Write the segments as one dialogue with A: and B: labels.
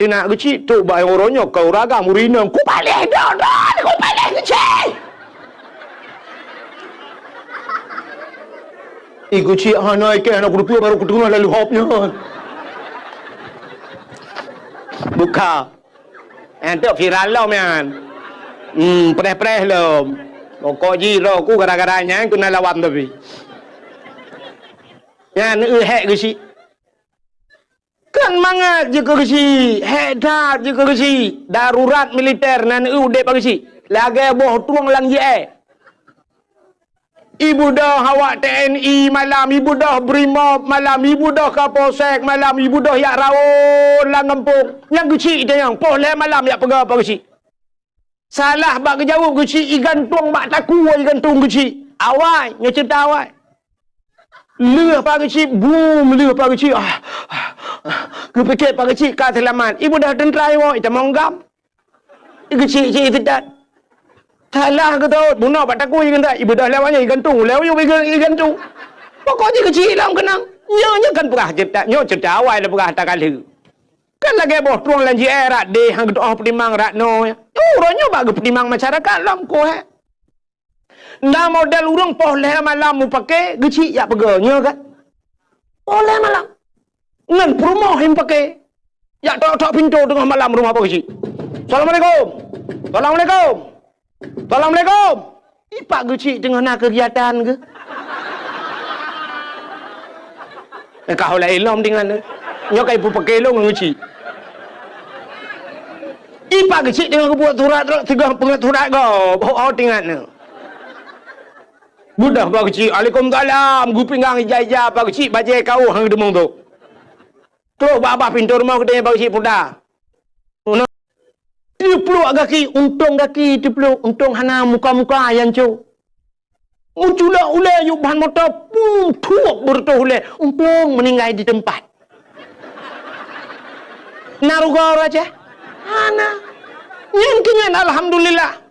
A: Nak kecil tu bayi orangnya kau raga murina ku balik dah ku balik kecil. Kecil hanai ke anak rupiah baru ketemu lalu hopnya. Buka. Ente viral lah man. Preh-preh lah. Kau jiro ku gara-garanya ku nak lawan tapi. Yang hek kecil. Kan mangat je ke kesi, hedat je ke kesi, darurat militer nan ude pa kesi. Lagi boh tuang lang je. Ibu dah awak TNI malam, ibu dah Brimob malam, ibu dah Kapolsek malam, ibu dah yak rawon lang kampung. Yang kesi dia yang poh le malam yak pegah pa kesi. Salah bak kejawab kesi, igantung bak taku igantung kesi. Awai, nya cerita awai. Leh pa kesi, boom, leh pa kesi. Ku fikir pak kecil kat selamat. Ibu dah tentera ibu, kita monggam. Kecil-kecil tidak. Salah ke tahu, bunuh pak taku ikan tak. Ibu dah lewatnya ikan tu, lewat ikan tu. Pokoknya kecil lah kenang. Nyonya kan perah cerita, nyonya cerita awal dah perah tak kali. Kan lagi boh tuang lanji rat deh hang doa penimang rat no. Orangnya bagi penimang masyarakat lam ko he. Nah model urang poh leh malam mu pakai kecil ya peganya kan. Poh leh malam. Ngan rumah yang pakai. Ya tak pintu tengah malam rumah apa kecil. Assalamualaikum. Assalamualaikum. Assalamualaikum. Ipak kecil tengah nak kegiatan ke? Kau lah ilom dengan nyok ibu pakai lo kecil. Ipak kecil tengah buat surat tiga pengat surat kau. Oh dengan ni. Budak pak kecil. Waalaikumsalam. Gu pinggang ijah-ijah pak kecil bajai kau hang demong tu. Terus bapa pintu rumah kita yang bagi puda. Dia peluk kaki, untung kaki dia peluk, untung hana muka-muka yang cu. Muncula ulai yuk bahan motor, pum, tuak bertuh ulai, untung meninggal di tempat. Naruga raja, hana. Yang kenyan alhamdulillah.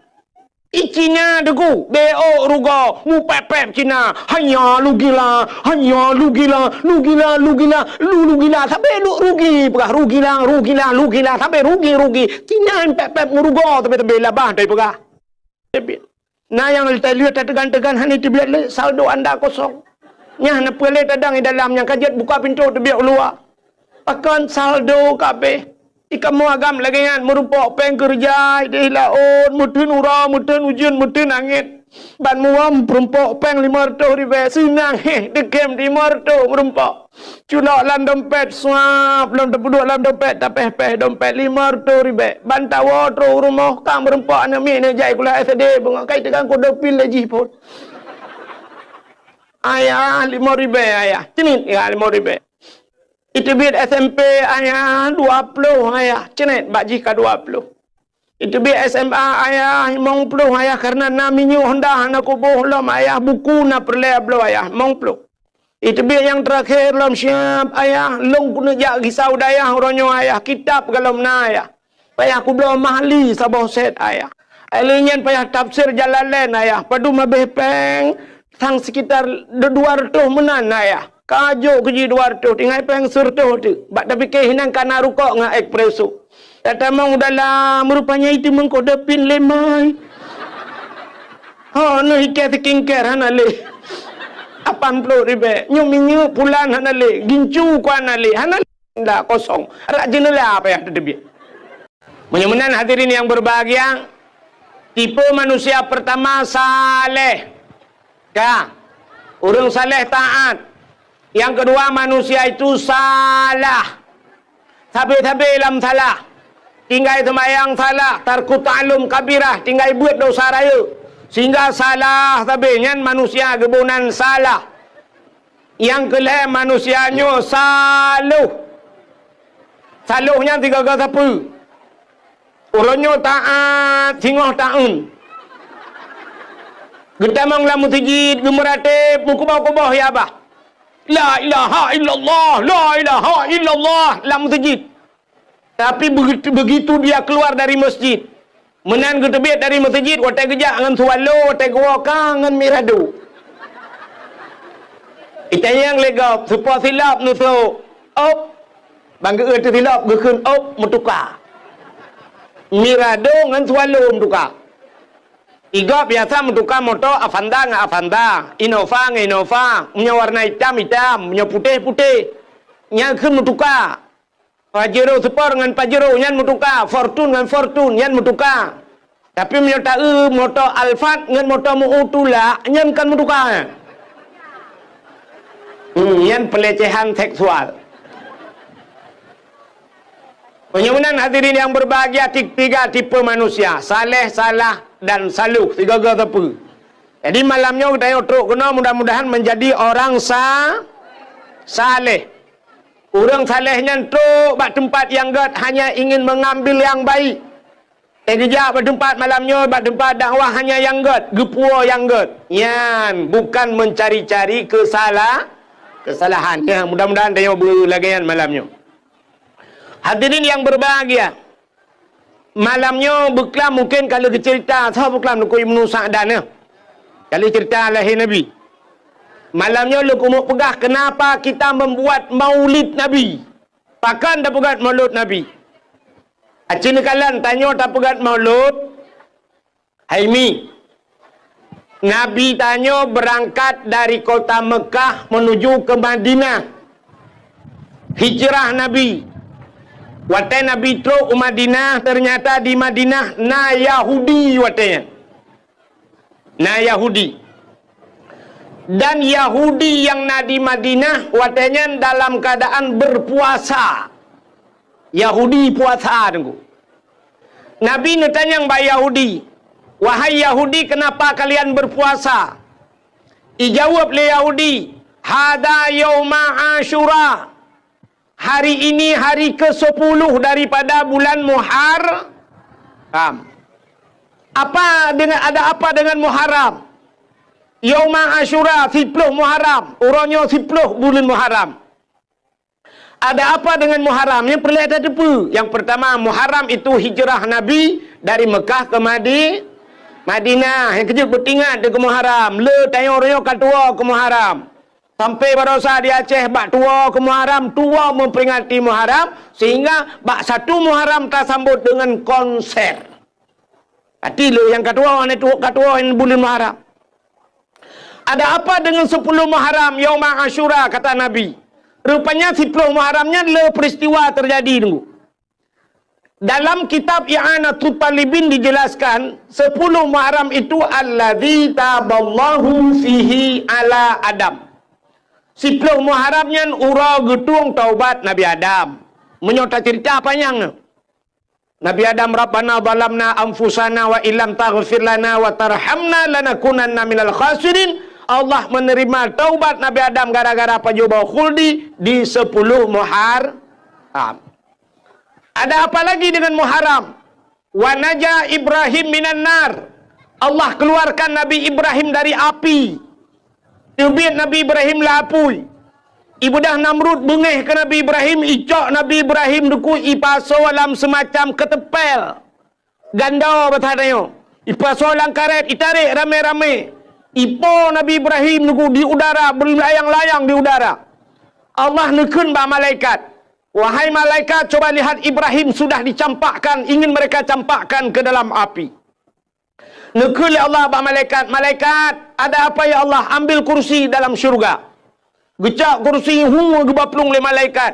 A: Icinya deku, BO ruga, mu pepep Cina, hanya lu gila, sampai lu rugi, pegah rugi lah, sampai rugi, Cina pepep nguruga, tapi labah dari pegah. Nah yang kita lihat tegan-tegan hani tu biar saldo anda kosong. Nyah nak pelai tadang di dalam yang kajet buka pintu tu biar keluar. Akan saldo kabeh. Ika mu agam lagi kan merupak peng kerja di laut mutun ura mutun ujian mutun angin ban muam perempak peng 500 ribu sinang dekem 500 merempak culak lam dompet suap belum terduduk lam dompet tak peh dompet 500 ribu ban tawa terus rumah kang merempak anak mi ni jai kula SD bunga kai tekan ko dopil lagi pun ayah 5 ribu ayah cenit ya 5 ribu. Itu biar SMP ayah 20 ayah. Cenet bak jika 20. Itu biar SMA ayah 50 ayah. Karena naminya hendak nak kubuh lam ayah. Buku nak perleh belum ayah 50. Itu biar yang terakhir lam siap ayah. Long kuna jak risau dayah orangnya ayah. Kitab kalau na ayah. Payah aku belum mahli sabah set ayah. Alinyan payah tafsir Jalalain ayah. Padu mabeh peng. Sang sekitar 200 menan ayah. Kajo keji 200 tinggal peng surtuh tu. Bak tapi kehinan kana rukok ngah ekspreso. Kata mang dalam rupanya itu mengkodepin lemai. Ha no ikat kingker hana le. 80 ribu. Nyu pulan hana le. Gincu ku hana le. Hana dah kosong. Rak jenela apa yang terdebi. Mudah-mudahan hadirin yang berbahagia. Tipe manusia pertama saleh. Ka. Orang saleh taat. Yang kedua manusia itu salah. Tapi dalam salah. Tinggal semayang salah. Tarku ta'lum kabirah. Tinggal buat dosa raya. Sehingga salah. Tapi yang manusia kebunan salah. Yang kelima manusianya saluh. Saluhnya 3 kata apa? Orangnya taat. Singoh ta'un. Getamang lamu tijid. Gemeratib. Mukubah-kubah ya abah. La ilaha illallah, la ilaha illallah dalam masjid. Tapi begitu dia keluar dari masjid, menan ketebit dari masjid, watai gejak dengan sualo, watai gawakang dengan miradu. Itu yang legap, supaya silap nuso. Op, bangga tu tilap gekun op mutuka. Mirado ngan swallow mutuka. Iga biasa mutuka motor Avanza ngan Avanza, Innova ngan Innova, punya warna hitam hitam, punya putih putih. Nyan kun mutuka. Pajero Sport ngan Pajero nyan mutuka, Fortune ngan Fortune nyan mutuka. Tapi punya motor Alphard ngan motor Mu'utula nyan kan mutuka. Nyan pelecehan seksual. Penyunan hadirin yang berbahagia, tiga tipe manusia. Saleh, salah, dan saluh. Tiga tipe. Jadi malamnya kita teruk kena mudah-mudahan menjadi orang saleh. Orang salehnya teruk bak tempat yang gad hanya ingin mengambil yang baik. Kejap bak tempat malamnya bak tempat dakwah hanya yang gad. Gepua yang gad. Yan, bukan mencari-cari kesalahan. Ya, mudah-mudahan tengok berlagaian malamnya. Hadirin yang berbahagia, malamnya beklam mungkin kalau cerita tahu beklam nuku Ibnu Sa'dan ya. Kalau cerita lahir Nabi. Malamnya lu kumuk pegah kenapa kita membuat maulid Nabi. Pakan dah pegat maulid Nabi. Acin kalan tanya tak pegat maulid. Haimi. Nabi tanya berangkat dari kota Mekah menuju ke Madinah. Hijrah Nabi. Watai Nabi truk ke Madinah, ternyata di Madinah na Yahudi watainya. Na Yahudi. Dan Yahudi yang na di Madinah watainya dalam keadaan berpuasa. Yahudi puasa tunggu. Nabi tanya mbak Yahudi, wahai Yahudi, kenapa kalian berpuasa? Ijawab le Yahudi, hada yauma Asyura. Hari ini hari ke-10 daripada bulan Muharram. Ada apa dengan Muharram? Yauma Asyura 10 Muharram. Orangnya 10 bulan Muharram. Ada apa dengan Muharram? Yang perlu ada depa. Yang pertama, Muharram itu hijrah Nabi dari Mekah ke Madinah. Yang kejut bertingat ke Muharram. Le tayang orangnya katua ke Muharram. Sampai barosa di Aceh bak tua ke Muharram, tua memperingati Muharram, sehingga bak 1 Muharram tersambut dengan konser. Hati lo yang katua yang bulan Muharram. Ada apa dengan 10 Muharram Yauma Asyura kata Nabi? Rupanya 10 Muharramnya le peristiwa terjadi dulu. Dalam kitab I'anatul Talibin dijelaskan 10 Muharram itu allazi taballahu fihi ala Adam. 10 Muharramnya ura getung taubat Nabi Adam. Menyota cerita panjang. Nabi Adam Rabbana zalamna anfusana wa illam taghfir lana wa tarhamna lanakunanna minal khasirin. Allah menerima taubat Nabi Adam gara-gara pajubah khuldi di 10 Muharram. Ada apa lagi dengan Muharram? Wa naja Ibrahim minan nar. Allah keluarkan Nabi Ibrahim dari api. Tibit Nabi Ibrahim lapui. Ibu dah Namrud bengeh ke Nabi Ibrahim. Icok Nabi Ibrahim duku ipaso dalam semacam ketepel. Ganda bertanya. Ipaso dalam karet. Itarik rame-rame. Ipo Nabi Ibrahim duku di udara. Berlayang-layang di udara. Allah nekun bah malaikat. Wahai malaikat, coba lihat Ibrahim sudah dicampakkan. Ingin mereka campakkan ke dalam api. Nekul ya Allah bah malaikat. Malaikat, ada apa ya Allah? Ambil kursi dalam syurga. Gecak kursi gebaplung le malaikat.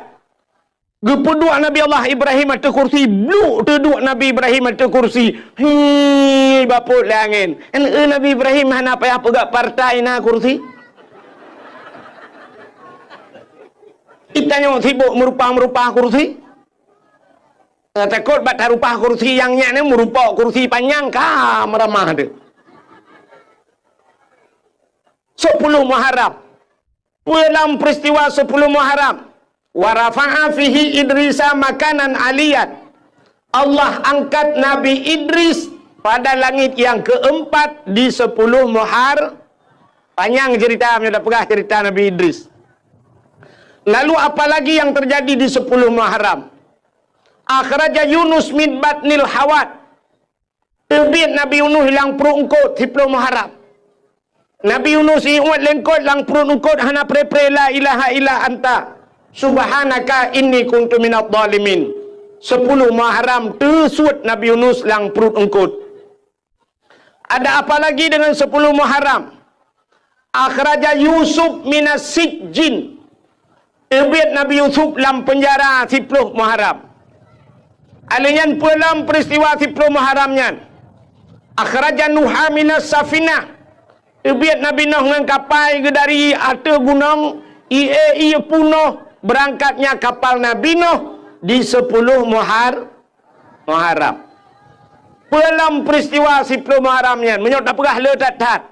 A: Gepeduk Nabi Allah Ibrahim ada kursi. Bluk teduk Nabi Ibrahim ada kursi. Baput le angin. Nabi Ibrahim hana payah pegak partai na kursi. Itanya sibuk merupah kursi. Takut bat rupah kursi yang nyak ni merupa kursi panjang kah meramah dia. 10 Muharram. Dalam peristiwa 10 Muharram, wa rafa'a fihi Idrisa makanan aliyan. Allah angkat Nabi Idris pada langit yang keempat di 10 Muharram. Panjang cerita, sudah pegah cerita Nabi Idris. Lalu apa lagi yang terjadi di 10 Muharram? Akhraja Yunus min batnil hawat. Terbit Nabi Yunus hilang perut ungkut 10 Muharram. Nabi Yunus iwat lengkot lang perut ungkut hana pre-pre la ilaha illa anta Subhanaka inni kuntu minadh dhalimin. 10 Muharram tersud Nabi Yunus lang perut engkut. Ada apa lagi dengan 10 Muharram? Akhraja Yusuf minas sijjin. Ibit Nabi Yusuf dalam penjara 10 Muharram. Alinyan pelam peristiwa 10 Muharramnya. Akhraja Nuha minas safinah. Ibit Nabi Nuh dengan kapal ke dari atas gunung. Ia punuh berangkatnya kapal Nabi Nuh di 10 Muharram. Pelam peristiwa 10 Muharramnya. Menyok tak perah ledat-dat.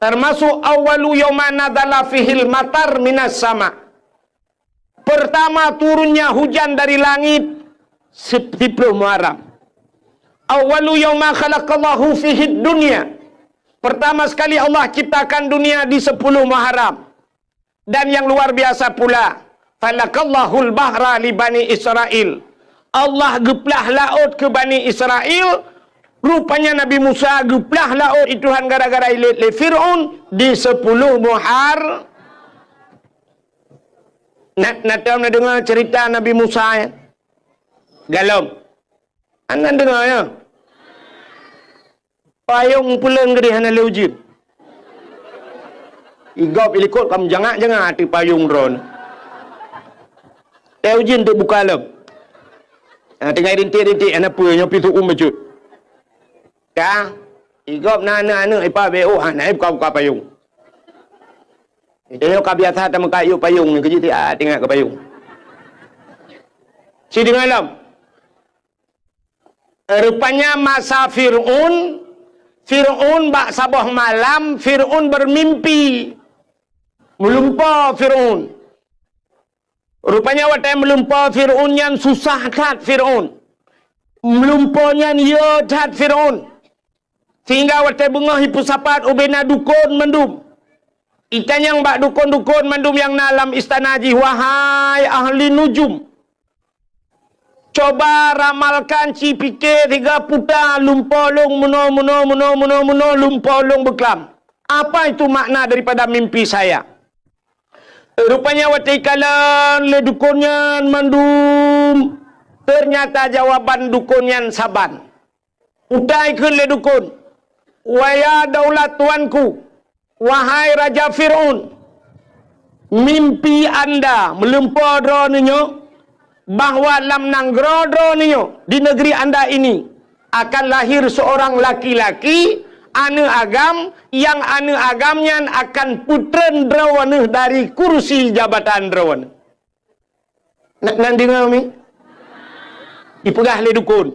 A: Termasuk awalu yawma nadzala fihil matar minas sama. Pertama turunnya hujan dari langit 10 Muharram. Awalu yawma khalaqallahu fihid dunya. Pertama sekali Allah ciptakan dunia di 10 Muharram. Dan yang luar biasa pula, falakallahul bahra li Bani Israel. Allah geplah laut ke Bani Israel. Rupanya Nabi Musa geplah laut ituhan gara-gara ilit le Fir'aun di 10 Muharram. Nak dengar cerita Nabi Musa ya? Galom. Anda dengar ya? Payung pulang ke hana leujin. Igop ilikut kamu jangan hati payung drone. Leujin tu buka lem. Tengah rintik-rintik anak punya pitu baju. Ya, igop nana ipa beo anak buka payung. Dia ka biasa tak mengkayu payung ni kerja dia tengok ke payung. Si dengar lam. Rupanya masa Fir'aun bak sabah malam Fir'aun bermimpi. Melumpah Fir'aun. Rupanya waktu melumpah Fir'aun yang susah kat Fir'aun. Melumpahnya dia kat Fir'aun. Sehingga waktu bengah hipu sapat ubena dukun mendum. Ikan yang bak dukun-dukun mandum yang dalam istana ji, wahai ahli nujum. Coba ramalkan ci fikir 3 putar lumpolong muno lumpolong beklam. Apa itu makna daripada mimpi saya? Rupanya waktu ikalan le dukunnya mandum. Ternyata jawaban dukunnya saban. Utai ke le dukun. Waya daulat tuanku. Wahai Raja Fir'aun, mimpi anda melempar drone bahawa dalam nanggro drone di negeri anda ini akan lahir seorang laki-laki anu agam yang anu agamnya akan putren drone dari kursi jabatan drone. Nak dengar mi? Dipegah le dukun.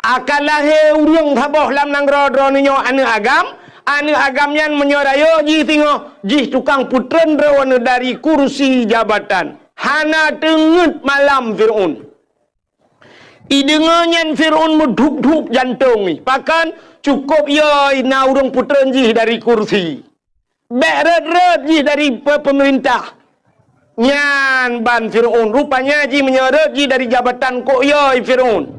A: Akan lahir urang thaboh dalam nanggro drone anu agam. Anu agamnya menyorayo ji tengok ji tukang putren drawana dari kursi jabatan. Hana tengut malam Fir'aun. Idengannya Fir'aun meduk-duk jantung ni. Pakan cukup ya ina urang putren ji dari kursi. Beret-ret ji dari pemerintah. Nyan ban Fir'aun. Rupanya ji menyeret ji dari jabatan kok ya Fir'aun.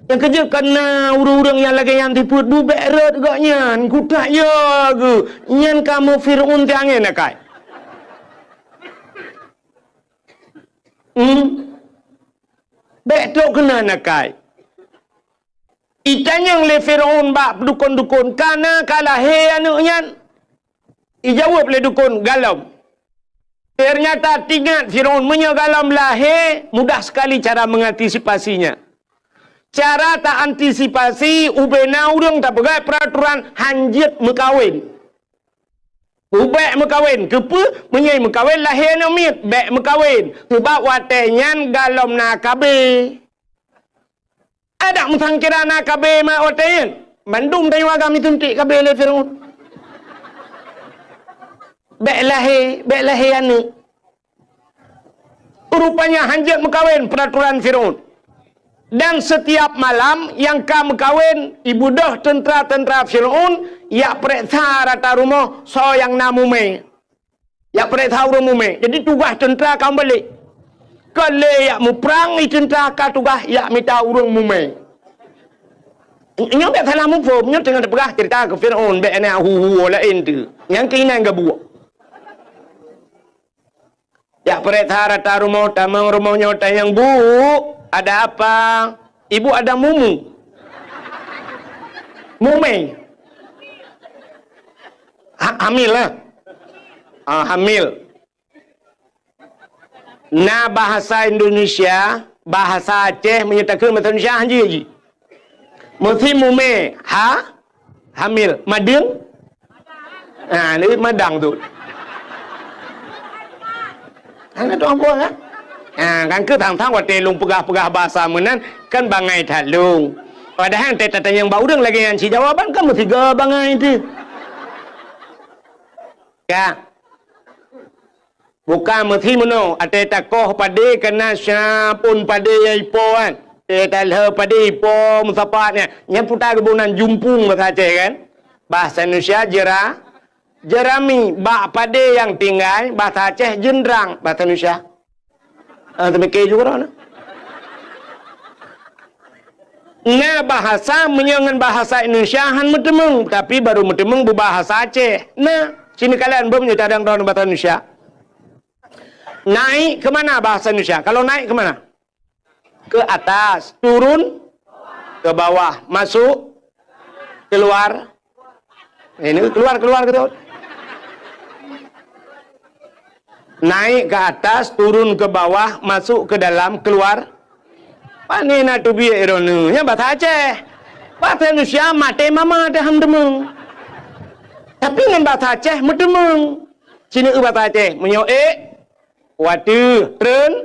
A: Yang kerja kena urang-urang yang lagi yang tiput bubek red gak nyan. Kutak ya ke. Nyan kamu Fir'aun tiangin nak kai. Betul kena nak kai. Ikan yang le Fir'aun bak dukun-dukun. Karena kalah he anak nyan. Ijawab le dukun galam. Ternyata tingat Fir'aun menyogalam lahir. Mudah sekali cara mengantisipasinya. Cara tak antisipasi ubena urang tak pegai peraturan hanjit mekawin. Ubek mekawin. Kepa menyai mekawin lahir nomit. Bek mekawin. Sebab watenyan galom na kabe. Ada musang kira na kabe mak watenyan. Mandum dari wagam itu ntik kabe le Fir'aun. Bek lahir anu. Rupanya hanjit mekawin peraturan Fir'aun. Dan setiap malam yang kamu kawin ibu dah tentera-tentera Fir'aun ya periksa rata rumah so yang namume. Ya periksa rumah. Jadi tugas tentera kamu balik. Kalau ya mu perang tentera ka tugas ya minta urang mume. Nyo tak salah mu pun nyo tengah perah cerita ke Fir'aun be ana hu lain tu. Yang kena gabu. Ya pereta rata rumah tamang rumahnya tayang bu, ada apa? Ibu ada mumu. Mume. Hamil lah. Hamil. Nah bahasa Indonesia, bahasa Aceh menyatakan bahasa Indonesia haji. Mesti mume, hamil, madang. Ini madang tu. Kan tu apa kan? Kan ke tang-tang wa telung pegah-pegah bahasa menan kan bangai talung. Padahal teta yang bau deng lagi yang si jawaban kan mesti ga bangai tu. Ya. Bukan mesti meno ate takoh pade kena syapun pade yai po kan. Teta le pade po musapatnya. Yang putar kebunan jumpung bahasa Aceh kan. Bahasa Indonesia jerami bak pade yang tinggal bahasa Aceh jendrang bahasa Indonesia. Demikian juga nah. Nah bahasa menyangan bahasa Indonesia han metemeng tapi baru metemeng berbahasa Aceh. Nah sini kalian belum nyadang dalam bahasa Indonesia. Naik ke mana bahasa Indonesia? Kalau naik ke mana? Ke atas, turun ke bawah, masuk, keluar. Ini keluar gitu. Naik ke atas, turun ke bawah, masuk ke dalam, keluar. Pani na tu biar ironu. Ya bahasa Aceh. Bahasa Indonesia mate mama ada hamdemeng. Tapi dengan bahasa Aceh medemeng. Sini bahasa Aceh menyoek. Watu, tren,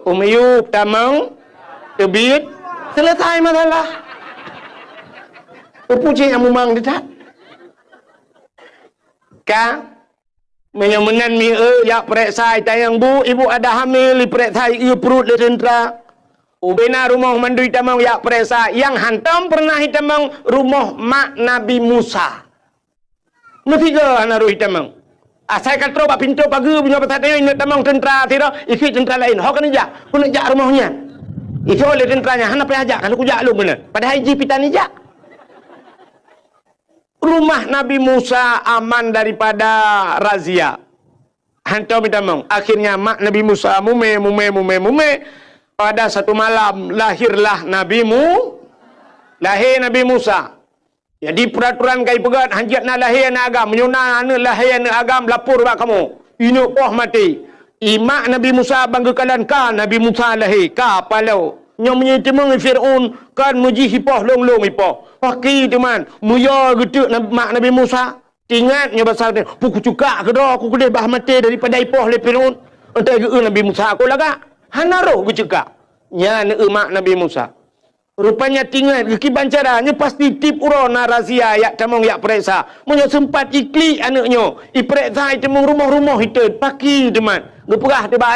A: umiyup, tamang, tebit, selesai masalah. Puji yang memang tidak. Menyemenan mi ya pereksai tayang bu, ibu ada hamil, pereksai perut le tentera. Ubena rumah mandui tamang ya pereksai yang hantam pernah hitamang rumah mak Nabi Musa. Mesti ke anaru hitamang. Saya kata bak pintu pagi punya pasal dia ini tamang tentera tira, ikut tentera lain. Hok kan jak, pun jak rumahnya. Itu oleh tenteranya, hana payah jak kalau ku jak lu benar. Padahal jipitan ni jak. Rumah Nabi Musa aman daripada razia. Hantar tamang. Akhirnya mak Nabi Musa mume. Pada satu malam lahirlah lahir Nabi Musa. Jadi peraturan kai pegat hanjat na lahir na agam menyuna na lahir na agam lapor bak kamu. Inu poh mati. Imak Nabi Musa banggakan ka Nabi Musa lahir ka palau. Nyom menyetemeng Firaun kan muji hipoh long hipoh. Paki teman, muya getuk mak Nabi Musa. Ingatnya pasal dia, puku cuka ke dah aku kedai bah mati daripada hipoh le Firaun. Entai ge Nabi Musa aku laga. Hanaro ge cekak. Nya mak Nabi Musa. Rupanya tinggal kiban caranya pasti tip urona razia yak tamong yak periksa. Munyo sempat ikli anaknya. Iperiksa temung rumah-rumah itu paki teman. Geperah de ba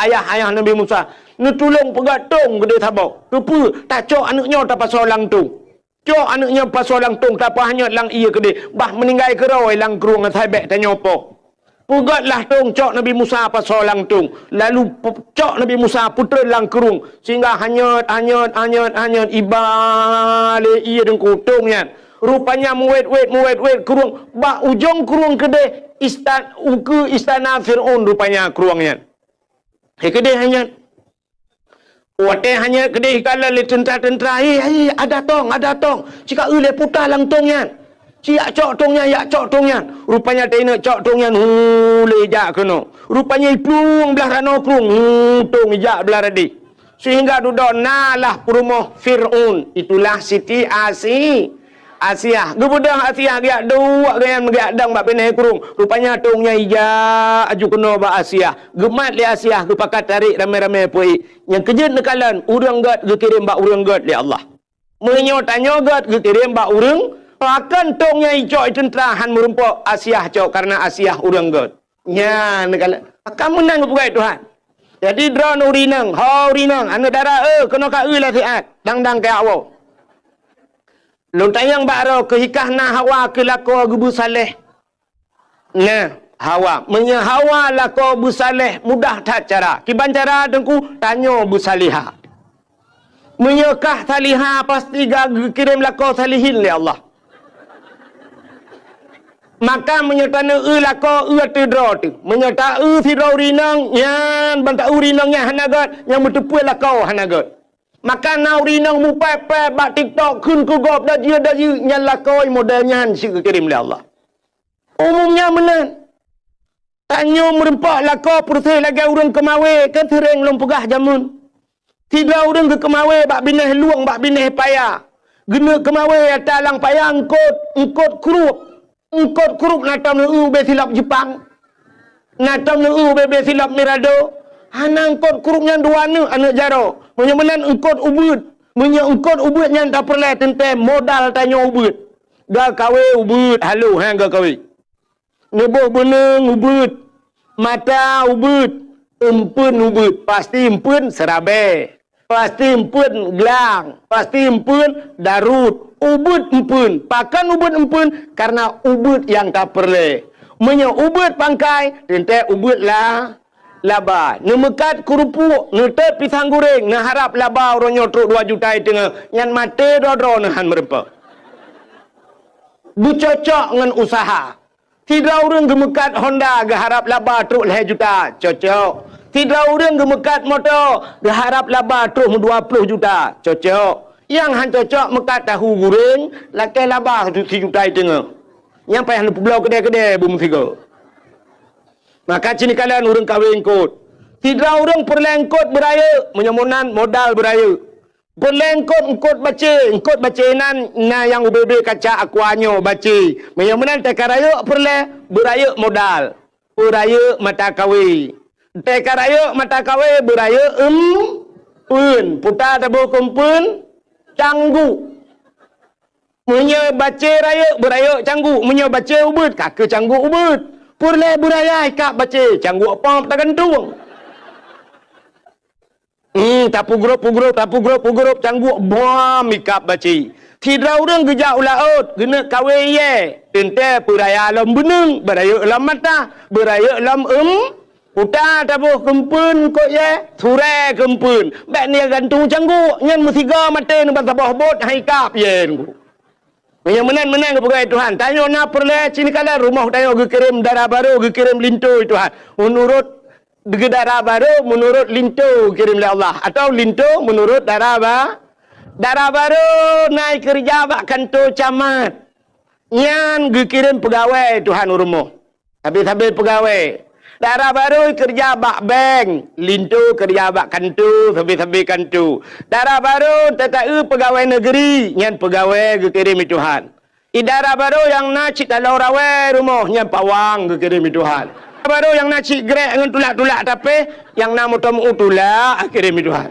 A: ayah Nabi Musa. Nu tolong pegatong gede tabau. Kepu tak cok anaknya tak pasal lang tu. Cok anaknya pasal lang tung tak apa hanya lang iya gede. Bah meninggal keroi lang kerung ngai bek tanya apa. Pugatlah tong cok Nabi Musa pasal lang tung. Lalu cok Nabi Musa putra lang kerung. Sehingga hanyut ibale iya deng kutungnya. Rupanya muwet kerung. Ba ujung kerung kede istana Fir'aun rupanya kerungnya. Kede hanya. Wate hanya kede kala le tentera. Ada tong. Cika le putar lang tongnya. Siak cok tongnya. Rupanya dia nak cok tongnya. Lejak kena. Rupanya iplung belah rano krung. Tong ijak belah radi. Sehingga duduk nalah perumah Fir'aun. Itulah Siti Asia. Gebudang Asia dia dua gaya mengadang bak penai kurung. Rupanya tongnya ijak aju kena bak Asia. Gemat li Asia. Gepakat tarik ramai-ramai pui. Yang kejut nekalan. Urang gad gekirim bak urang gad li Allah. Menyotanya gad gekirim bak urang. Akan tongnya icok tenterahan merumpok Asia cok karena Asia urang god. Nya negala. Kamu nang bukai Tuhan. Jadi drone urinang, urinang, anu darah kena ka lah siat. Dang ke awak. Lu tayang baro ke hikahna Hawa ke lako gebu saleh. Nah, Hawa, menya Hawa lako bu saleh mudah tak cara. Kiban cara dengku tanyo bu saliha. Menyekah saliha pasti kirim lako salihin li Allah. Maka menyertana lako tidro tu. Menyerta tidro rinang yang banta rinang yang hanagat yang bertepui lako hanagat. Maka nau rinang mu pepe bak TikTok kun ku gop dah dia yang lako modelnya si kirim oleh Allah. Umumnya menan. Tanya merempak lako perteh lagi urang kemawe ke tereng lom pegah jamun. Tidak urang ke kemawe bak bineh luang bak bineh payah. Gena kemawe talang payah engkot kurup natam nu be silap Jepang. Natam nu be silap Mirado. Hana engkot kurupnya dua anak jaro. Menyamanan engkot ubud. Engkot ubud yang tak perlu tentang modal tanya ubud. Dah kawe ubud. Halo hang ga kawe. Nebuh beneng ubud. Mata ubud. Empun ubud. Pasti empun serabe. Pasti empun gelang. Pasti empun darut. Ubud empun. Pakan ubud empun karena ubud yang tak perlu. Menya ubud pangkai. Tentang ubud lah. Laba. Nemekat kerupuk. Netet pisang goreng. Harap laba orang nyotruk 2 juta tengah. Yang mati dodro nahan merempak. Bercocok dengan usaha. Tidak orang gemekat Honda harap laba truk 2 juta. Cocok. Tidak orang gemekat motor harap laba truk 20 juta. Cocok. Yang han cocok mekat tahu goreng. Lakai laba 3 juta tengah. Yang payah nak pulau kedai-kedai bumi tiga. Maka cini kalian orang kahwin kot. Tidak orang perlengkot beraya. Menyamunan modal beraya. Perlengkot engkot baca nan yang UBB kaca akuanyo baca. Menyamunan tekaraya beraya modal. Beraya mata kawi. Tekaraya mata kawi beraya pun. Putar tabuh kumpun canggu. Menya baca raya beraya canggu. Menya baca ubud kaka canggu ubud. Purle buraya ikak baca. Canggu apa tak gantung. Tapu grup. Canggu bom ikak baca. Tidak orang gejak ulaut. Gena kawe ye. Tente puraya alam beneng. Beraya alam mata. Beraya alam Uta tabuh kempun kok ye. Sure kempun. Bek ni gantung canggu. Nyan musiga mati nampak tabah bot. Haikap ye. Yang menang ke pegawai Tuhan. Tanya nak perle cini kala rumah tanya ge kirim darah baru, ge kirim linto Tuhan. Menurut ge darah baru, menurut linto kirim oleh Allah. Atau linto menurut darah baru naik kerja bak kantor camat. Nyan ge kirim pegawai Tuhan rumah. Habis-habis pegawai. Darah baru kerja bak bank. Lintu kerja bak kantu. Habis-habis kantu. Darah baru tetapi pegawai negeri. Yang pegawai kekirim Tuhan. Darah baru yang nak cik talau rawai rumah. Yang pawang kekirim Tuhan. Darah baru yang nak cik grek dengan tulak-tulak. Tapi yang nak mutam tulak kirim Tuhan.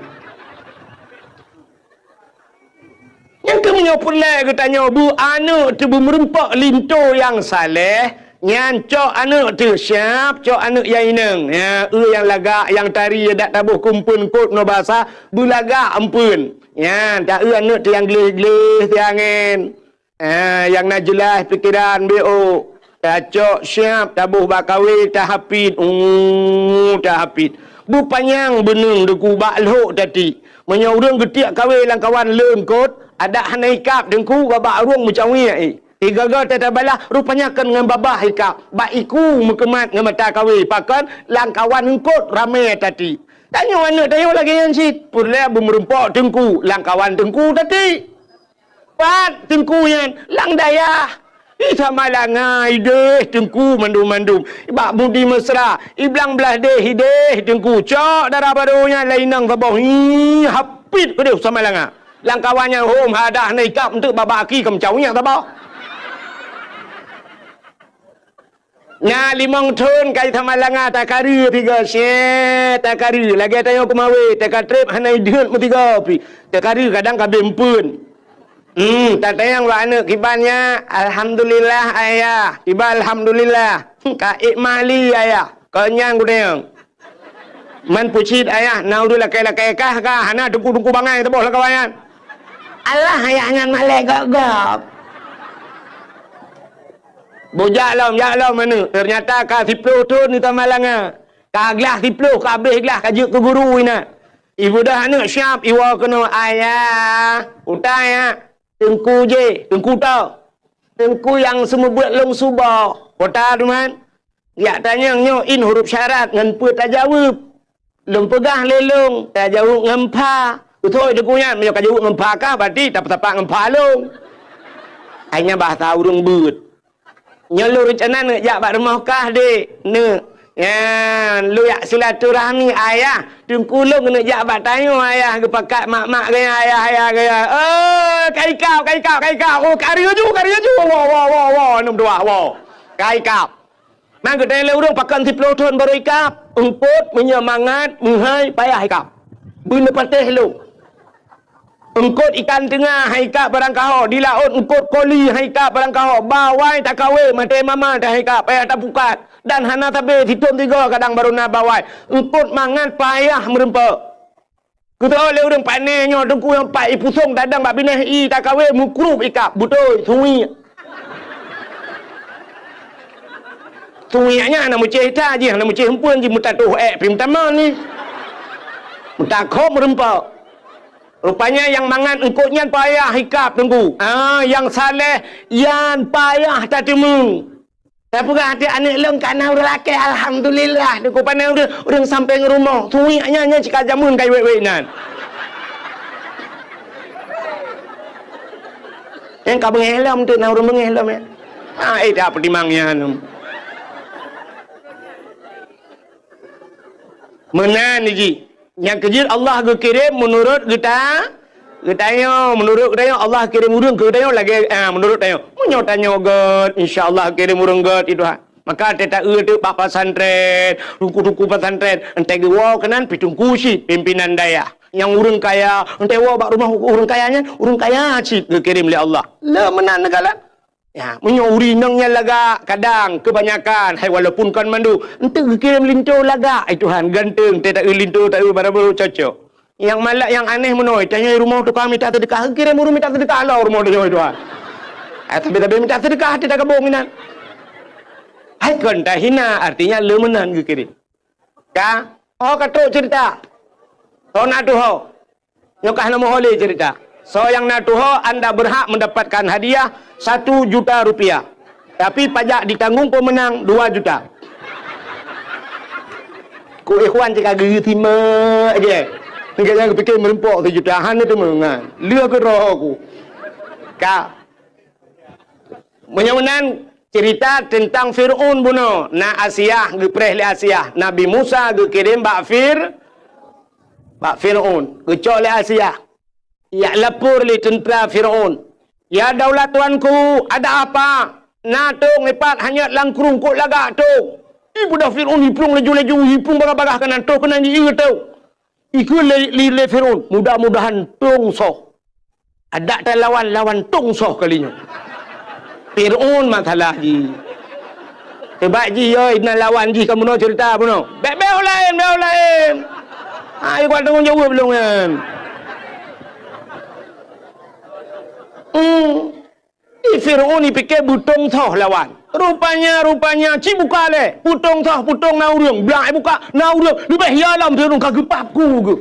A: Yang kemudian pula katanya bu anak tu merempak lintu yang saleh. Nyan cok anak tu siap, cok anak yang ineng. Ya, yang lagak, yang tari, dak tabuh kumpun kot no bahasa, bulagak ampun. Nyan, tak anak tu yang gelih-gelih tiangin. Yang nak jelas fikiran BO. Tak cok siap, tabuh bakawi, tak hapit. Tak hapit. Bu panjang benung deku bak lhok tadi. Menyaurang getiak kawi lang kawan lem kot, ada hanaikap dengku bak arung macam ni. Tiga-tiga tetabalah rupanya akan dengan babah hikap. Baiku mekemat dengan mata kawi. Pakan langkawan engkot ramai tadi. Tanya mana tanya lagi yang si. Purla bermerempak tengku. Langkawan tengku tadi. Pat tengku yang lang dayah. Sama langai deh tengku mandum-mandum. Ibak budi mesra. Iblang belah deh hideh tengku. Cok darah barunya lainang sabah. Hapit ke dia sama langah. Langkawannya hom hadah naikap untuk babaki kemcaunya sabah. Nya 5 tahun kai tamalanga takari 3 set takari lagi tanya kumawe takatrip hanai deut mu 3 pi takari kadang kabempun tak tayang wa anak kibannya alhamdulillah ayah tiba alhamdulillah ka ikmali ayah kenyang gudeng man pucit ayah nau du lakai-lakai kah hana duku-duku bangai teboh lakawayan Allah ayah ngan malai gagap. Bojak lah mana. Ternyata ka 10 tahun ni tamalanga. Ka gelas 10, ka habis gelas kajuk ke guru ina. Ibu dah anak siap, iwa kena ayah. Utai ya. Tengku je, tengku tau. Tengku yang semua buat long subah. Kota tu man. Ya tanya nyo in huruf syarat ngan pu tak jawab. Lom pegah lelong, tak jawab ngempa. Betul dia punya, menyo ka jawab ngempa kah berarti tak tapak ngempa long. Hanya bahasa urung but. Nyo lu rencana nak jak bak rumah kah dek. Ne. Ya, lu yak silaturahmi ayah. Tengku lu kena jak bak tanya ayah ke pakat mak-mak ke ayah ke. Kai kau. Oh, karya ju. Wah. Nom dua. Wah. Kai kau. Mang ke dalam urang pakan 10 tahun baru ikap. Emput menyemangat menghai payah ikap. Benda patih lu. Engkut ikan tengah haikap barang kaho. Di laut engkut koli haikap barang kaho. Bawai tak kawe mati mama tak haikap. Payah tak pukat. Dan hana tabe hitung 3 kadang baru na bawai. Engkut mangan payah merempa. Kita oleh orang panenyo dengku yang pai pusong dadang bak bineh i tak kawe mukrup ikap. Betul sungi. Sunginya nak mucih ta je, nak mucih hempun je mutatuh pim taman ni. Mutakop merempa. Rupanya yang mangan engkutnya payah hikap tunggu. Yang saleh yang payah tak temu. Tapi kan hati anak long kana orang lelaki alhamdulillah. Deku pandai orang sampai ke rumah. Tuinya cika jamun kai wei nan. Yang kau mengelam tu nak orang mengelam ya. Dah pertimangnya tu. Menan ni yang kejil Allah kirim menurut kita menurut kita Allah kirim urang ke kita lagi menurut kita munyo tanyo god insyaallah kirim urang god itu maka teta tu pak pesantren ruku-ruku pesantren ente gewa kanan pitung kusi pimpinan daya yang urang kaya ente wa bak rumah urang kayanya urang kaya cik kirim oleh Allah le menan negala. Ya, munyo urinangnya laga kadang kebanyakan hai walaupun kan mandu ente kirim linto laga ai Tuhan ganteng tak linto tak baru cocok yang malak yang aneh menoi tanya rumah tu kami tak sedekah kirim urung minta sedekah lah rumah tu Tuhan tapi minta sedekah tidak kebohongan hai kan tak hina artinya lemenan kirim ka kata cerita nak tu nyokah nama hole cerita. So yang natuho anda berhak mendapatkan hadiah 1 juta rupiah. Tapi pajak ditanggung pemenang 2 juta. Ku ikhwan cakap geri tima aje. Ni jangan fikir merempok 1 juta han itu mengan. Lia ke roh aku. Ka. Menyamunan cerita tentang Firaun buno. Na Asia gepreh le Asia. Nabi Musa kirim bak Firaun. Gecok le Asia. Ya lapor li tentera Firaun. Ya daulat tuanku, ada apa? Natung lepat hanya langkrung kok lagak tu. Ibu dah Firaun hiplung leju-leju, hiplung bagah-bagah kanan tu kena ni tu. Iku le Firaun, mudah-mudahan tungsoh. Ada tak lawan tungsoh kalinya. Firaun masalah ji. Sebab ji yo nak lawan ji kamu no cerita puno. Beu lain. Ayo kau tunggu jawab belum kan? Firaun ni fikir butong toh lawan. Rupanya cik buka le. Butong na urang. Belak buka na urang. Lebih hialam Firaun kagepapku ke.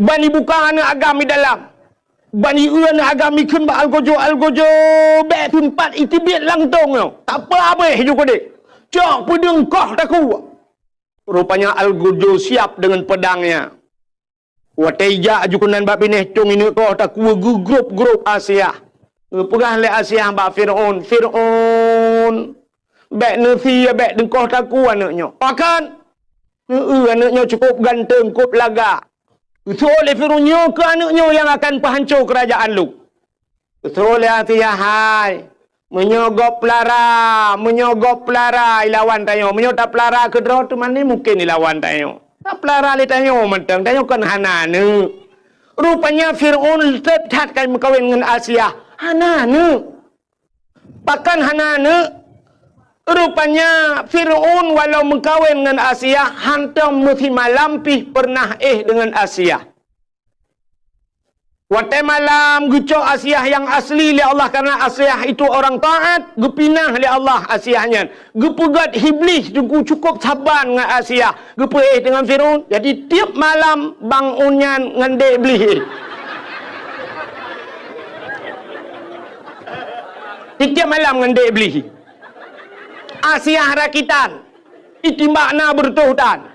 A: Bani buka ana agami dalam. Bani ana agami kun ba algojo. Be tempat itibit langtong yo. Tak apa juga dek. Cok pedeng kah taku. Rupanya algojo siap dengan pedangnya. Wateja ajukunan bab bineh tung ini kau tak kuat grup Asia. Pegah le Asia bab Firaun. Bek nefi bek dengkoh tak kuat anaknya. Pakan. Anaknya cukup ganteng, cukup laga. Itu oleh Firaunnya ke anaknya yang akan penghancur kerajaan lu. Itu oleh Asia hai. Menyogop pelara ilawan tayo. Menyotap pelara kedua tu mana mungkin ilawan tayo. Tak pelara le tanyo mentang tanyo kan hanane. Rupanya Firaun tetapkan berkahwin dengan Asia. Hanane. Pakan hanane. Rupanya Firaun walau berkahwin dengan Asia hantam mesti malampih pernah dengan Asia. Waktu malam gucok Asia yang asli li Allah karena Asia itu orang taat, gepinah li Allah Asianya. Gepegat iblis cukup sabar dengan Asia. Gepeh dengan Firaun. Jadi tiap malam bangunnya ngende iblis. Tiap malam dengan dek beli. Asia rakitan. Itu makna bertuhutan.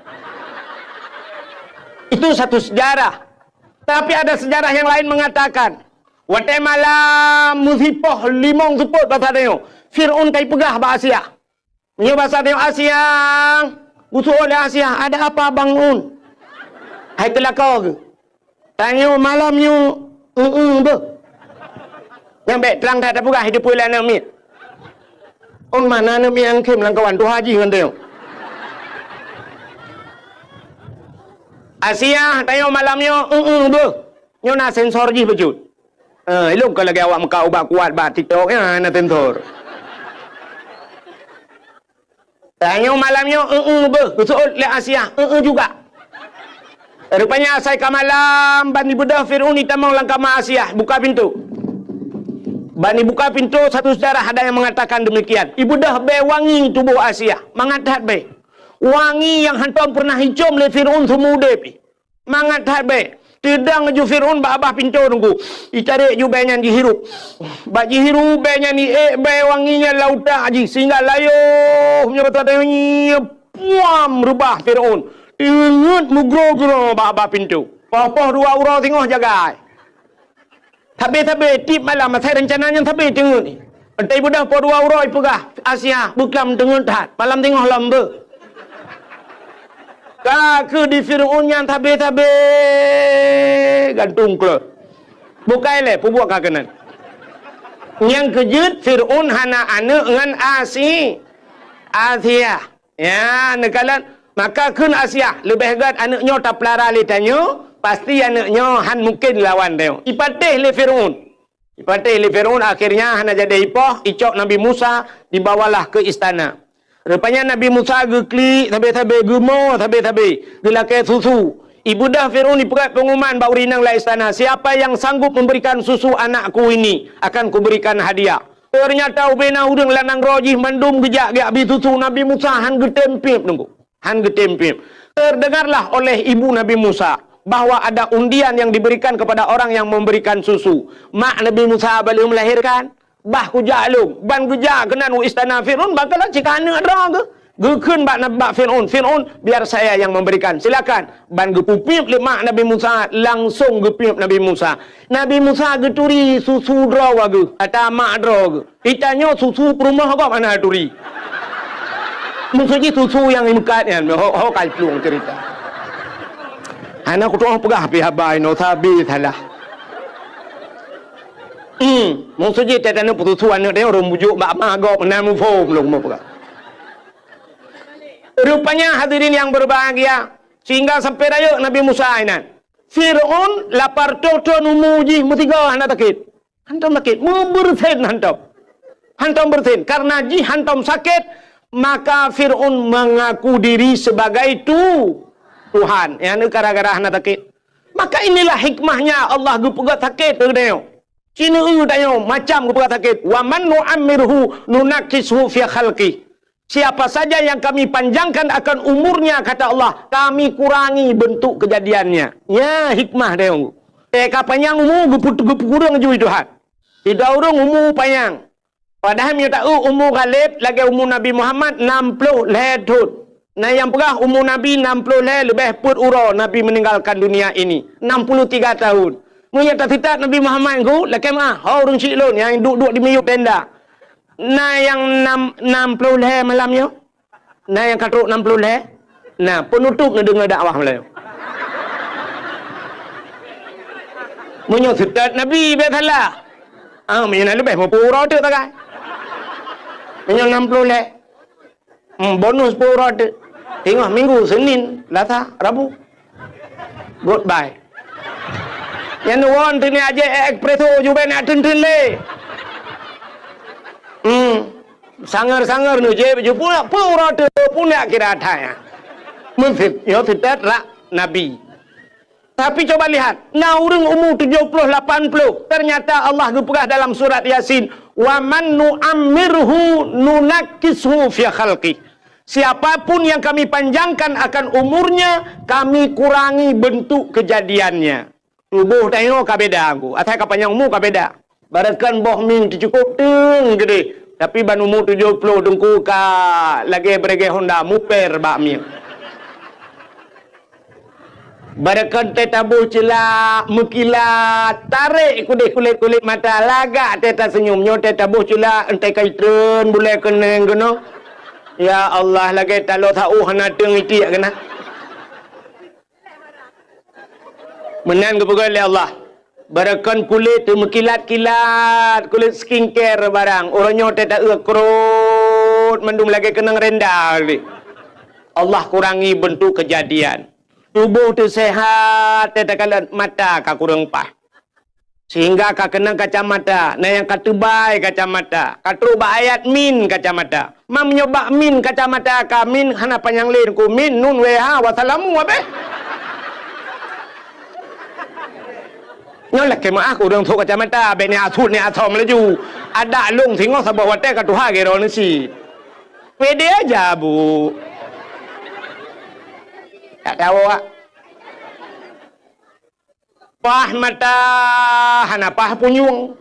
A: Itu satu sejarah. Tapi ada sejarah yang lain mengatakan, watai malam musibah limong seput bahasa dia. Fir'aun kai pegah bahasa Asia. Ini bahasa dia Asia. Usul oleh Asia, ada apa bangun? Hai kelakar ke? Tanya malam you be. Yang baik terang tak pegah hidup pula nak mi. On mana nak mi yang kem lang kawan tu haji kan dia. Asia tanya malam you be. Nyo nak sensor je bejut. Elok kalau lagi awak muka ubah kuat bah TikTok ya nak sensor. Tanya malamnya usul le Asia juga. Rupanya saya ke malam Bani Buddha Fir'aun itamang langkah Asia buka pintu. Bani buka pintu, satu sejarah ada yang mengatakan demikian. Ibu dah be wangi tubuh Asia, mangat be. Wangi yang hantam pernah hicum le Fir'aun semude pi. Mangat be. Tidak ngeju Fir'aun abah pintu nunggu. Icari ju benyan dihirup. Bak dihirup benyan ni be wanginya lauta aji sehingga layo punya betul ada ni puam rubah Fir'aun. Ingat mugro-gro abah pintu. Papa dua urang tengok jaga. Tabe tip malam saya rencananya tabe tengok ni. Entai budak po dua urang pegah Asia buklam tengok tat. Malam tengok lambe. Ke di Fir'aun yang tabe gantung ke. Bukai le pubuak kakenan. Yang kejut Fir'aun hana anak dengan Asia. Ya, nekalan maka kun Asia lebih gat anaknya tak pelara le tanya, pasti anaknya han mungkin lawan dia. Ipatih le Fir'aun akhirnya hana jadi ipah, icok Nabi Musa dibawalah ke istana. Rupanya Nabi Musa geklik, tabe gemo, tabe gelake susu. Ibu dah Fir'aun diperat pengumuman bau rinang lah istana. Siapa yang sanggup memberikan susu anakku ini akan kuberikan hadiah. Ternyata ubena udang lanang rojih mandum gejak habis susu Nabi Musa han getempip nunggu. Han getempip. Terdengarlah oleh ibu Nabi Musa bahwa ada undian yang diberikan kepada orang yang memberikan susu. Mak Nabi Musa belum melahirkan. Bah ku jalung ban geja kenan istana Fir'aun bakalah cikana dah ke gekun bak Fir'aun biar saya yang memberikan silakan ban gepupip le mak Nabi Musa langsung gepip Nabi Musa geturi susu draw ge ata mak draw ge ditanya susu perumah kau mana turi maksudnya susu yang imukat kan ho kai plung cerita anak ku tu pegah pi habai no sabi salah. Maksudnya tak ada putusan dia orang bujuk mak magok nama form belum apa. Rupanya hadirin yang berbahagia sehingga sampai raya Nabi Musa ini. Fir'aun lapar toto numuji mutiga hana takit. Hantam sakit, bersin hantam bersin karena ji hantam sakit maka Fir'aun mengaku diri sebagai Tuhan. Yang gara-gara hana takit. Maka inilah hikmahnya Allah gupegat sakit dia. Cina tanya macam kepada sakit. Wa man nu'ammirhu nunakishu fi khalqi. Siapa saja yang kami panjangkan akan umurnya kata Allah, kami kurangi bentuk kejadiannya. Ya hikmah dia. Kapanjang umur kurang juga Tuhan. Tidak urang umur panjang. Padahal dia tahu umur Khalid lagi umur Nabi Muhammad 60 lahir. Nah yang pegah umur Nabi 60 lahir lebih put ura Nabi meninggalkan dunia ini. 63 tahun. Munya tak titat Nabi Muhammad ku lakem orang cilon yang duduk di miyup tenda. Nah yang 60 leh malamnya. Nah yang katruk 60 leh. Nah penutup dengar dakwah malam. Munya titat Nabi biarlah. Munya lebih pura tu tak kan. Munya 60 leh. Bonus pura tu. Tengok minggu Senin, Selasa, Rabu. Goodbye. Yang nuan tu ni aja ekpreso juga nak tun le. Sangar nu je ju pula tu punya kira thaya. Mungkin yo tidak rak Nabi. Tapi coba lihat, naurung umur 70 80 ternyata Allah gepegah dalam surat Yasin, wa man nu'ammirhu nunakishu fi khalqi. Siapapun yang kami panjangkan akan umurnya, kami kurangi bentuk kejadiannya. Tubuh tengok kabeda aku. Atai kapanjang umur kabeda. Barakan boh ming cukup teng gede. Tapi ban umur 70 dengku ka lagi berege Honda muper bak ming. Barakan teta buh celak mekilat tarik kulit mata lagak teta senyumnya teta buh celak entai kaitren boleh keneng kena. Ya Allah lagi talo tau hana teng iti kena. Menan kepegal ya Allah. Barakan kulit tu mekilat-kilat, kulit skincare barang. Orangnya tidak kerut, mendung lagi kena rendah. Allah kurangi bentuk kejadian. Tubuh tu sehat, tidak kalah mata kak kurang pah. Sehingga kak kena kacamata. Nah yang katubai kacamata. Katruba ayat min kacamata. Mam nyoba min kacamata ka min hana panjang lain ku min nun weha wassalamu abe. Nyolak ke mak aku dong thuk kacamata be ni athut ni athom laju ada lung thingok sabah wate ka tuha ge ro ni si pede aja bu tak tahu ah pah mata hana pah punyung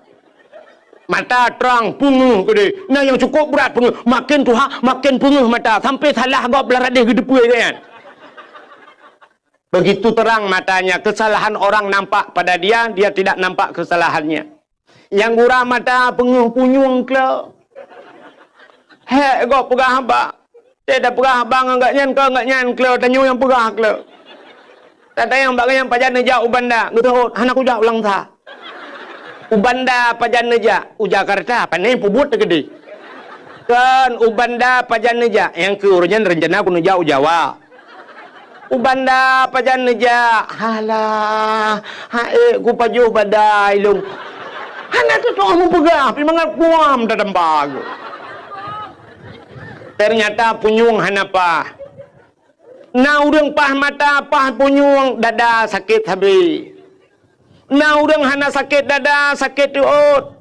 A: mata terang punguh gede nah yang cukup berat punguh makin tuha makin punguh mata sampai salah gop laradih gedepui kan. Begitu terang matanya, kesalahan orang nampak pada dia, dia tidak nampak kesalahannya. Yang gurah mata penguh punyung ke. Hek kau pegah apa? Tidak pegah abang enggak nyan ke, tanyu yang pegah ke. Tak yang bagai yang pajan neja ubanda, gitu hana ku jak ulang tha. Ubanda pajan neja, Jakarta, panai pubut gede. Kan ubanda pajan neja, yang ke urjan rencana ku neja Jawa. Ubanda pajan neja halah hae ku pajuh badai lung hana tu mu pegah pi mangat kuam dadambag ternyata punyung hana pah na urang pah mata pah punyung dada sakit habi na urang hana sakit dada sakit urat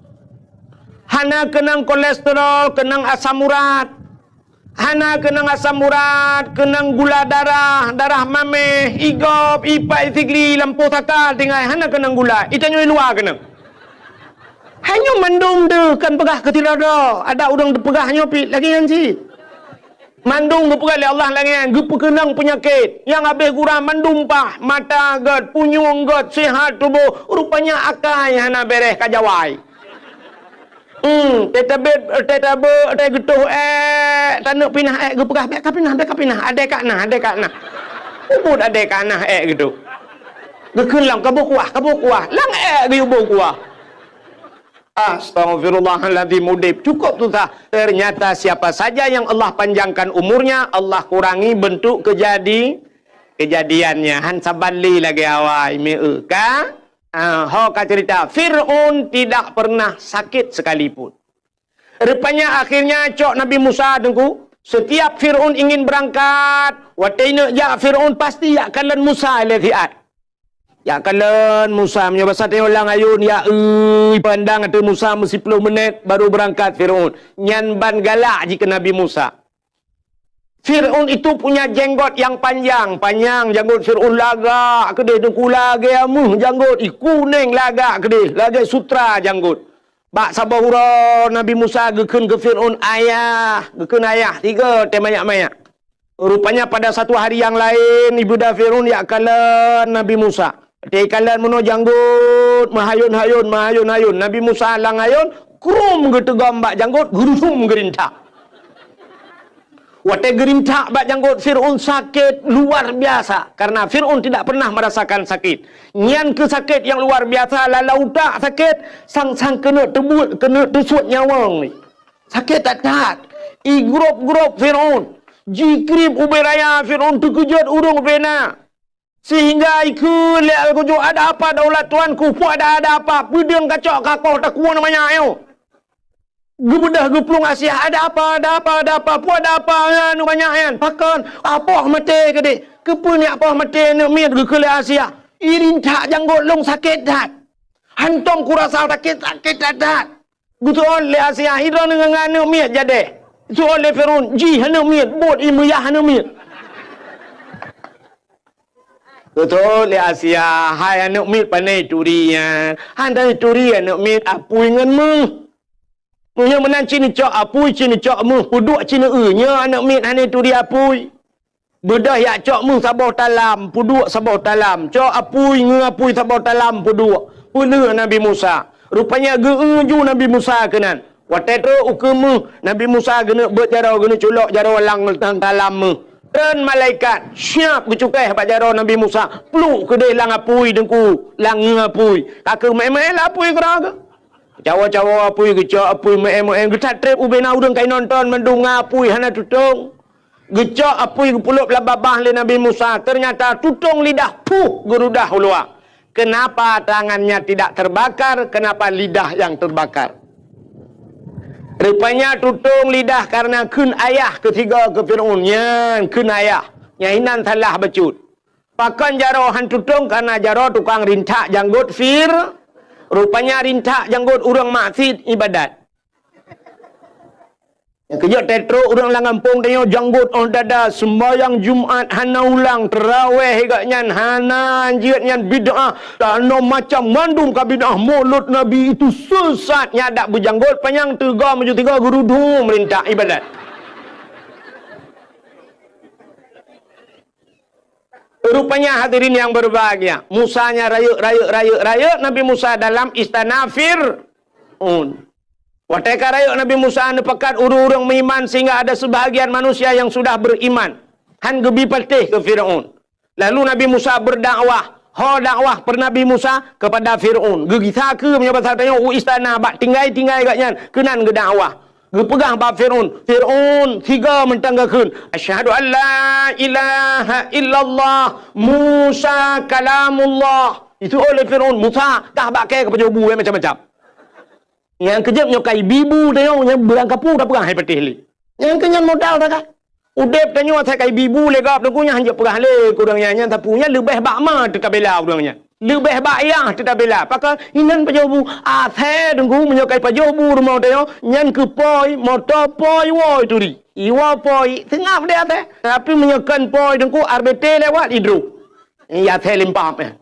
A: hana kenang kolesterol kenang asam urat hana kenang asam urat, kenang gula darah, darah mameh, igop, ipai, tigli, lampu takal, tinggal hana kenang gula. Itanya luar kenang. Hanya mandung de kan pegah ketirada. Ada orang de pegahnya pi lagi yang si. Mandung de pegah Allah lagi yang gepu kenang penyakit. Yang habis gurah mandung pah, mata gad, punyung gad, sehat tubuh. Rupanya akai hana bereh kajawai. Teta getuh tanuk pinah gepegah bek kapinah adek kak nah ubud adek kak nah gitu gekelang kabu kuah lang geubo kuah astagfirullahaladzim mudib cukup tu tah ternyata siapa saja yang Allah panjangkan umurnya Allah kurangi bentuk kejadiannya han sabali lagi awai meu ka Hoka cerita Fir'aun tidak pernah sakit sekalipun. Rupanya akhirnya cok Nabi Musa dengku. Setiap Fir'aun ingin berangkat, wataina ya Fir'aun pasti ya kalan Musa letiat. Ya kalan Musa menyoba sate ulang ayun ya pandang atu Musa mesti 10 menit baru berangkat Fir'aun. Nyan ban galak jika Nabi Musa. Fir'aun itu punya jenggot yang panjang janggut Fir'aun lagak kedih dengku lagi amuh janggut kuning lagak kedih lagi sutra janggut bak sabahura Nabi Musa gekeun ke Fir'aun ayah 3 temayak-mayak rupanya pada satu hari yang lain ibunda Fir'aun ya kalan Nabi Musa dia kalan muno janggut mahayun Nabi Musa lang ayun krum gitu gambak janggut gerusum gerintah Wate gerintak bak janggut Fir'aun sakit luar biasa. Karena Fir'aun tidak pernah merasakan sakit. Nyan ke sakit yang luar biasa. Lalau tak sakit. Sang-sang kena tebut, kena tusuk nyawang ni. Sakit tak tahat. Grup Fir'aun. Jikrib uberaya Fir'aun terkejut urung pena. Sehingga ikut lihat kujuk ada apa daulat tuanku. Puak ada apa. Pudeng kacok kakoh tak kuah namanya ayo. Gebedah geplung Asia ada apa puak ada apa anu banyak kan pakan apa mati gede kepun ni apa mati nak miat ke kele Asia irin tak janggut long sakit dah hantong kurasa sakit dah gitu le Asia hidron dengan anu miat jadi itu oleh Fir'aun ji hanu miat bot imuyah hanu miat Betul le Asia. Hai anak mit panai turian. Han tadi turian anak mit apui ngan meng. Mungnya menan cini cok apui cini cok meng. Puduk cini nya anak mit han turi apui. Bedah yak cok meng sabah talam. Puduk sabah talam. Cok apui ngapui sabah talam puduk. Pula Nabi Musa. Rupanya ju Nabi Musa kenan. Watetro ukemu Nabi Musa kena berjaro kena culok jaro lang talam meng. Dan malaikat siap kecukai pak jaro Nabi Musa peluk ke dia lang apui dengku lang ngapui kakak mai lah apui kera ke cawa apui gecok apui mai getat trip ubena udang kai nonton mendung apui hana tutung gecok apui peluk la babah le Nabi Musa ternyata tutung lidah gerudah luar. Kenapa tangannya tidak terbakar, kenapa lidah yang terbakar? Rupanya tutung lidah karena kun ayah ketiga ke Fir'aun. Yang kun ayah. Nyahinan salah becut. Pakan jaro han tutung karena jaro tukang rintak janggut Rupanya rintak janggut urang maksud ibadat. Yang kejut tetro urang lang kampung tanya janggut on dada sembahyang Jumat hana ulang terawih higaknya hana anjir nyan bid'ah dano macam mandum ka bid'ah mulut Nabi itu sesat nyadak berjanggut panjang 3 gerudu merintah ibadat. Rupanya hadirin yang berbahagia, Musanya rayuk Nabi Musa dalam istana Fir'aun. Wateka rayuk Nabi Musa nepekat urang beriman sehingga ada sebahagian manusia yang sudah beriman. Han gebi patih ke Fir'aun. Lalu Nabi Musa berdakwah. Dakwah per Nabi Musa kepada Fir'aun. Gegisa ke menyebab tanya istana bak tinggai gaknya kenan ke dakwah. Gepegang bab Fir'aun. Fir'aun 3 mentanggakeun. Asyhadu an la ilaha illallah Musa kalamullah. Itu oleh Fir'aun. Musa dah bakai kepada bubu macam-macam. Yang kejap nyokai bibu tengok yang berangkapu dah perang hai patih li. Yang kenyan modal dah kan. Udep tanya saya kai bibu le gap dengkunya hanjak perang le kurangnya nya tapunya lebih bakma tetap bela kurangnya. Lebih bayah tetap bela. Pakal inan pajobu athe dengku menyokai pajobu rumah tengok nyan ke poi motor poi woi turi. Iwa poi tengah dia teh. Tapi menyokan poi dengku RBT lewat hidro. Ya the limpap ya.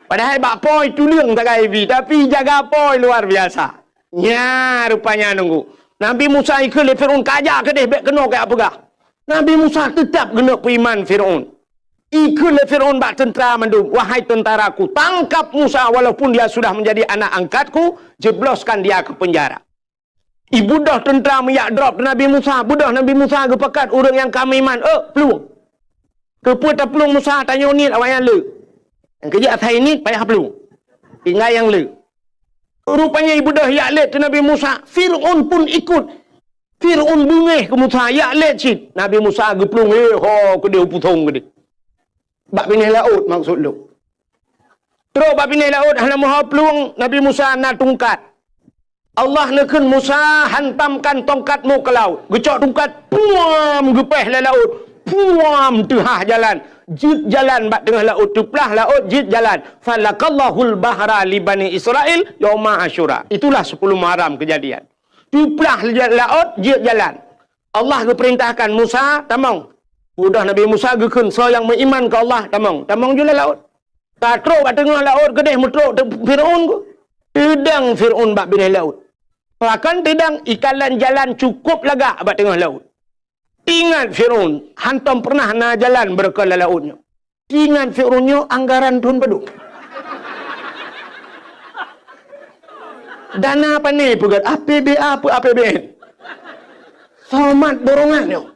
A: Padahal bak poi tu leung tak kai vi tapi jaga poi luar biasa. Ya, rupanya nunggu. Nabi Musa ikut le Fir'aun kajak ke deh bek kena ke apa gah. Nabi Musa tetap kena beriman Fir'aun. Ikut le Fir'aun bak tentera mandum. Wahai tentaraku, tangkap Musa walaupun dia sudah menjadi anak angkatku, jebloskan dia ke penjara. Ibu dah tentera meyak drop Nabi Musa. Budah Nabi Musa ke pekat orang yang kami iman. Peluang. Kepuat peluang Musa tanya ni awak yang le. Yang kerja atas ini payah peluang. Tinggal yang le. Rupanya ibu dah yak let Nabi Musa. Fir'aun pun ikut. Fir'aun bungeh ke Musa. Yak let cik. Nabi Musa geplung. Ke dia putong ke dia. Bak pindah laut maksud lu. Terus bak pindah laut. Hana maha peluang. Nabi Musa nak tungkat. Allah nekun Musa hantamkan tongkatmu ke laut. Gecok tongkat. Puam gepeh le laut. Puam tengah jalan. Jid jalan bak tengah laut. Tuplah laut jid jalan. Falakallahul bahra li Bani Israel yauma Asyura. Itulah 10 Muharram kejadian. Tuplah laut jid jalan. Allah keperintahkan Musa tamang. Udah Nabi Musa gekun so yang beriman ke Allah tamang. Tamang jula laut. Katro bak tengah laut gedeh mutruk Fir'aun ku. Tidang Fir'aun bak binah laut. Bahkan tidang ikalan jalan cukup lagak bak tengah laut. Ingat Fir'aun, hantam pernah na jalan berkala lautnya. Ingat Fir'aunnya anggaran Tuhan peduk. Dana apa ni pegat? APBA apa APBN? Somat borongannya.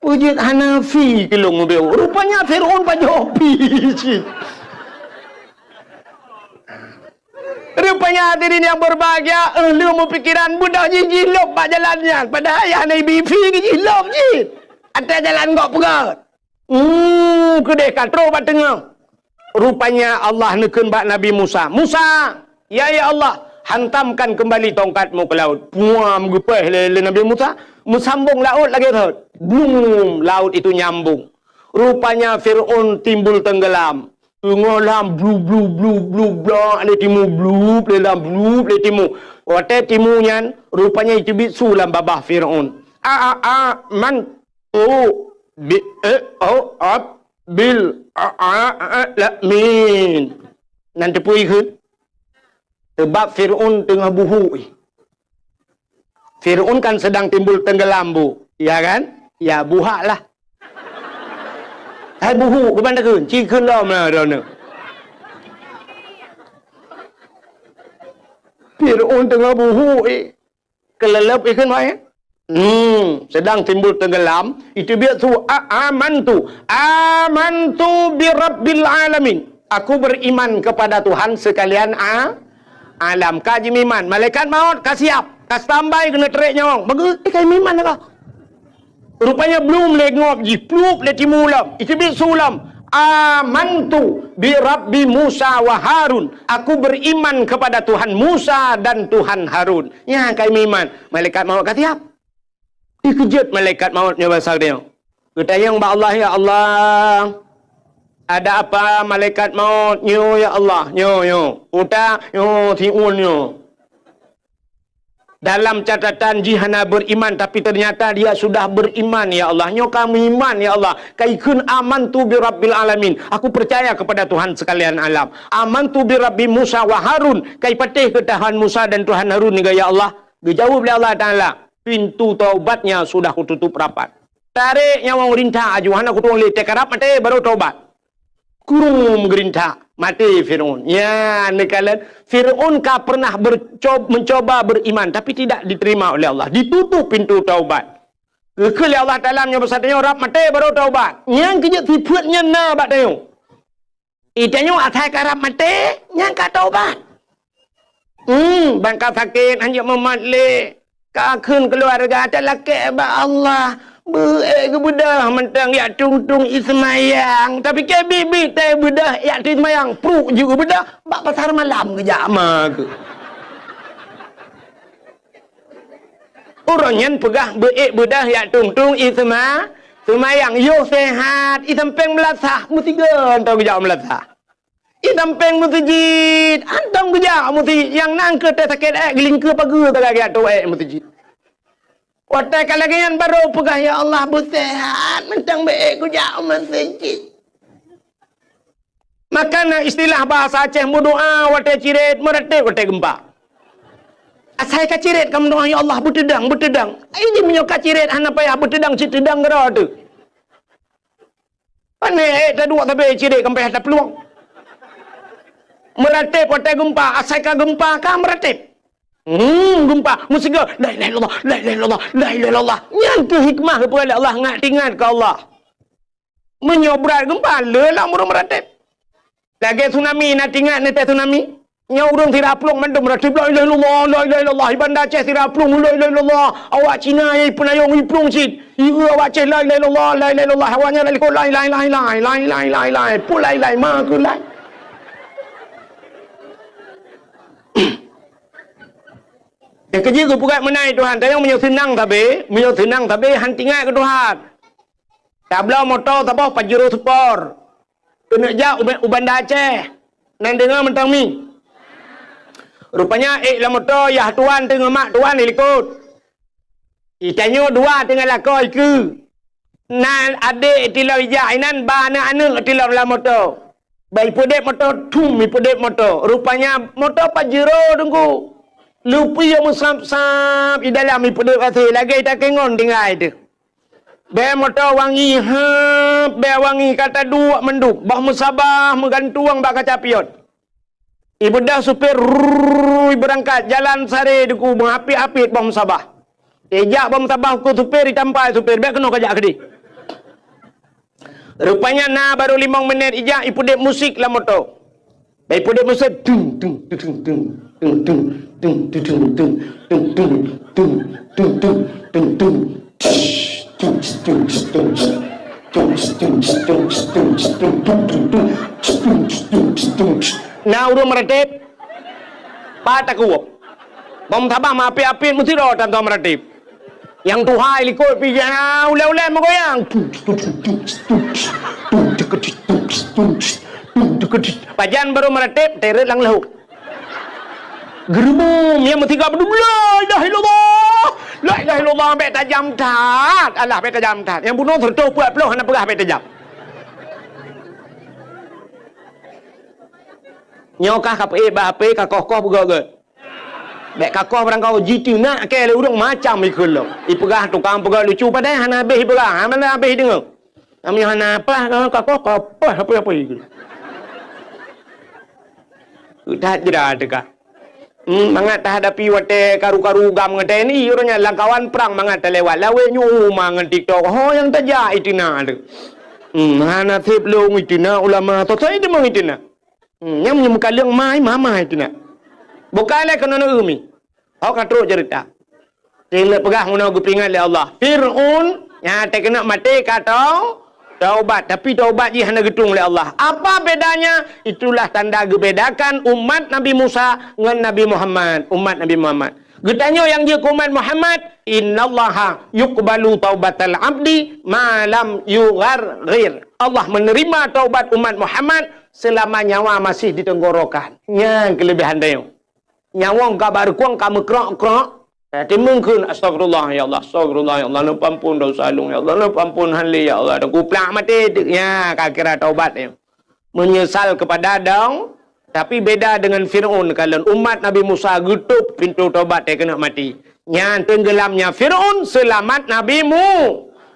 A: Pujit Hanafi kilong mobil. Rupanya Fir'aun pajopi. Rupanya hadirin yang berbahagia, lu mau pikiran budak jilop pak jalannya. Padahal yang Nabi Fi ke jilop je. Atas jalan kok pegat. Kedai katro pak tengah. Rupanya Allah nekun bak Nabi Musa. Musa, ya Allah, hantamkan kembali tongkatmu ke laut. Puam gepeh le Nabi Musa. Sambung laut lagi tu. Blum, laut itu nyambung. Rupanya Fir'aun timbul tenggelam. Ngolam blu le timu blu le timu. Wate timunya rupanya itu bisulam babah Fir'aun. Man Rabbil alamin. Nanti puiขึ้น Sebab Fir'aun tengah buhu. Fir'aun kan sedang timbul tenggelam bu. Ya kan? Ya buhak lah. Hai buhu ke mana kun? Chi kun dah mana dah ni. Fir'aun tengah buhu kelelep ikan mai. Sedang timbul tenggelam. Itu dia tu amantu bi rabbil alamin. Aku beriman kepada Tuhan sekalian alam. Kaji miman. Malaikat maut kasiap. Kas tambai kena terik nyawang. Bagus kai miman lah. Rupanya belum lengop ji. Plup le timulam. Itu dia sulam. Amantu bi Rabbi Musa wa Harun. Aku beriman kepada Tuhan Musa dan Tuhan Harun. Ya kai miman. Malaikat maut kasiap. Dikejut malaikat mautnya bahasa dia. Ketayang ba Allah, ya Allah. Ada apa malaikat maut? Nyo ya Allah. Nyo. Uta nyo tiun nyo. Dalam catatan jihana beriman, tapi ternyata dia sudah beriman ya Allah. Nyo kami iman ya Allah. Kaikun amantu bi rabbil alamin. Aku percaya kepada Tuhan sekalian alam. Amantu bi Rabbi Musa wa Harun. Kai patih ke Tuhan Musa dan Tuhan Harun ni ya Allah. Dijawab oleh Allah Taala. Pintu taubatnya sudah kututup rapat. Tarik nyawang rintah ajuhan aku tuang le tekarap mati baru taubat. Kurum gerintah mati Fir'aun. Ya, nekalan Fir'aun ka pernah mencoba beriman tapi tidak diterima oleh Allah. Ditutup pintu taubat. Kekal Allah Taala nya bersatanya rap mati baru taubat. Yang kejut sifatnya na bat tayo. Itanyo atai karap mati yang ka taubat. Bangka sakit hanya mematli. Kakun keluarga ada laki ba Allah. Ke budak mentang ya tung ismayang. Tapi ke bibi teh budak ya ismayang. Pruk juga budak. Bak pasar malam ke jama ke. Orangnya pegah budak ya tung ismayang. Yo sehat. Isampeng melasah. Mutiga entau ke jam melasah. Isampeng mutijid. Antam ke jam mutijid. Yang nang ke teh sakit geling ke pagi tak lagi atu mutijid. Watai kalagian baru pegah ya Allah bersehat mentang baik ku jauh masjid. Makana istilah bahasa Aceh berdoa watai cirit meretik watai gempa. Asai ka cirit kamu doa ya Allah bertedang. Ini menyoka cirit hana payah bertedang citedang gera tu. Pane tak dua tapi cirit kamu payah tak peluang. Meretik watai gempa, asai ka gempa ka meretik. Gempa musika la ilaha illallah yang ke hikmah kepada Allah ingat ke Allah menyobrat gempa lelah murung meratip lagi tsunami nak ingat nanti tsunami nya urang tidak plong mandum meratip la ilaha illallah ibanda Aceh tidak plong la ilaha illallah awak Cina ai penayong iplong cit ieu awak Aceh la ilaha illallah awaknya la ilaha pulai ma ku lai. Yang kerja ke pukat menai Tuhan. Tayang menyok senang tapi hantingat ke Tuhan. Tablau motor tabau Pajero Sport. Kena jak Ubanda Aceh. Nang dengar mentang mi. Rupanya lah motor yah tuan tengah mak tuan ikut. Itanyo dua tengah lakoi ke. Nan adik tilau ijak inan ba anak tilau lah motor. Baik podek motor tum podek motor. Rupanya motor Pajero tunggu. Lupi yang musap-sap di dalam ipedek kasih lagi tak kengon tinggal itu. Be motor wangi be wangi kata dua menduk bah musabah menggantuang bak kacapiot. Ibu dah supir berangkat jalan sare duku mengapi-apit bah musabah. Ejak bah musabah ku supir ditampai supir be kena kajak kedi. Rupanya baru 5 minit ijak ipedek musik lah motor. Ipedek musik dung. Nah urung meratip patah kuap bom tabah ma api-api mesti ro tanto meratip yang tuhai likut pijana ule-ule megoyang pajan baru meratip teret lang lahu gerbum yang mesti gak berdua la ilaha illallah be tajam tat Allah be tajam tat yang bunuh tertup buat peluh nak pegah be tajam Nyokah kape bape kakoh begagat. Bek kakoh barang kau jitu nak ke le urang macam ikul lo. Ipegah tukang pegah lucu padai hana habis pegah. Mana habis dengar. Kami hana apa kakoh apa ikul. Udah jera dekat. Mangat hadapi wate karu-karu gam ngate ni urangnya langkawan perang mangat lewat lawe nyu mangan TikTok. Ho yang taja itina tu. Hana tip long itina ulama to sai de mang itina. Yang menyebutkan yang mama itina. Bukanlah kena umi. Hau kan terus cerita. Dia pegah guna gupingan oleh Allah. Fir'aun yang tak kena mati kata taubat. Tapi taubat dia hanya getung oleh Allah. Apa bedanya? Itulah tanda gebedakan umat Nabi Musa dengan Nabi Muhammad. Umat Nabi Muhammad. Getanya yang dia umat Muhammad. Innallaha yuqbalu taubatal abdi malam yugharghir. Allah menerima taubat umat Muhammad selama nyawa masih di tenggorokan. Yang kelebihan dia. Nyawang kabar kuang kamu krok. Tapi mungkin astagfirullah ya Allah, astagfirullah ya Allah, nu pampun dosa lung ya Allah, nu pampun hanli ya Allah. Dan kuplak mati ya kira taubat ya. Menyesal kepada dong. Tapi beda dengan Fir'aun. Kalau umat Nabi Musa getup pintu taubat dia kena mati. Yang tenggelamnya Fir'aun selamat Nabi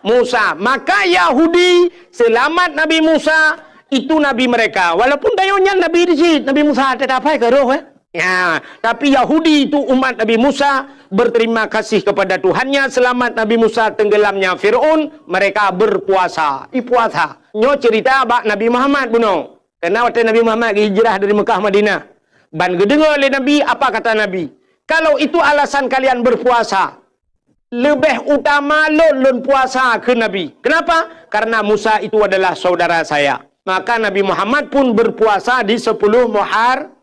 A: Musa. Maka Yahudi selamat Nabi Musa itu Nabi mereka. Walaupun dayanya Nabi dicit, Nabi Musa ada apa ke roh ya, tapi Yahudi itu umat Nabi Musa berterima kasih kepada Tuhannya selamat Nabi Musa tenggelamnya Fir'aun, mereka berpuasa. Puasa. Nyo cerita bak Nabi Muhammad buno. Karena waktu Nabi Muhammad hijrah dari Mekah Madinah. Ban gedengar oleh Nabi, apa kata Nabi? Kalau itu alasan kalian berpuasa, lebih utama lon puasa ke Nabi. Kenapa? Karena Musa itu adalah saudara saya. Maka Nabi Muhammad pun berpuasa di 10 Muharram.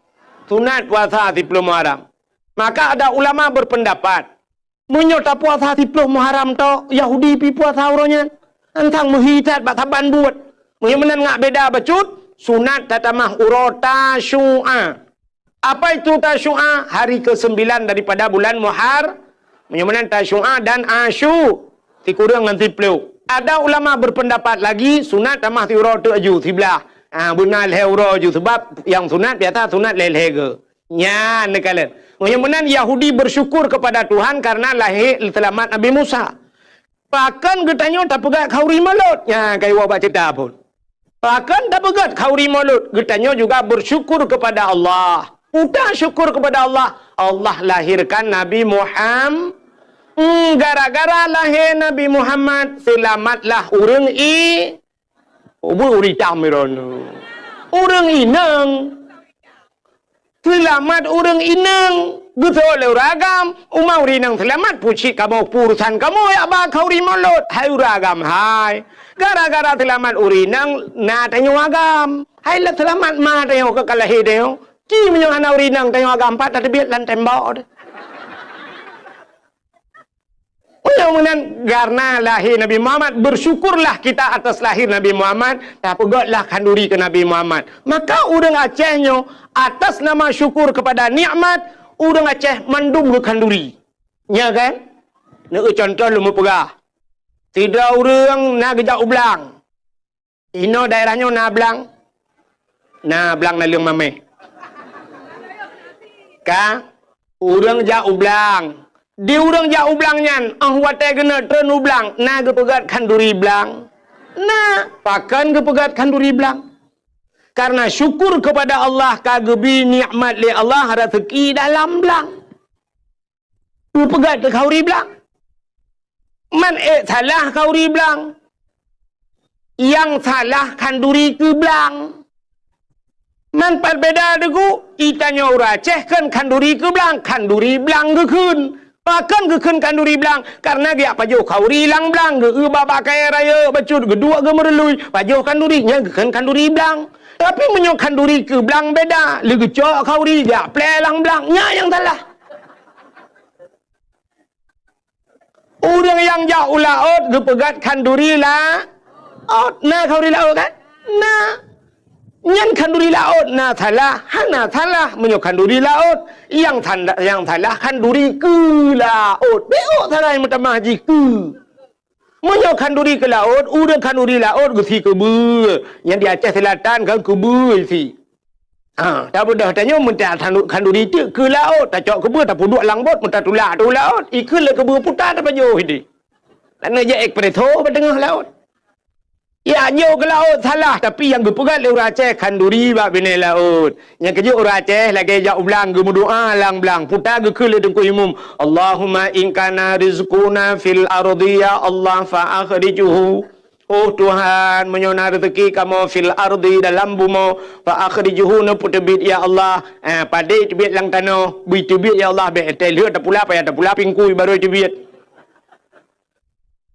A: Sunat puasa 10 Muharram. Maka ada ulama berpendapat, menyota puasa 10 Muharram to Yahudi pi puasa urangnya. Antang menghitat bak taban buat. Menyemenan ngak beda bacut, sunat tatamah urota syu'a. Apa itu tasyu'a? Hari ke-9 daripada bulan Muharram. Menyemenan tasyu'a dan asyu. Tikurang nanti peluk. Ada ulama berpendapat lagi, sunat tamah ti urota ju sebelah. Benar leher je sebab yang sunat biasa sunat leher ke. Ya, nekalan. Kemudian Yahudi bersyukur kepada Tuhan karena lahir selamat Nabi Musa. Bahkan getanya tak pegat khauri malut. Ya, kayak wabak cerita pun. Bahkan tak pegat khauri malut. Getanya juga bersyukur kepada Allah. Udah syukur kepada Allah. Allah lahirkan Nabi Muhammad. Gara-gara lahir Nabi Muhammad, selamatlah urang uri tamiron. Urang inang. Selamat urang inang. Betul uragam. Umau rinang selamat. Puci kamu purusan kamu ya bakau rimalot. Hai uragam hai. Gara-gara selamat urinang na tanyo agam. Hai lah selamat ma tanyo kekalahi tanyo. Ki menyo ana urinang tanyo agam pat ada biat lan tembok. Kemudian karena lahir Nabi Muhammad, bersyukurlah kita atas lahir Nabi Muhammad, dan pegotlah kanduri ke Nabi Muhammad. Maka urang Acehnya atas nama syukur kepada nikmat, urang Aceh mandum ke kanduri. Ya kan? Nak contoh lu mau pegah. Tidak urang nak gejak ublang. Ino daerahnya na blang. Na blang na leung mame. Ka urang jak ublang. Di urang jak ublang nyan, wate kena tren ublang, na kepegat kanduri blang. Na, pakan kepegat kanduri blang. Karena syukur kepada Allah kagebi nikmat li Allah rezeki dalam blang. Pegat ke kauri blang. Man salah kauri blang. Yang salah kanduri ke blang. Man perbeda deku, itanya ura Aceh kan kanduri ke blang ke kun. Bahkan keken kanduri belang karena dia pajo kauri lang belang ge baba kaya raya bacut gedua ge merelui pajo kanduri nya keken kanduri belang tapi menyo kanduri ke belang beda le gecok kauri dia ple lang belang nya yang salah. Orang yang jauh laut ge pegat kanduri la na kauri laut kan na nyan kanduri laut na salah hana salah menyo kanduri laut yang salah kanduri ke laut beo salah yang pertama haji ke menyo kanduri ke laut urang kanduri laut gesi ke bu yang di Aceh Selatan kan ke bu si Tak mudah tanya mentah kanduri tu ke laut, tak cok kebur tak puduk langbot, mentah tulak tu laut. Ikut le kebur putar tak pajuh ini. Nak je ek preto pada tengah laut. Ya nyo ke laut salah, tapi yang gepegat le orang Aceh kanduri bab bini laut. Yang kerja orang Aceh lagi jak ulang ge doa lang belang putar ge ke le dengku imum. Allahumma in kana rizquna fil ardi ya Allah fa akhrijuhu. Oh Tuhan, menyona rezeki kamu fil ardi dalam bumi, fa akhrijuhu na putbit ya Allah. Padai tebit lang tanah, bui tebit ya Allah, be tel tak pula payah tak pula pingkui baru tebit.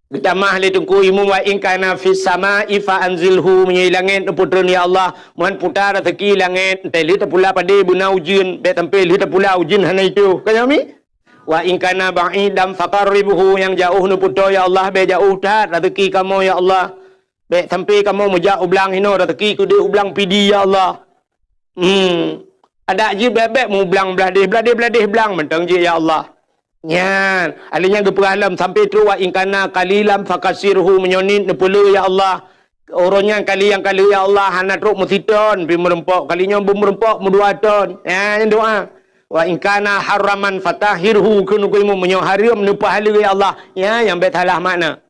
A: Kita mah le tungku imu wa in kana fis sama'i fa anzilhu, menyai langit putran ya Allah, mohon putar rezeki langit, tel tak pula padai buna ujin, be tampil tak pula ujin hana itu. Kami wa in kana ba'idam faqarribhu, yang jauh nu puto ya Allah, be jauh tat rezeki kamu ya Allah, be sampai kamu mujak ublang hino rezeki ku dia ublang pidi ya Allah. Ada je bebek mu ublang beladih belang mentang je ya Allah. Nyan alinya ge peralam sampai tu wa in kana qalilam fakasirhu, menyonit nepulu ya Allah. Orangnya kali yang kali ya Allah hana truk musiton pi merempok, kalinya merempok mudua ton. Ya doa. Wa in kana haraman fatahirhu, kunu kuimu menyo haram nu pahala ya Allah. Ya yang bet salah makna.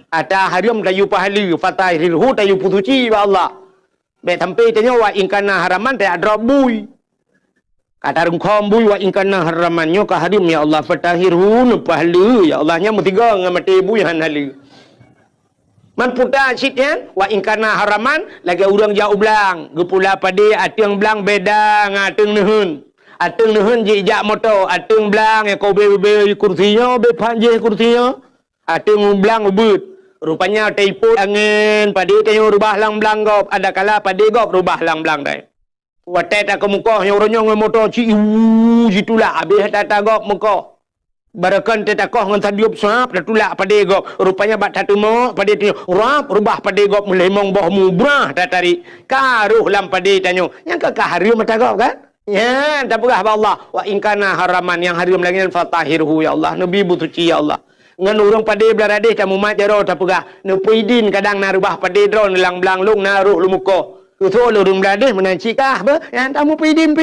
A: Ada haram tayu pahala, fatahirhu tayu putuci ya Allah. Bet sampai tanya wa in kana haraman ta drop bui. Kata rungkom bui wa in kana haraman nyo ka haram ya Allah, fatahirhu nu pahala ya Allah nya mutiga ngam mati bui han hala. Man puta sitnya wa in kana haraman lagi urang jauh belang, gepula pade atiang belang beda ngateng nehun. Ateng nehun jejak motor, ateng belang yang kau bebe kursinya, be panjeh kursinya. Ateng belang ubut. Rupanya teiput angin, padi tanya rubah lang belang gop. Ada kala padi gop rubah lang belang dai. Watai tak ke muka, yang orangnya dengan motor jitulah. Habis tak gop muka. Barakan tetakoh dengan sadiup sahab, dah tulak padi gop. Rupanya bat satu mak, padi tanya, rubah padi gop melemong bawah mubrah, dah tarik. Karuh lam padi tanya, yang kakak hari mata gop kan? Ya, tak pegah Allah. Wa in kana haraman, yang haram lagi fatahirhu ya Allah. Nabi butuci ya Allah. Ngan urang pade beladih tamu mat jaro tak pegah. Nu puidin kadang na rubah pade dron lang belang lung naruh lu muka. Kuto lu rum beladih menanci kah be? Yang tamu puidin.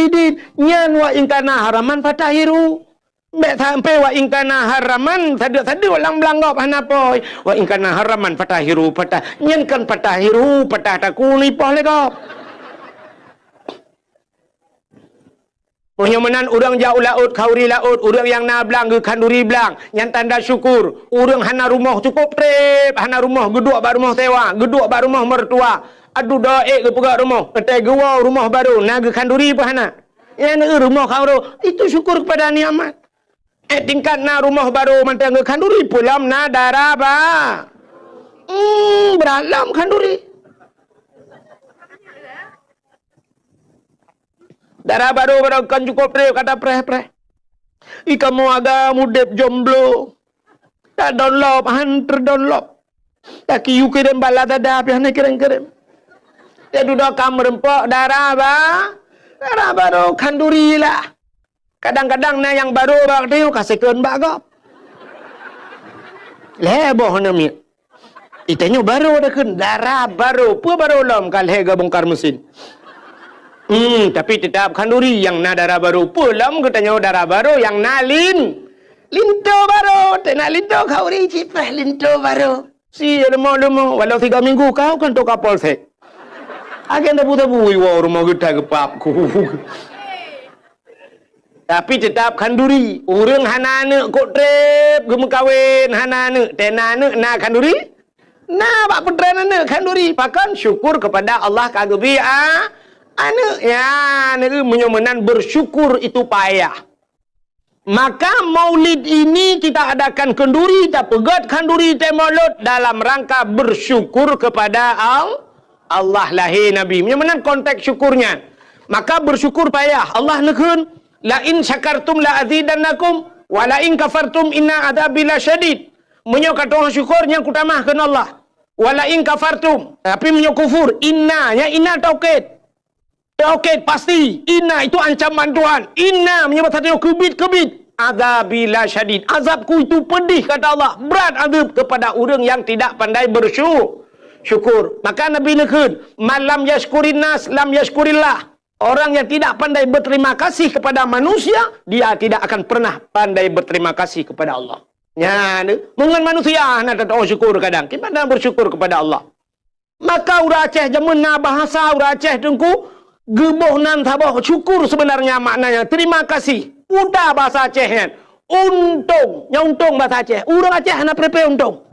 A: Nyan wa in kana haraman fatahiru. Mek sampai wa in kana haraman sadu lang belang gop hanapoi. Wa in kana haraman fatahiru patah. Nyan kan fatahiru patah takuni poh le gop. Punya menan urang jauh laut, kauri laut, urang yang na belang ke kanduri belang, yang tanda syukur. Urang hana rumah cukup trip, hana rumah geduk ba rumah sewa, geduk ba rumah mertua. Aduh daek ke pegak rumah, ketai gewa rumah baru, naga kanduri pa hana. Yang rumah kau itu syukur kepada nikmat. Tingkat na rumah baru mantang ke kanduri pulam na daraba. Beralam kanduri. Darah baru kan cukup pre kata pre. Ika mau agak mudep jomblo. Tak download, hantar download. Tak kiu kirim bala dada pian kirim. Ya duduk kamar rempok darah baru kanduri lah. Kadang-kadang na yang baru bak dia kasihkan bak gop. Leboh nami. Itanya baru ada kan darah baru, pu baru lom kal hega bongkar mesin. Tapi tetap kanduri yang na darah baru pulang katanya darah baru yang nalin linto baru nak linto kau cipah linto baru si lemo walau 3 minggu kau kan to kapol se agen tabu rumah kita gepap ku tapi tetap kanduri urang hanane kok trep gem kawin hanane tenane na kanduri na bak putrane kanduri pakan syukur kepada Allah kagebi anu ya menyomenan bersyukur itu payah. Maka maulid ini kita adakan kenduri, tak pegat kenduri temolut dalam rangka bersyukur kepada Allah lahir Nabi. Menyomenan konteks syukurnya. Maka bersyukur payah. Allah nekun la in syakartum la azidannakum wa la in kafartum inna adzabi lasyadid. Menyo kata syukurnya kutamahkeun Allah. Wa la in kafartum tapi menyo kufur inna nya inna taukid. Okey, pasti. Inna itu ancaman Tuhan. Inna menyebut satu kebit. Azabillah syadid. Azabku itu pedih, kata Allah. Berat azab kepada orang yang tidak pandai bersyukur. Maka Nabi nekun, malam yashkurin nas, lam yashkurillah. Orang yang tidak pandai berterima kasih kepada manusia, dia tidak akan pernah pandai berterima kasih kepada Allah. Ya, mungkin manusia nak tak syukur kadang. Kita bersyukur kepada Allah. Maka urang Aceh jamena bahasa urang Aceh tengku geboh nan tabah syukur sebenarnya maknanya terima kasih. Udah bahasa Aceh kan. Untung, nyuntung bahasa Aceh. Urang Aceh nak prepe untung.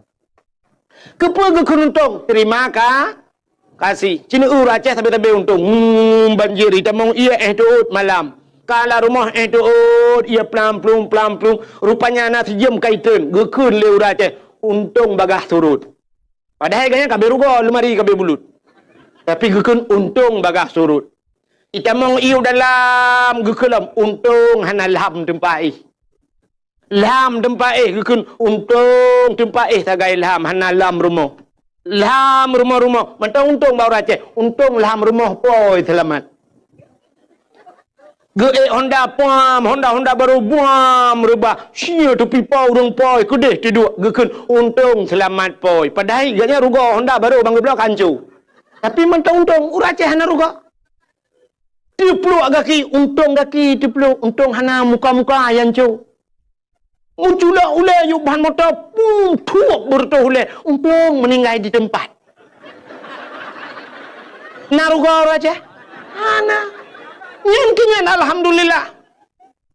A: Kepa ke untung, terima kasih. Cina urang Aceh tapi untung. Banjir itamong ia tuut malam. Kalau rumah tuut ia pelam-plum. Rupanya nak sejam kaitan. Gekun le urang Aceh. Untung bagah surut. Padahal kayaknya kabeh ruga lemari kabeh bulut. Tapi gekun untung bagah surut. Itamong iu dalam gekelam untung hana lam tempai. Lam tempai gekun untung tempai tagai lam hana lam rumah. Lam rumah. Mentang untung bau Aceh. Untung lam rumah poi selamat. Honda baru buam rubah. Sia tu pipa urang poi kedeh tidur gekun untung selamat poi. Padahal gaknya ruga Honda baru bang blok hancur. Tapi mentang untung urang Aceh hana ruga. Tipluk gaki untung gaki tipluk untung hana muka-muka yang hancur. Muncullah ulai yuk bahan motor tuak bertuh ulai untung meninggal di tempat. Naruga urang Aceh. Hana Nyan alhamdulillah.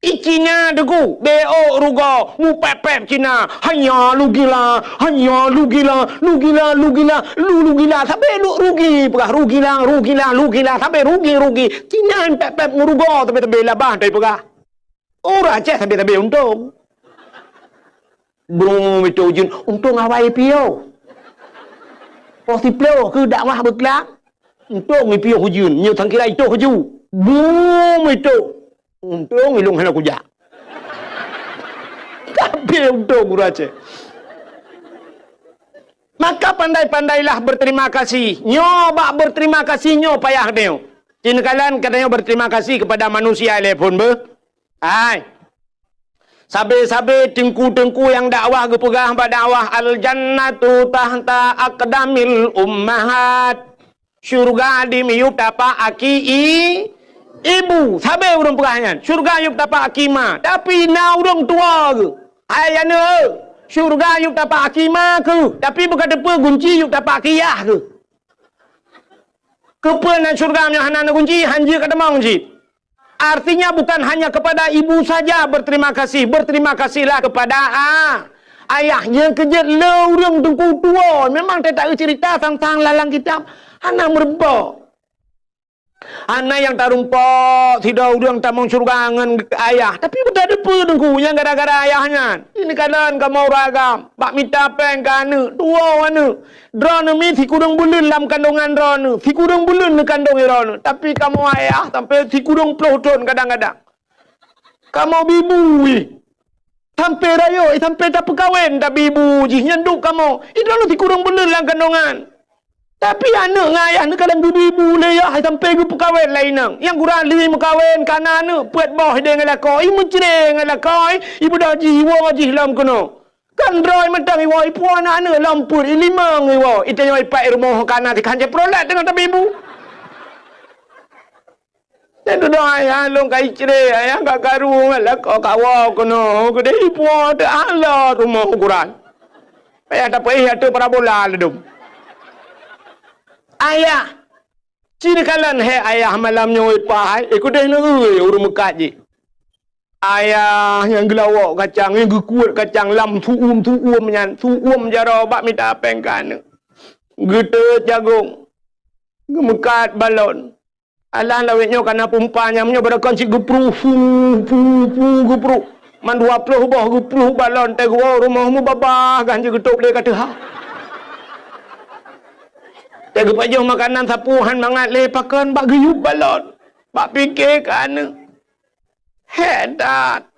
A: Icina degu BO ruga mu pepep Cina hanya lu gila sampai lu rugi pegah rugi sampai rugi Cina pepep nguruga tapi labah dari pegah orang Aceh tapi untung belum itu jun untung awai pio posiplo ke dakwah berkelak untung pio hujun nhiều thằng kia itu huju boom itu untung ilung hana kuja tapi untung urang Aceh. Maka pandai-pandailah berterima kasih. Nyoba berterima kasih nyo payah dia. Cina kalian katanya berterima kasih kepada manusia telepon be. Hai. Sabe-sabe tengku-tengku yang dakwah gepegah dakwah al jannatu tahta aqdamil ummahat. Syurga di miyup dapat aki ibu. Sabe urang pegahnya. Syurga yuk dapat akima. Tapi na urang tua ke. Ayana. Syurga yuk dapat akima ke. Tapi bukan depa kunci yuk dapat akiyah ke. Kepenan syurga yang hana kunci hanja kada mau kunci. Artinya bukan hanya kepada ibu saja berterima kasih. Berterima kasihlah kepada ayahnya kerja le urang tengku tua. Memang tak cerita tentang lalang kitab. Hana merebak. Anak yang tarumpok tidak urang tamang syurga ngan ayah. Tapi betul ada apa dengku yang gara-gara ayahnya. Ini kalian kamu ragam. Bak minta peng kana. Dua wana. Drone mi si kurang bulan dalam kandungan drone. Si kurang bulan di kandung drone. Tapi kamu ayah sampai si kurang puluh kadang-kadang. Kamu bibui. Sampai raya. Sampai tak perkahwin. Tak bibu. Jih nyenduk kamu. Itu si kurang bulan dalam kandungan. Tapi anak ngayah ni kadang ibu leyah sampai ke perkahwin lain nang. Yang kurang li berkahwin kana ni puat boh dia dengan lakoi, mencering dengan lakoi, ibu dah jiwa jihlam kono. Kan droi mentang iwa ipu anak ni lampur limang iwa. Itu yang ipak rumah kana di kanje prolat dengan tapi ibu. Dan doa ayah long kai cere ayah gak karu lakoi kawa kono. Gede ipu ada ala rumah ukuran. Ayah tak payah ada parabola ledum. Ayah, ciri kalian ayah malam nyoy pahai, ikut deh nunggu urut mekat je. Ayah yang gelawak kacang, yang kuat kacang lam tuum nyan, tuum jaro bak minta pengkan. Gede jagung, gemekat balon. Alah lawetnya karena pumpanya menyo berakan si gepru, gepru. Man 20 bah gepru balon teh gua rumahmu babah ganje getuk le kata ha. Tega pajah makanan sapuhan mangat lepakan bak geyup balon. Bak fikir kan. Hedat.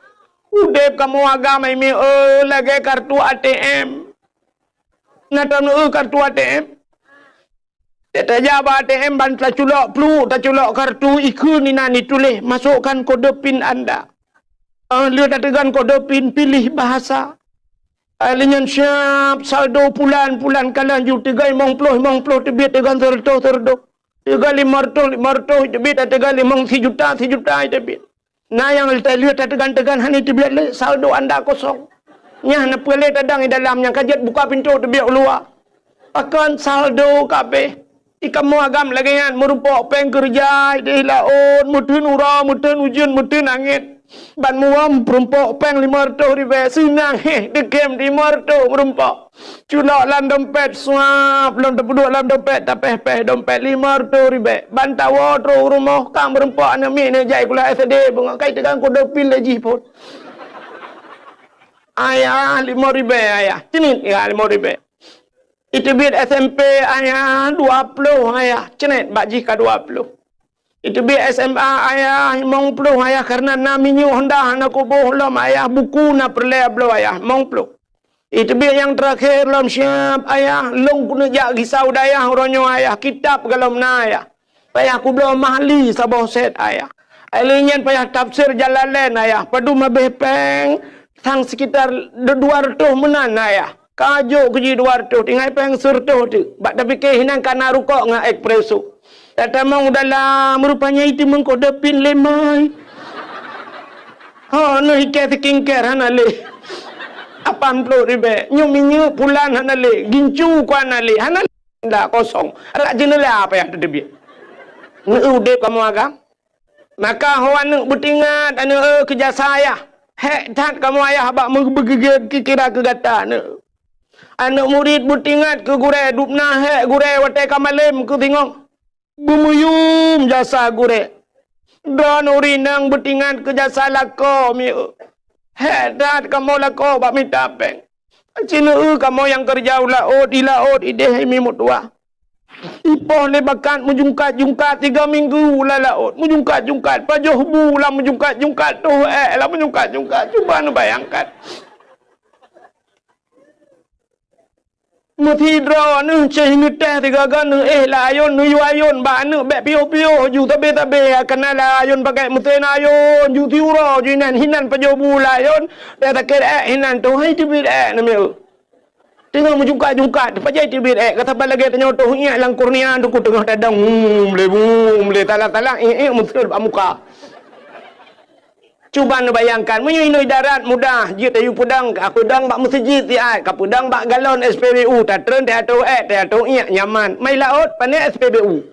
A: Udep kamu agama ini lagi kartu ATM. Natam kartu ATM. Teta jaba ATM ban taculok plu, taculok kartu ikun ni nani tulis masukkan kode PIN anda. Lihat tegan kode PIN pilih bahasa. Alinyan siap saldo pulan kalian ju 3 mong ploh tebit dengan terdo. Tiga 500 debit tiga 5 juta debit. Nah yang lihat tegan-tegan hani debit le saldo anda kosong. Nya na pele tadang di dalamnya kajet buka pintu debit keluar. Akan saldo kabeh. Ikamu agam lagi kan merupakan peng kerja di laut mutun ura mutun hujan mutun angin. Ban muam merupakan peng 500 ribu sinang di game di marto merupakan. Culak lam dompet suap lam tepuduk lam dompet tapeh dompet 500 ribu. Ban tawa tro rumah kang merupakan anak ni jai kula SD bunga kai tegang ko depil lagi pun. Ayah 5 ribu ayah. Cenit ya 5 ribu. Itu bid SMP ayah 20 ayah. Cenit baji ka 20. Itu bid SMA ayah 50 ayah karena naminyu Honda na kubuh lom ayah buku na perle ablo ayah 50. Itu bid yang terakhir lom siap ayah long kuna jak gisau dayah ronyo ayah kitab galom na ayah. Payah ku belum mahli sabah set ayah. Alinyan payah tafsir Jalalain ayah. Padu mabeh peng sang sekitar 200 menan ayah. Kajo keji 200 tinggal peng surto tu. Bak tapi kehinan kana rukok nga ekspreso. Tata mau dalam rupanya itu mengkodepin lemai. Ha no hike tingker hanale. 80 ribu. Nyu pulan hanale. Gincu ku hanale. Hanale ndak kosong. Rak jenela apa ya tedebit. Ngeude kamu agam. Maka hawan betingat anu kerja saya. Hek tat kamu ayah bak menggegeg kira kegata ne. Anak murid butingat ke gure dupna hek gure wate kamalem ke tengok. Bumuyum jasa gure. Dan urinang butingat ke jasa lako mi. Hek tat kamu lako bak minta peng. Cina kamu yang kerja laut di laut ide mi mutua. Ipoh le bakat menjungkat-jungkat 3 minggu lah laut. Menjungkat-jungkat. Pajoh bulan menjungkat-jungkat. Tuh lah menjungkat-jungkat. Cuba anu bayangkan. Mati draw nu ceh nu teh 3 gan lah ayun nu yu ayun ba nu be pio-pio ju tabe kena la ayun pakai muten ayun ju tiuro ju hinan pajoh bulan ayun. Dah tak kira hinan tu hai tibit na meu. Tengah menjungkat-jungkat. Pajai tibit kata balagi tanya tu ingat lang kurnia tu ku tengah dadang le talak mutul muka. Cuba nu bayangkan menyinui darat mudah jit ayu pudang aku dang bak masjid ti ai ka pudang bak galon SPBU ta tren ta tu nyaman mai laut pane SPBU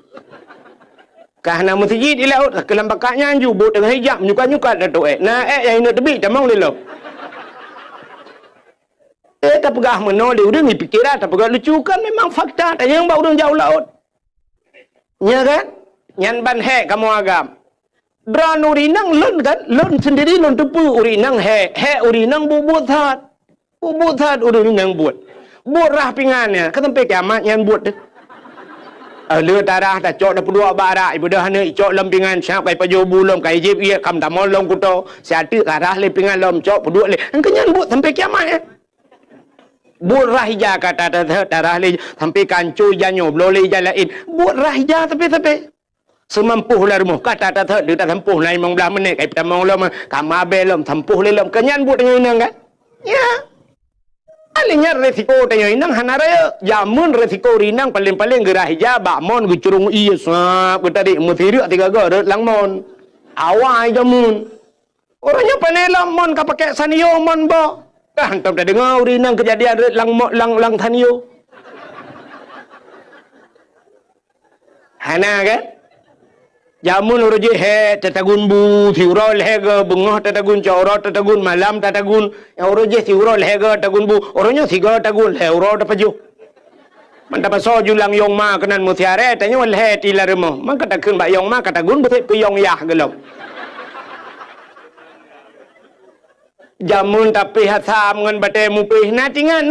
A: kahna masjid di laut kelam bakaknya anju bot dengan hijab nyuka-nyuka ta tu na yang ina tebi tamang lelo tak pegah menoleh udah ni pikiran tak pegah lucu kan memang fakta tak yang bau jauh laut nya kan nyan ban he kamu agam Dran urinang lon kan, lon sendiri lon tepu urinang he urinang bubut hat urinang buat rah pingannya, kan sampai kiamat yang buat deh. Lừa darah dah cok dah pedua bara ibu dah hana cok lempingan siap kai pajo bulom kai jip ia kam tamol lom kuto siatu darah lempingan lom cok pedua le kenyan buat sampai kiamat ya. Buat rah hija kata darah le sampai kancu janyo blole jalain buat rah hija tapi semampuh lah rumah kata dia tak tempuh lain 15 minit kai pertama lom kamabel lom tempuh le lom kenyan buat dengan inang kan ya alingnya resiko tanya inang hanaraya jamun resiko rinang paling gerah hijab bakmon gucurung iya sap tadi mutiru 3 go langmon awai jamun orangnya panelam mon ka pakai sanio mon bo kan tak dengar rinang kejadian lang tanio hana kan jamun uruji he tatagun bu thiurol hega bungoh tatagun coro tatagun malam tatagun uruji thiurol hega tatagun bu orangnya thiga tatagun he uro tapaju manta paso julang yong ma kenan mutiare tanya wal he ti laremo man kata kun ba yong ma kata gun betek ku yong yah gelom jamun tapi hatam ngan bate mupe na tingan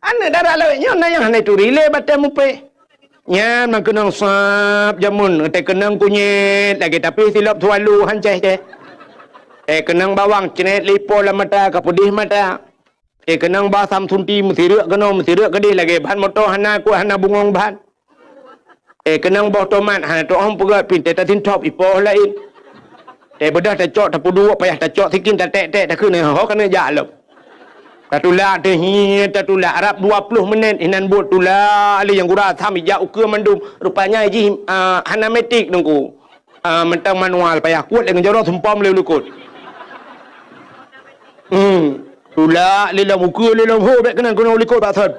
A: ane darah lawenya na yang hane turile bate mupe nya man kenang sap jamun te kenang kunyit lagi tapi silap tualu hanceh te kenang bawang cenet lipo la mata kapudih mata kenang basam thunti mutiru gede lagi ban moto hana ku hana bungong ban kenang boh tomat hana to om pegat pin te tin top ipo lain bedah ta cok ta pudu payah ta cok tikin ta tek ta kun ho kana ja lop Tatulak tatulak Arab 20 minit inan buat tulak ali yang gura tham ija ukur mandum rupanya ji hanametik nungku mentang manual payah kuat dengan jorok sempam le lukut tulak le lam ukur le lam ho bek kenan kono likut ba thot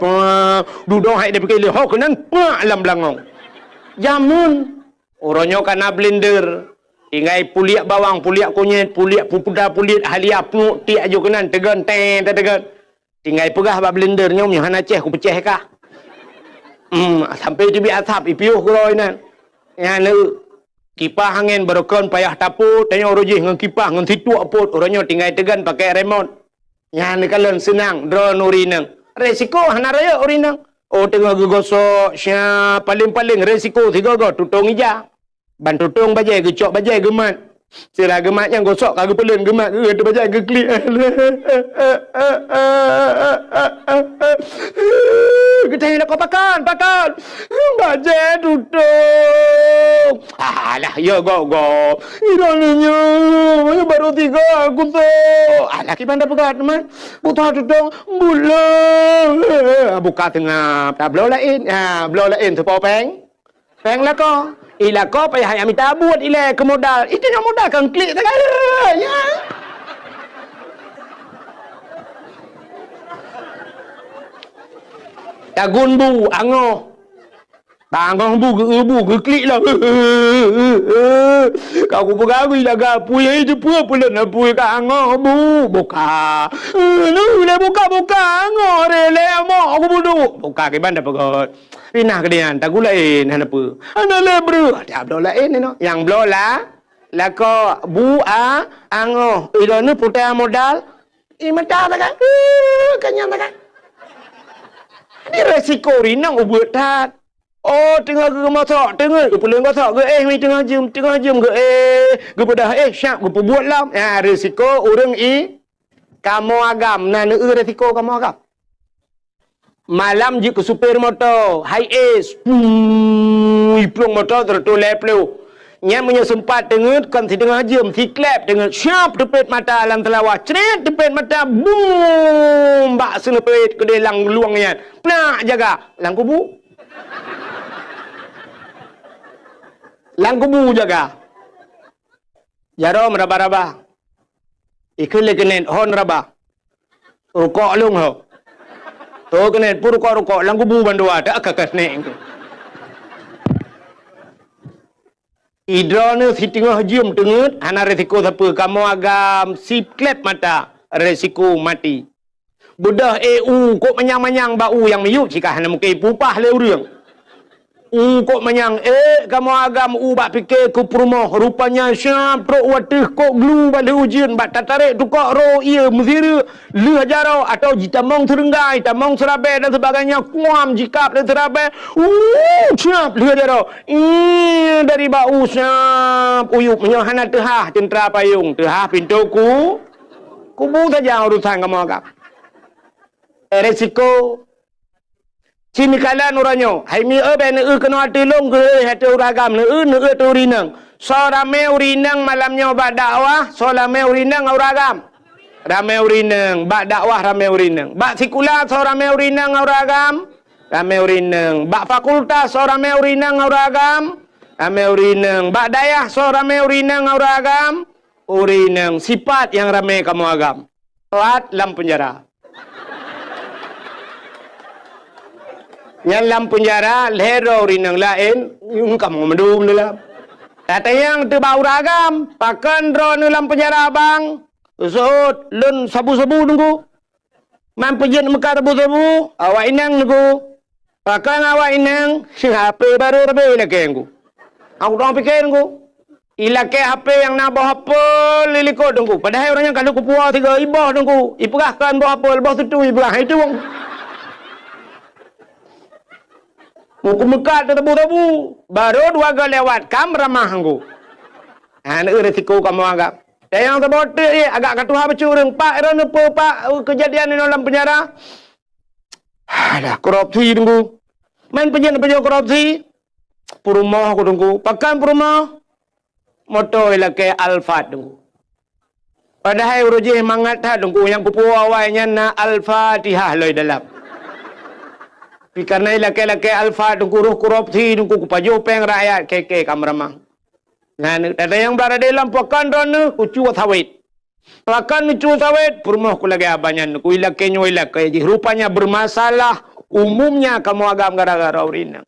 A: dudong hai de pikir le ho kenan lam langong jamun oronyo kana blender ingai puliak bawang puliak kunyit puliak pupuda pulit halia pnu ti ajo kenan tegan tegan tinggal pegah ba blender nyom yang hana ceh ku peceh kah sampai tibi atap ipiuh kuroi nan ya ne kipas angin berokon payah taput tanya roji ngan kipas ngan situ apot orangnya tinggal tegan pakai remote ya ne kalen senang drone urinang resiko hana raya urinang oh tengah gosok sya paling resiko tiga go tutong ija ban tutong bajai gecok bajai gemat sila gemat yang gosok kagak pelen gemat tu bajai ke klik kita nak pakan bajai tutong alah ya go ironinya baru 3 aku tu alah kita pegat teman butuh tutong bulan buka tengah tak blow lain tu peng lah kau ila kau payah yang minta buat ila ke modal itu yang modal kan klik tak ada ya tagun bu angoh Bangong bu klik lah. Kau ku pegawai lah gapu yang itu pula nak pui ka angoh bu. Buka. Nu le buka angoh rele amo aku budu. Buka ke banda pegot. Pinah ke dia tak gulain hana apa. Ana le bro. Ada blo lain no. Yang blo lah ko bu angoh. Ilo nu putai modal. Mata tak kan. Kanyang tak kan. Ini resiko rinang ubuat tak. Oh, tengah ke masak, tengah ke pulang masak ke mi tengah jam ke pada syak ke buat lam. Ya, risiko orang kamu agam. Nah, risiko kamu agam. Malam je ke super motor, high ace. Plung motor tertoleh plung. Nya punya sempat tengah kan si tengah jam si klep tengah syap tepet mata alam telawah. Cret tepet mata boom. Bak senepet ke delang luangnya. Nak jaga lang kubu. Lang kubu jaga. Jaro meraba-raba. Ikut kenen hon raba. Rukok lung ho. Tu kenen pur rukok lang kubu bandua tak kakas neng. Idrone si tengah jam tengah ana resiko siapa kamu agam si klep mata resiko mati. Budah EU kok manyang-manyang bau yang miuk jika hana mungkin pupah le urang. Kok manyang kamu agam bak fikir ku perumoh rupanya syap pro watih kok glu balik ujian bak tatarik tukok ro ia muzira lu hajaro atau jitamong terenggai tamong serabai dan sebagainya kuam jikap dan serabai syap lu hajaro dari bau syap uyuk menyohana tehah centra payung tehah pintuku kubu saja urusan kamu agam resiko Cini kalan uranyo. Hai mi ben kena tilung ke hati uragam ne tu urinang. So rame urinang malamnya bak dakwah, so rame urinang uragam. Rame urinang bak dakwah rame urinang. Bak sikulat so rame urinang uragam. Rame urinang. Bak fakultas so rame urinang uragam. Rame urinang. Bak dayah so rame urinang uragam. Urinang sifat yang rame kamu agam. Telat lam penjara. Yang dalam penjara lero rinang lain yung kamu mendum dalam kata yang tu bau ragam pakan drone dalam penjara bang usut lun sabu-sabu nunggu mampujen mekar sabu-sabu awak inang nunggu pakan awak inang si HP baru rabe lagi nunggu aku dong pikir nunggu ilake HP yang nak bawa apa liliko nunggu padahal orangnya kalau kupuah 3 ibah nunggu ipegahkan bawa apa lepas tu ibah itu wong Muku mekat tabu-tabu. Baru 2 kali lewat. Kam ramah aku. Ini resiko kamu anggap. Dan yang terbotak ni agak katuha bercurang. Pak, era apa pak kejadian di dalam penjara? Alah, korupsi tunggu. Main penjara korupsi. Perumah aku tunggu. Pakan perumah. Motor ialah ke Alphard tunggu. Padahal rojih mangat dah dengku yang kupu awalnya na Al-Fatihah loy dalam. Karena laki-laki Al-Fatihah dengku roh korupsi dengku kupaju peng rakyat keke kamramang. Nah, ada yang berada dalam pakan rana kucu sawit. Pakan kucu sawit purmoh ku lagi abanya ku ilake nyoilake rupanya bermasalah umumnya kamu agam gara-gara urinang.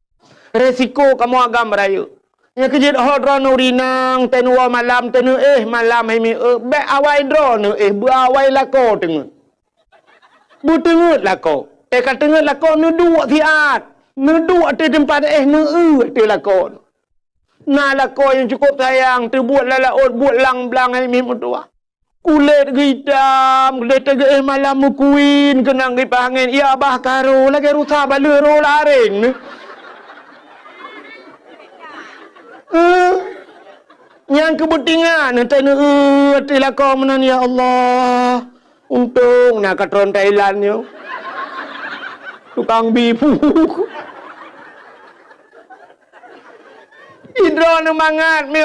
A: Resiko kamu agam merayu. Ya kejid hodron urinang tenua malam tenu malam hemi be awai drone bu awai lako tengu. Bu tengu lako. Kat tengu lako nu dua tiat. Nu dua te tempat nu te lako. Nah lako yang cukup sayang terbuat lalaut buat lang-blang hemi mutua. Kulit hitam, kulit tegak malam mukuin kenang di pangin. Ya abah karo lagi rusak balero laring ni. Yang kebetingan nanti hati kau menan ya Allah. Untung nak katron Thailand yo. Tukang bibu. Idron mangat me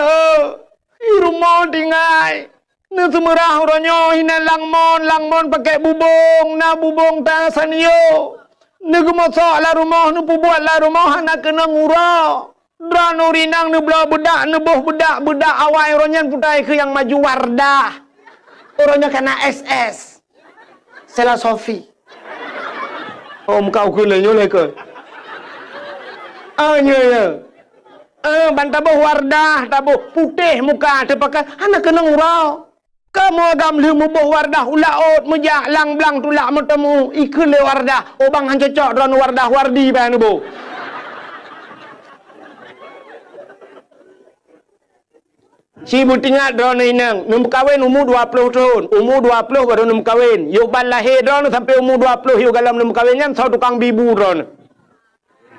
A: rumah tinggal. Na semerah ronyo hina langmon pakai bubong na bubong tasan yo. Na gemosok la rumah nu buat la rumah nak kena ngura. Dran urinang nu bela bedak nu boh bedak awal ronyan putai ke yang maju Wardah. Orangnya kena SS. Sela Sofi. Kau ke le ke. Ya. Bantabuh Wardah tabuh putih muka terpakai anak kena ngura. Kamu agam lu mubuh Wardah ulaut mejak lang blang tulak metamu ikut le Wardah. Obang han cocok dran Wardah wardi ba nu bu. Si butingat drone inang, num kawin umur 20 tahun. Umur 20 baru num kawin. Yuk ban lahir drone sampai umur 20 yuk dalam num kawin kan sau tukang bibu drone.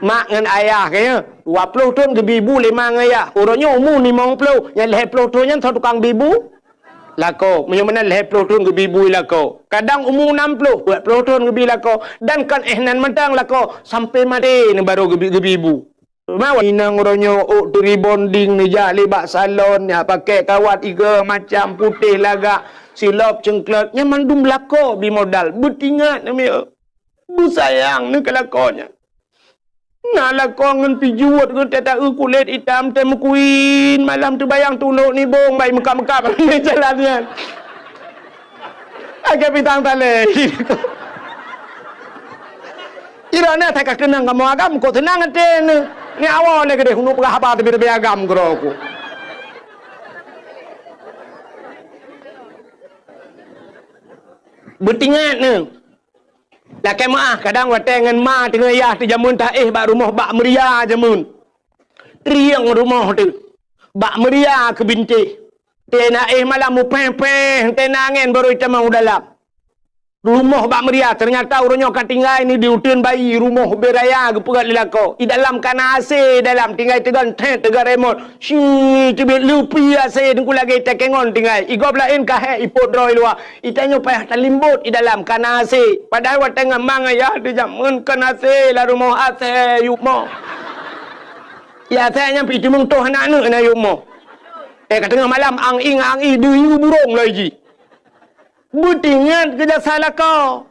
A: Mak dengan ayah kayaknya 20 tahun ke bibu 5 dengan ayah. Orangnya umur 50. Yang lahir 10 tahun kan sau tukang bibu. Lako, mana lahir 10 tahun ke bibu lako. Kadang umur 60, 20 tahun ke bibu lako. Dan kan ehnan mentang lako sampai mati ni baru ke bibu. Mau inang orangnya tu rebonding ni jali bak salon ya pakai kawat tiga macam putih lagak silap cengklat nya mandum lako bi modal betingat ni bu sayang ni kelakonnya nah lako ngan pijuat ngan tata kulit hitam tem kuin malam tu bayang tuluk ni bong bai mekap-mekap ni jalannya agak bintang tale irana tak kenang kamu agam kok tenang ate ni awal lagi deh hunu pegah apa tapi agam geroku. Betingat ni. Lakai maah kadang watengan ma tengah yah ti jamun tak bak rumah bak meria jamun. Riang rumah tu. Bak meria ke binti. Tena malam mu peh-peh tenangen baru camang dalam. Rumah bak meria ternyata orangnya akan tinggal ini di hutan bayi rumah beraya ke pegat lelako di dalam kana AC dalam tinggal tegan tegan remote cibit lupi AC tengku lagi tekengon tinggal igop lain kahe ipot droi luar itanya payah talimbut di dalam kana AC padahal wat tengah mang ya di jamun kana AC la rumah AC yukmo ya saya nyampi timung toh anak na yukmo kat tengah malam ang ing duyu burung lagi butingan kerja salah kau.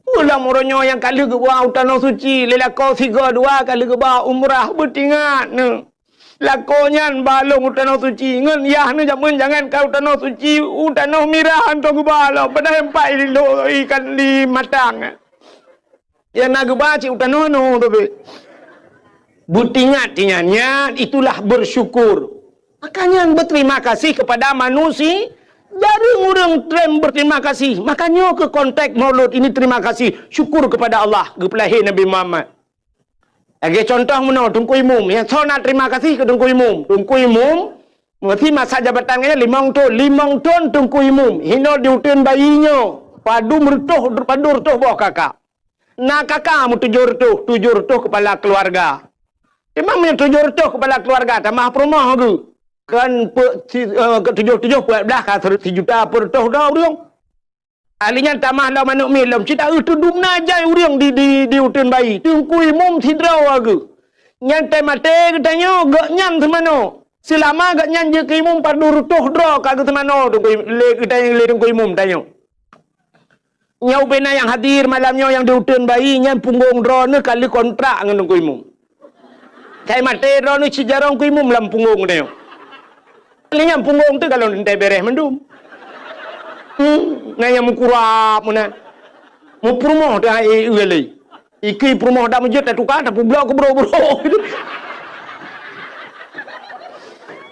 A: Ulang orangnya yang kali ke bawah tanah suci, lelakau 3-2 kali ke bawah umrah butingan. Lakonya balong tanah suci, ngan yah ni jangan kau tanah suci, tanah mirah antok ke bawah. Pada empat ikan di matang. Yang nak ke bawah cik tanah no tu. Butingan tingannya itulah bersyukur. Makanya berterima kasih kepada manusia. Dari orang trem berterima kasih. Makanya ke konteks maulud ini terima kasih. Syukur kepada Allah. Kepelahir Nabi Muhammad. Lagi contoh mana? Tungku Imum. Yang so nak terima kasih ke Tungku Imum. Tungku Imum. Mesti masa jabatannya 5 tahun. 5 tahun Tungku Imum. Hina diutin bayinya. Padu merutuh bawah kakak. Nak kakak mu 7 rutuh kepala keluarga. Memang punya 7 rutuh kepala keluarga. Tamah perumah ke. Kan 7 buat belah kan 1 juta per tahun dah urang. Alinya tamah lah manuk milam. Cita itu dumna jai urang di hutan bayi. Tungku Imum sidraw aku. Nyantai mati katanya gak nyam semano. Selama agaknya je ke imum padu rutuh dro kagak temano tu le kita yang le tu imum tanya. Nyau bena yang hadir malamnya yang diutun bayi nya punggung dro ne kali kontrak ngan tu imum. Kai mate dro ne cijarong ku imum lam punggung tanya. Linya punggung tu kalau ndai beres mendum. Nanya mukurap mana. Mu promoh dah ele. Iki promoh dah menjut dah tukar dah blok ke bro.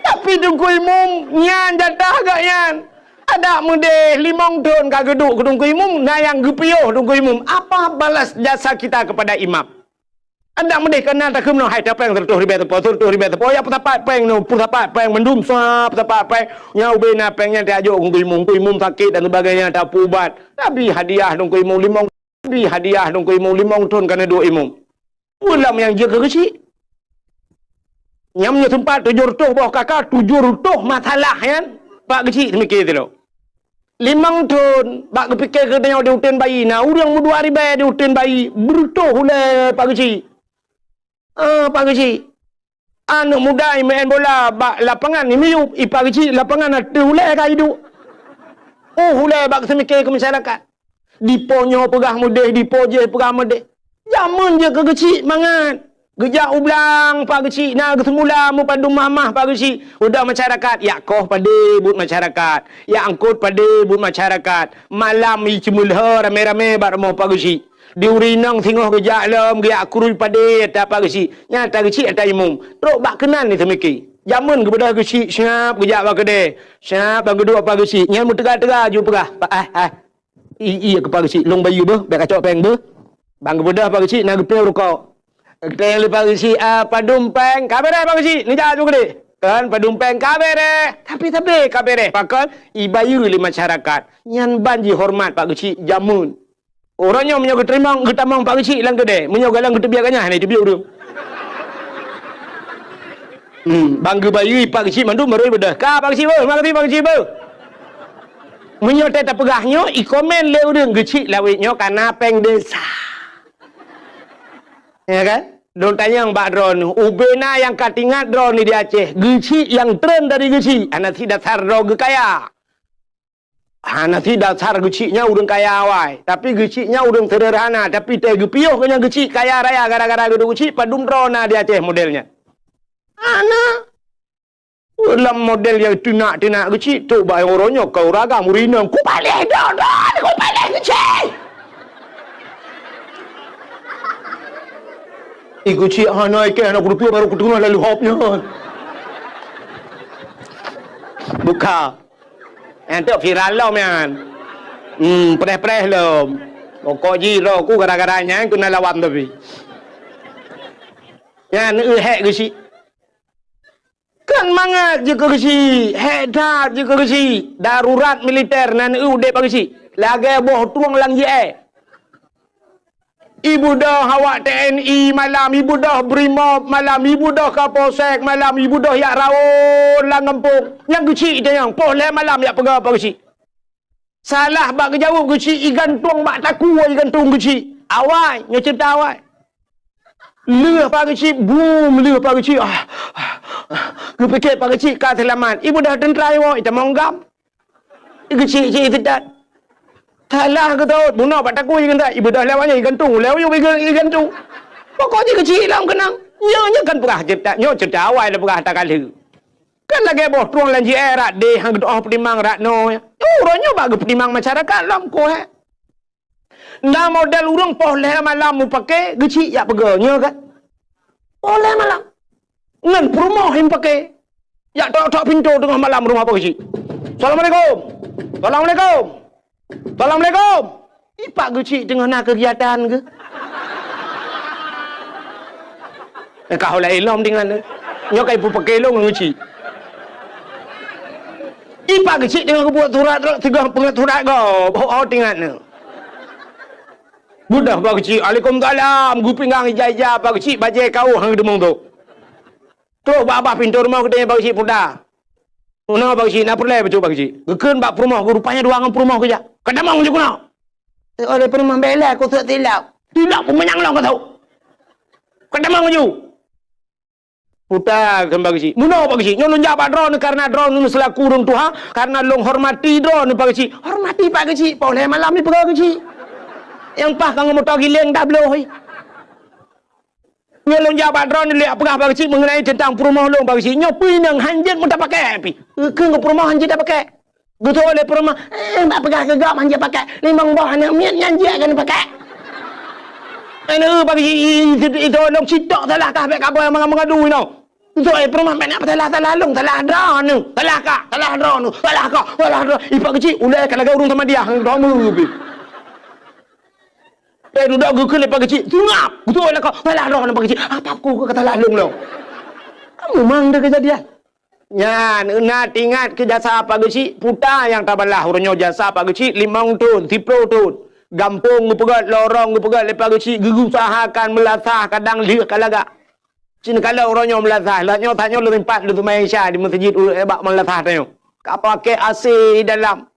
A: Tapi tungku imum nyan jatah agak nyan. Ada mude limong ton kageduk ke tungku imum na yang gepioh tungku imum. Apa balas jasa kita kepada imam? Ada mude kena tak kemno hai tapeng tertuh ribet tepo ya petapat peng no petapat peng mendum sap petapat peng nyau bena pengnya diajuk tungku imum sakit dan sebagainya tak ubat. Tapi hadiah tungku imum limong hadiah tungku imum ton kena dua imum. Ulam yang jaga kecil. Nyamnya tempat 700 bawah kakak 700 masalah kan pak kecil mikir tu lo 5 tahun pak kepikir ke tengok dia utin bayi nah orang mu 2 ribu dia utin bayi berutuh oleh pak kecil pak kecil anak muda main bola bak lapangan ni miup pak kecil lapangan ada oleh kah hidup oleh bak semikir ke masyarakat diponyo pegah mudih dipo je pegah mudih zaman je ke kecil mangat gejak ublang pak kecil nak semula mu padu mamah pak kecil udah masyarakat ya koh pada but masyarakat ya angkut pada but masyarakat malam i cemulha rame-rame bar mau pak kecil diurinang tengok gejak lam gejak kurui pada tak pak kecil nyata kecil ada imum teruk bak kenan ni semiki zaman kepada kecil siap gejak bak kedai siap bang kedua pak kecil nyam tegak-tegak ju pegah pak iya ke pak kecil long bayu bah bak kacau peng bah bang kepada pak kecil nak gepel rokok kita yang lepas isi padumpeng kabere pak kecil ni jah juga deh kan padumpeng kabere tapi kabere pakal ibayu li masyarakat nyan banji hormat pak kecil jamun orangnya menyoga terima ketamang pak kecil lang gede menyoga lang ketebiakannya ni tebiak dia bangga bayu pak kecil mandu meroi bedah ka pak kecil makati pak kecil menyote tak pegahnya i komen le urang kecil lawitnya karena peng desa ya kan don tanya yang Mbak Dron, ubena yang katingat Dron ni di Aceh, geci yang tren dari geci, anak si dasar Dron kaya. Anak si dasar gecinya urang kaya awai, tapi gecinya urang sederhana, tapi teh gepioh kena geci kaya raya gara-gara gedung geci padum Dron di Aceh modelnya. Anak dalam model yang tinak geci, tu bayang orangnya kau raga murinam, ku balik Dron, ku balik geci. Iku cik hanai ke anak rupiah baru ketemu lalu hopnya. Buka. Ente viral lo man. Preh lo. Pokok ji lo ku gara-garanya ku nak lawan tapi. Yan hek ke si. Kan mangat je ke si. Hedat je ke si. Darurat militer nan dek bagi si. Lagi boh tuang lang je Ibu dah awak TNI malam, ibu dah Brimob malam, ibu dah Kapolsek malam, ibu dah yak rawon lang ngempung. Yang kecil dia yang poleh malam yak pegawai apa kecil. Salah bak kejauh kecil, igantung bak taku igantung kecil. Awai, nyo cerita awai. Leh pak kecil, boom, leh pak kecil. Kepikir pak kecil ka selamat. Ibu dah tentera awak, ita monggam. Kecil-kecil tidak. Salah ke tau, bunuh pak taku ikan tak. Ibu dah lewatnya igantung, lewa igantung. Pokoknya kecil lah kenang. Nyonya kan perah cerita, cerita awal dah perah tak kali. Kan lagi boh tuang lanji rat deh hang doa penimang rat no. Orangnya bagi penimang masyarakat lam ko he. Nah model urang poleh malam mu pakai kecil ya peganya kan. Poleh malam. Ngan rumah him pakai. Ya tok pintu tengah malam rumah apa kecil. Assalamualaikum. Assalamualaikum. Assalamualaikum. Ipak kecil tengah nak kegiatan ke? Kau lah elom dengan nyok ibu pakai long kecil. Ipak kecil tengah buat surat tiga pengaturan kau. Bawa tinggal ni. Budak pak kecil. Waalaikumsalam. Gu pinggang ijah-ijah pak kecil bajai kau hang demong tu. Tu bapa pintu rumah kita pak kecil puda. Una pak kecil nak perlu betul pak kecil. Gekeun bak rumah rupanya dua ngan rumah kerja. Kadamang je kuna. Oleh rumah bela aku tak tilap. Tilap pun menyang lah kau tahu. Kadamang je. Putar kembali si. Muno bagi si. Nyolong jabat drone karena drone nu selaku urang Tuhan, karena long hormati drone bagi si. Hormati bagi si. Boleh malam ni bagi si. Yang pah kang motor giling dah beloi. Nyolong jabat drone lihat pegah bagi si mengenai tentang perumahan long bagi si. Nyopui nang hanjit mun tak pakai api. Ke perumahan hanjit tak pakai. Betul oleh perumahan. Tak pegah gegap hanjit pakai. Limang bawah nak miat hanjit kan pakai. Bagi itu long sitok salah kah baik apa yang mengadu no. Itu perumahan nak salah long salah drone nu. Salah drone nu. Salah drone. Ipak kecil ulai kalau urung sama dia hang drone mu. Duduk ke lepas kecil. Tungap. Betul lah kau. Salah drone lepas kecil. Apa aku kata salah long lo. Kamu mang dah kejadian. Nyan, ingat ke jasa apa kecil. Putar yang tabalah urangnya jasa apa kecil 5 tahun, 10 tahun. Gampung ngepegat, lorong ngepegat, lepas kecil, gerusahakan, melasah, kadang lihat kalaga. Cina kalau orangnya melasah, lahnya tanya lu tempat, lu tu Malaysia, di masjid, ebak melasah tanya. Kak pakai AC dalam,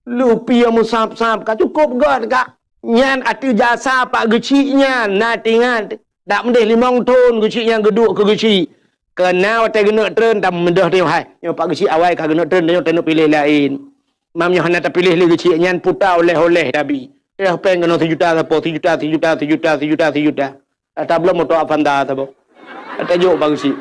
A: lu pi yang musab-sab, kak cukup gak, kak. Nyan ati jasa pak kecilnya, nak ingat. Tak mendih 5 tahun kecilnya geduk ke kecil. Kena watai kena tren, tak mendah dia, hai. Yang pak kecil awal kak kena tren, dia tak pilih lain. Mamnya hendak tak pilih lagi kecil, nyan putar oleh-oleh tapi. Pengen kena 7 juta apa 7 juta. Tak belum motor Avanda apa. Tak jauh Pak Gusi.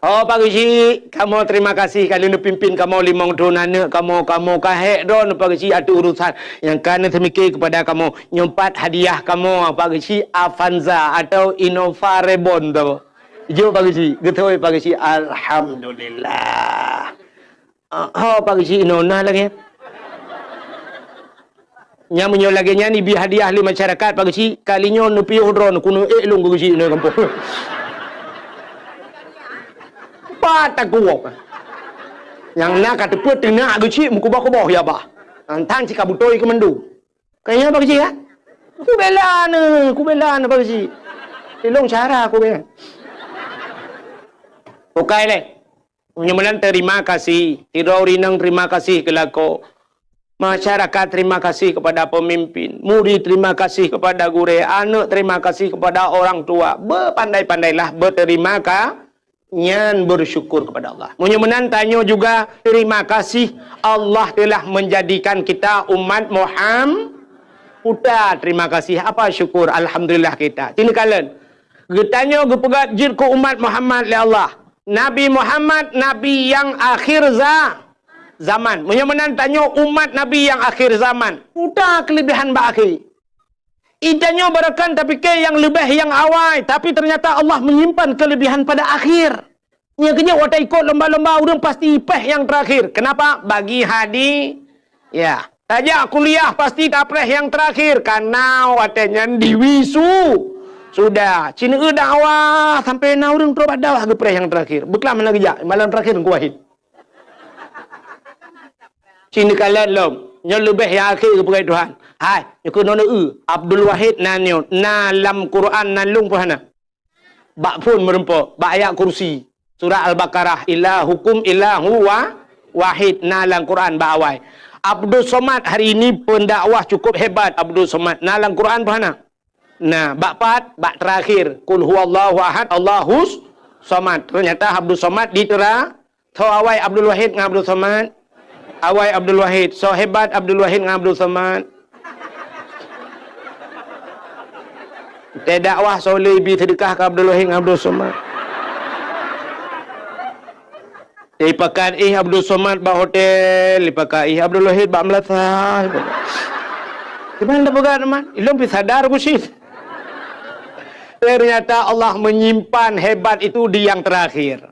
A: Oh Pak Gusi, kamu terima kasih kali nu pimpin kamu 5 tahun anak kamu kahek don Pak Gusi ada urusan yang kan semikir kepada kamu nyempat hadiah kamu Pak Gusi Avanza atau Innova Reborn tu. Jauh Pak Gusi, getoi Pak Gusi alhamdulillah. Oh Pak Gusi nona lagi. Yang menyo lagi ni bi hadiah li masyarakat pagi si kalinya nu piuh drone kuno elong ku si ni kampung. Pat aku. Yang nak kata put tengah ku si muku ba ko boh ya ba. Antang si kabutoi ke mendu. Kayaknya pagi si ha. Ku bela ne pagi si. Elong cara aku bela. Okey le. Menyemenan terima kasih. Tiraurinang terima kasih kelako. Masyarakat terima kasih kepada pemimpin, murid terima kasih kepada guru, anak terima kasih kepada orang tua. Berpandai-pandailah berterima kasih, nyan bersyukur kepada Allah. Menyemenan tanya juga terima kasih Allah telah menjadikan kita umat Muhammad. Putar terima kasih apa syukur alhamdulillah kita. Ini kalian. Getanya gepegat jir ku umat Muhammad le Allah. Nabi Muhammad nabi yang akhir zaman. Menyemenan tanya umat Nabi yang akhir zaman. Udah kelebihan baki. Idanya berakan tapi ke yang lebih yang awal. Tapi ternyata Allah menyimpan kelebihan pada akhir. Nya kenya wata ikut lomba-lomba urang pasti peh yang terakhir. Kenapa? Bagi hadi ya. Saja kuliah pasti dapat yang terakhir karena watanya diwisu. Sudah. Cina dakwah sampai na urang terus dakwah ke yang terakhir. Beklam lagi ja. Malam terakhir ku wahid. Cina kalian lom. Yang lebih yang akhir kepada Tuhan. Hai. Yang kena Abdul Wahid nanyo. Na lam Quran nalung pohana. Bak pun merempok. Bak ayat kursi. Surah Al-Baqarah. Ilah hukum ilahu wahid. Na lam Quran bak awal. Abdul Somad hari ini pendakwah cukup hebat. Abdul Somad. Na lam Quran pohana. Nah. Bak pat. Bak terakhir. Kul huwallahu ahad. Allahus Somad. Ternyata Abdul Somad ditera. Tau awal Abdul Wahid dengan Abdul Somad. Awai Abdul Wahid. So hebat Abdul Wahid dengan Abdul Somad. Kita dakwah soleh bi sedekah ke Abdul Wahid dengan Abdul Somad. Lipakan Abdul Somad ba hotel, lipakan Abdul Wahid ba Melaka. Gimana bukan teman? Ilmu sadar ku sih. Ternyata Allah menyimpan hebat itu di yang terakhir.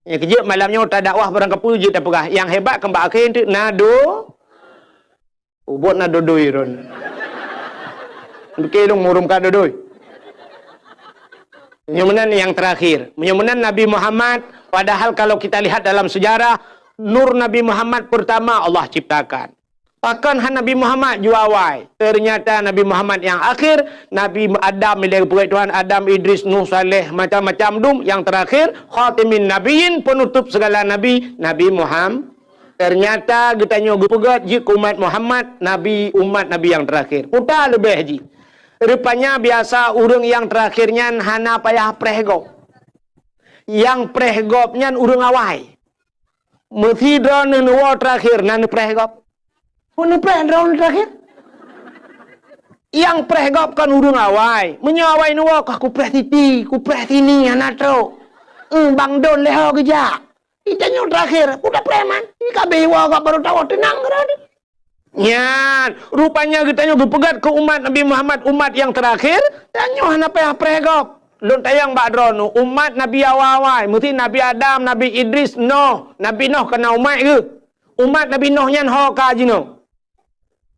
A: Yang kejut malamnya tak dakwah barang kepu je tak pegah. Yang hebat kembak akhir tu nado. Ubot nado doi ron. Kelong murum ka doi. Menyemenan yang terakhir. Menyemenan Nabi Muhammad. Padahal kalau kita lihat dalam sejarah. Nur Nabi Muhammad pertama Allah ciptakan. Bahkan Nabi Muhammad juawai. Ternyata Nabi Muhammad yang akhir. Nabi Adam milik Tuhan. Adam, Idris, Nuh, Saleh. Macam-macam dum. Yang terakhir. Khatimin Nabiin. Penutup segala Nabi. Nabi Muhammad. Ternyata kita nyogu pegat. Jik umat Muhammad. Nabi umat Nabi yang terakhir. Putar lebih ji. Rupanya biasa orang yang terakhirnya. Hana payah prehgo. Yang prehgopnya urang awai. Mesti drone nuwa terakhir nan prehgop. Pun drone terakhir. Yang prehgop kan urang awai. Menyawai nuwa aku preh titi, ku preh sini anak tro. Bang don leho kerja. Itanya terakhir, udah preman. Ika bewa kak baru tahu tenang kerana. Nyan, rupanya kita berpegat ke umat Nabi Muhammad, umat yang terakhir. Tanya apa yang pregop. Lun tayang badron, umat Nabi awal-awal. Mesti Nabi Adam, Nabi Idris, Nuh. Nabi Nuh kena umat ke? Umat Nabi Nuh nyan hoka jino.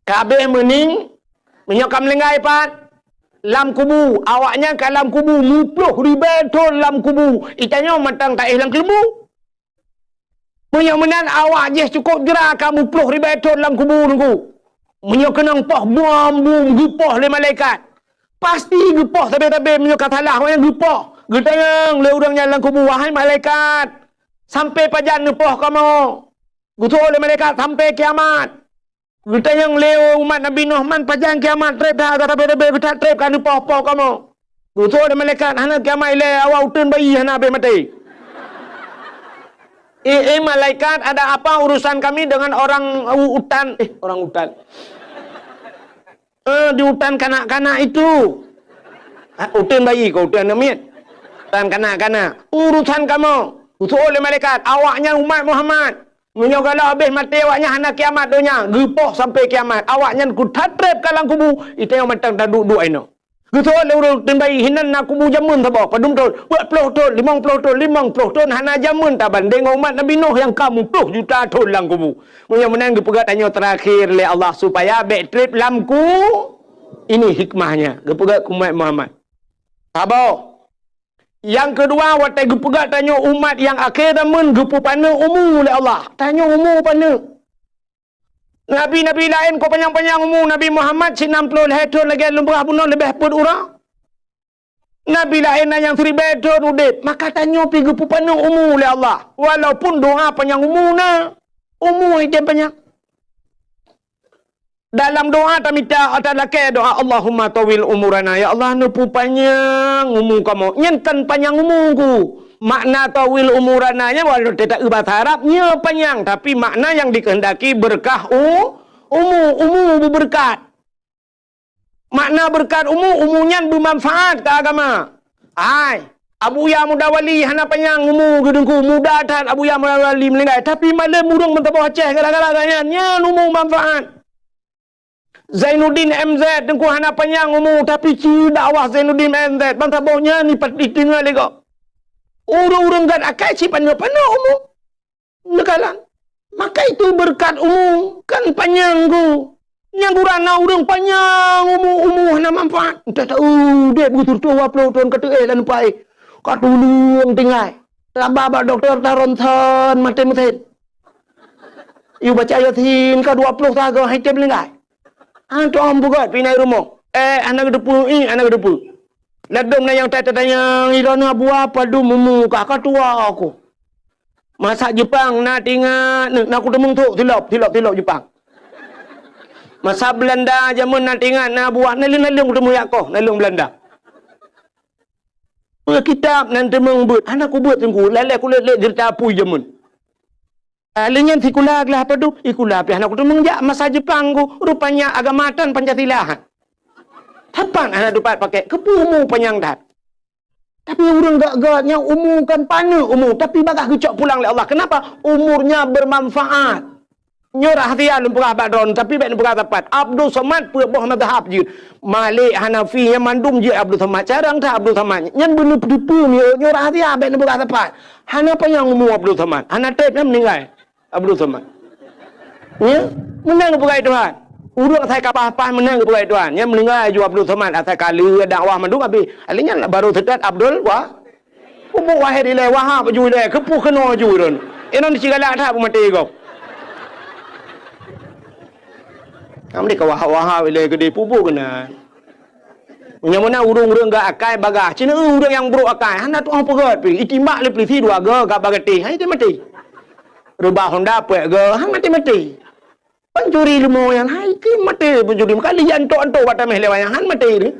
A: Kabeh mening, menyokam lengai pat. Lam kubu, awaknya ke lam kubu. Mupluh ribetul lam kubu. Itanya matang tak ilang kelembu. Menyan awak je cukup gerak kamu puluh ribetul dalam kubur nunggu. Menyo kenang poh bom gepoh le malaikat. Pasti gepoh tapi menyo katalah yang gepoh. Getayang le urang dalam kubur wahai malaikat. Sampai pajan nepoh kamu. Gutu le malaikat sampai kiamat. Getayang le umat Nabi Nuh man pajan kiamat trep dah tapi betat trep kan nepoh kamu. Gutu le malaikat hana kiamat le awak utun bayi hana be mati. Malaikat, ada apa urusan kami dengan orang hutan? Orang hutan. Di hutan kanak-kanak itu. Hutan bayi kau, hutan namit. Hutan kanak-kanak. Urusan kamu. Usul oleh malaikat. Awaknya umat Muhammad. Menyogala habis mati awaknya anak kiamat dunia. Gepoh sampai kiamat. Awaknya ku tatrep kalang kubu. Itu yang matang duduk ino. Gitu le urang tendai hinan nak kubu jamun tabak padum ton buat 10 ton 50 ton hana jamun taban dengan umat Nabi Nuh yang kamu 10 juta ton lang kubu menang gepegat tanya terakhir le Allah supaya back trip lamku ini hikmahnya gepegat umat Muhammad tabau yang kedua watai gepegat tanya umat yang akhir damun gepu pana umur le Allah tanya umur pana Nabi-nabi lain kau panjang-panjang umur Nabi Muhammad 90 tahun lagi lumrah bunuh lebih pun orang. Nabi lain yang 1000 tahun udip. Maka tanya pergi pupana umur oleh Allah. Walaupun doa panjang umur na. Umur itu panjang. Dalam doa tak minta adalah ke doa Allahumma tawil umurana. Ya Allah nupu panjang umur kamu. Nyentan panjang umurku. Makna tawil umurananya walaupun tidak bahasa Arabnya panjang tapi makna yang dikehendaki berkah umur berberkat. Makna berkat umurnya bermanfaat ke agama. Abu Ya muda wali hana panjang umur gedungku muda tat Abu Ya muda wali meninggal tapi malam murung mentah Aceh gara-gara nya umur manfaat. Zainuddin MZ dengku hana panjang umur tapi ci dakwah Zainuddin MZ bantah baunya ni pati tinggal lego. Urang-urang gad akai si panjang-panjang umur. Nekalan. Maka itu berkat umur. Kan panjang ku. Yang gurana urang panjang umur na manfaat. Entah tahu. Dia begitu tua 20 tahun kata dan pai. Katulung tinggal. Tambah doktor taronton mati-mati. You baca Yasin ke 20 tahun hai tem lengai. Antu am bugat pinai rumah. Anak depu anak depu. Ladum na yang tanya irana buah padu mumu kakak tua aku. Masak Jepang nak tinggal nak aku demung tu tilap Jepang. Masak Belanda jamun nak tinggal nak buah nalung ketemu yakoh nalung Belanda. Kitab nan demung but anak aku buat tunggu lele aku lele cerita pui jamun. Alinyan sikula gelah padu ikula pi anak aku demung jak masa Jepang ku rupanya agamatan Pancasila. Kapan anak dapat pakai kepumu panjang dah. Tapi orang gak-gaknya umur kan pana umur. Tapi bagah kecok pulang oleh Allah. Kenapa? Umurnya bermanfaat. Nyorah dia lumpurah badron. Tapi baik lumpurah tepat. Abdul Somad pun madhab je. Malik Hanafi yang mandum je Abdul Somad. Carang tak Abdul Somad. Yang benar tipu nyorah dia baik lumpurah tepat. Hana panjang umur Abdul Somad. Hana trip yang meninggal Abdul Somad. Ya? Menang lumpurah Tuhan. Urang saya kapah-kapah menang kepada Tuhan. Yang meninggal juga Abdul Somad. Saya kali dakwah mandung habis. Alinya baru sedat Abdul wah. Pupuk wahid ilai wahab ju ilai. Kepuh kena ju run. Ini dicigalak tak pun mati kau. Kamu dia wahab ilai gede pupuk kena. Yang mana urang-urang gak akai bagah. Cina urang yang buruk akai. Hana tu apa pegat. Itimak le pelisi dua ga gak bagati. Hai dia mati. Rubah Honda puak ga. Hang mati-mati. Pencuri ilmu yang hai ki mati pencuri kali jantok-antok batameh lewat yang han mati ni.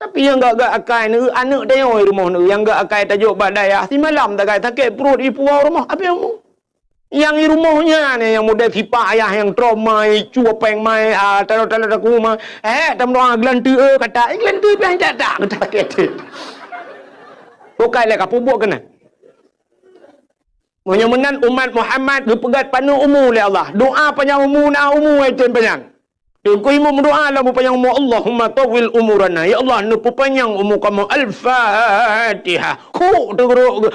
A: Tapi yang gak akai ni anak dia rumah ni yang gak akai tajuk badai si malam tak kai sakit perut di puau rumah apa yang mu? Yang di rumahnya ni yang model sipak ayah yang trauma cua peng mai taruh aku mai tam doang gelantu kata gelantu pian tak kata sakit. Bukan lah kapu buat kena. Menyemenan umat Muhammad dipegat panu umur oleh Allah. Doa panjang umur na umur itu panjang. Ku imu berdoa lah panjang umur Allahumma tawil umurana. Ya Allah nu panjang umur kamu Al-Fatihah. Ku teruk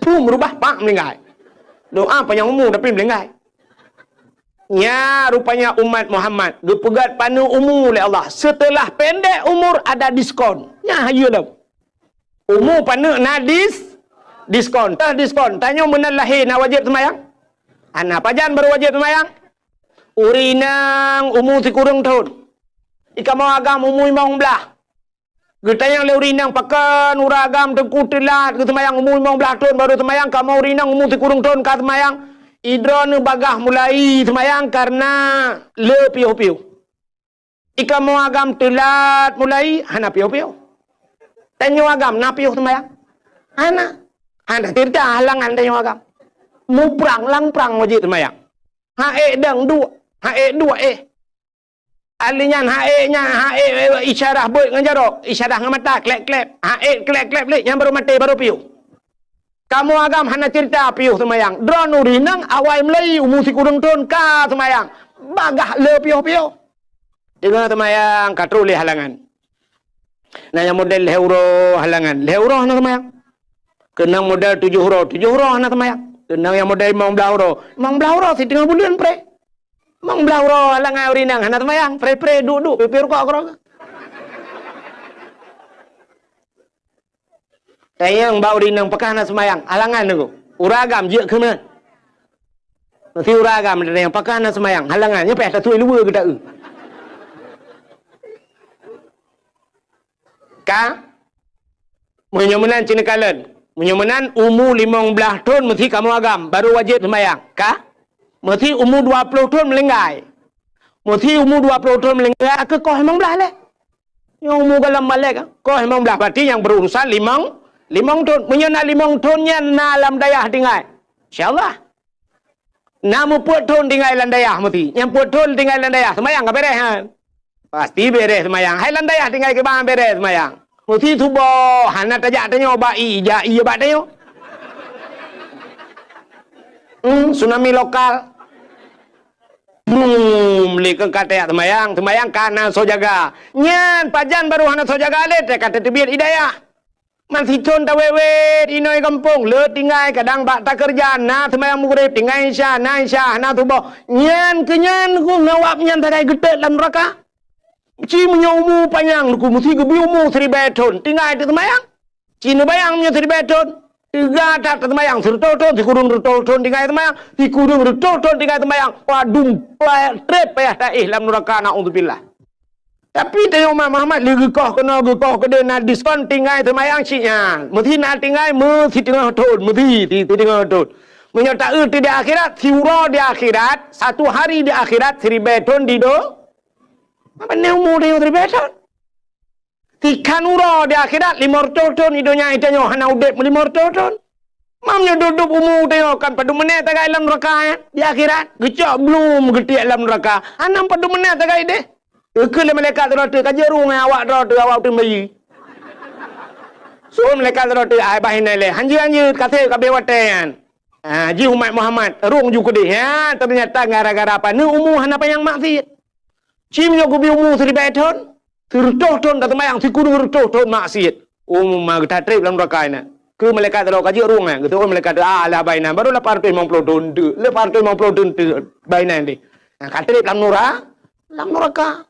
A: pum berubah pak melingkai. Doa panjang umur tapi melingkai. Ya rupanya umat Muhammad dipegat panu umur oleh Allah. Setelah pendek umur ada diskon. Ya ya dah. Umur panu nadis diskon. Diskon. Tanya benar lahir nak wajib semayang? Anak pajan baru wajib semayang? Urinang umur si kurang tahun. Ika mau agam umur imong belah. Kita yang le urinang pakan uragam tengku telat ke semayang umur imong belah tahun baru semayang. Kamu urinang umur si kurang tahun ka semayang. Idron bagah mulai semayang karena le piu-piu. Ika mau agam telat mulai hana piu-piu. Tanya agam na piu semayang? Hana. Hana tirta halangan tanya agam. Mu perang lang perang wajib semayang. Hae dang dua. Hae dua Alinyan hae nya hae isyarah boy nganjarok. Isyarah ngamata klep-klep. Hae klep-klep lek yang baru mati baru piu. Kamu agam hana cerita piu semayang. Drone urinang awai melai umur si kurang tahun ka semayang. Bagah le piu-piu. Dengan semayang katruli halangan. Nah yang model leuro halangan. Leuro hana semayang. Kenang model 7 huruf hana semayang. Kenang yang model 15 huruf. 15 huruf si tengah bulan pre. 15 huruf halangan urinang hana semayang. Pre duduk pipi rokok kerok. Tayang bau urinang pakai hana semayang. Halangan tu. Uragam je ke mana? Nanti uragam yang pakai hana semayang. Halangannya peh tak tuai luar ke tak? Ka? Menyemenan Cina Kalen. Menyemenan umur 15 tahun mesti kamu agam. Baru wajib semayang. Ka? Mesti umur 20 tahun melenggai. Mesti umur 20 tahun melenggai. Ke kau emang belah lah. Yang umur dalam balik. Kau emang belah. Berarti yang berurusan limang tahun. Menyenang 5 tahunnya na alam dayah tinggal. InsyaAllah. Nama puat tahun tinggal alam dayah mesti. Yang puat tahun tinggal alam dayah. Semayang ke beres? Pasti beres semayang. Hai alam dayah tinggal ke bang beres semayang. Mesti tubo hana tajak tanya bai ja iya bak tanya. Tsunami lokal. Leka kata semayang kana so jaga. Nyan pajan baru hana so jaga le kata tebir hidayah. Masih con tawewet inoi kampung le tinggal kadang bak tak kerja na semayang mugrib tinggal insya na tubo. Nyan kenyan ku ngawap nyan tadai getek dalam neraka. Ci menyomu panjang ku mesti ke biumu 1000 tahun tinggal itu semayang. Cina bayang punya 1000 tahun. Tiga tak semayang sertol-tol si kurung sertol-tol tinggal semayang. Si kurung sertol-tol tinggal semayang. Wadum trep payah taih dalam neraka na'udzubillah. Tapi tanya Umar Muhammad lagi kau kena kena nak diskon tinggal semayang ciknya. Mesti nak tinggal mesti tengah tahun mesti tengah tahun. Menyertai di akhirat siura di akhirat 1 hari di akhirat 1000 tahun di do. Apa ni umur dia 1000 tahun? Tikan ura di akhirat 500 tahun hidupnya itanya hana udep 500 tahun. Mamnya duduk umur dia kan pada menit tagai dalam neraka di akhirat. Gecak belum getik dalam neraka. Anam pada menit tagai deh. Ke malaikat tu kaji rung awak tu awak tu bayi. So malaikat tu ai bahin le. Hanji kata kabe watean. Ji umat Muhammad rung juga deh ya ternyata gara-gara apa ni umur hana yang maksiat. Cimnya ku bi umur 1000 tahun. Tertoh tahun tak temayang si kudu tertoh tahun maksiat. Mah kita trip dalam neraka ni. Ke malaikat tu kaji rung gitu malaikat lah bainan baru 850 tahun tu. 850 tahun tu bainan ni. Kata dalam neraka.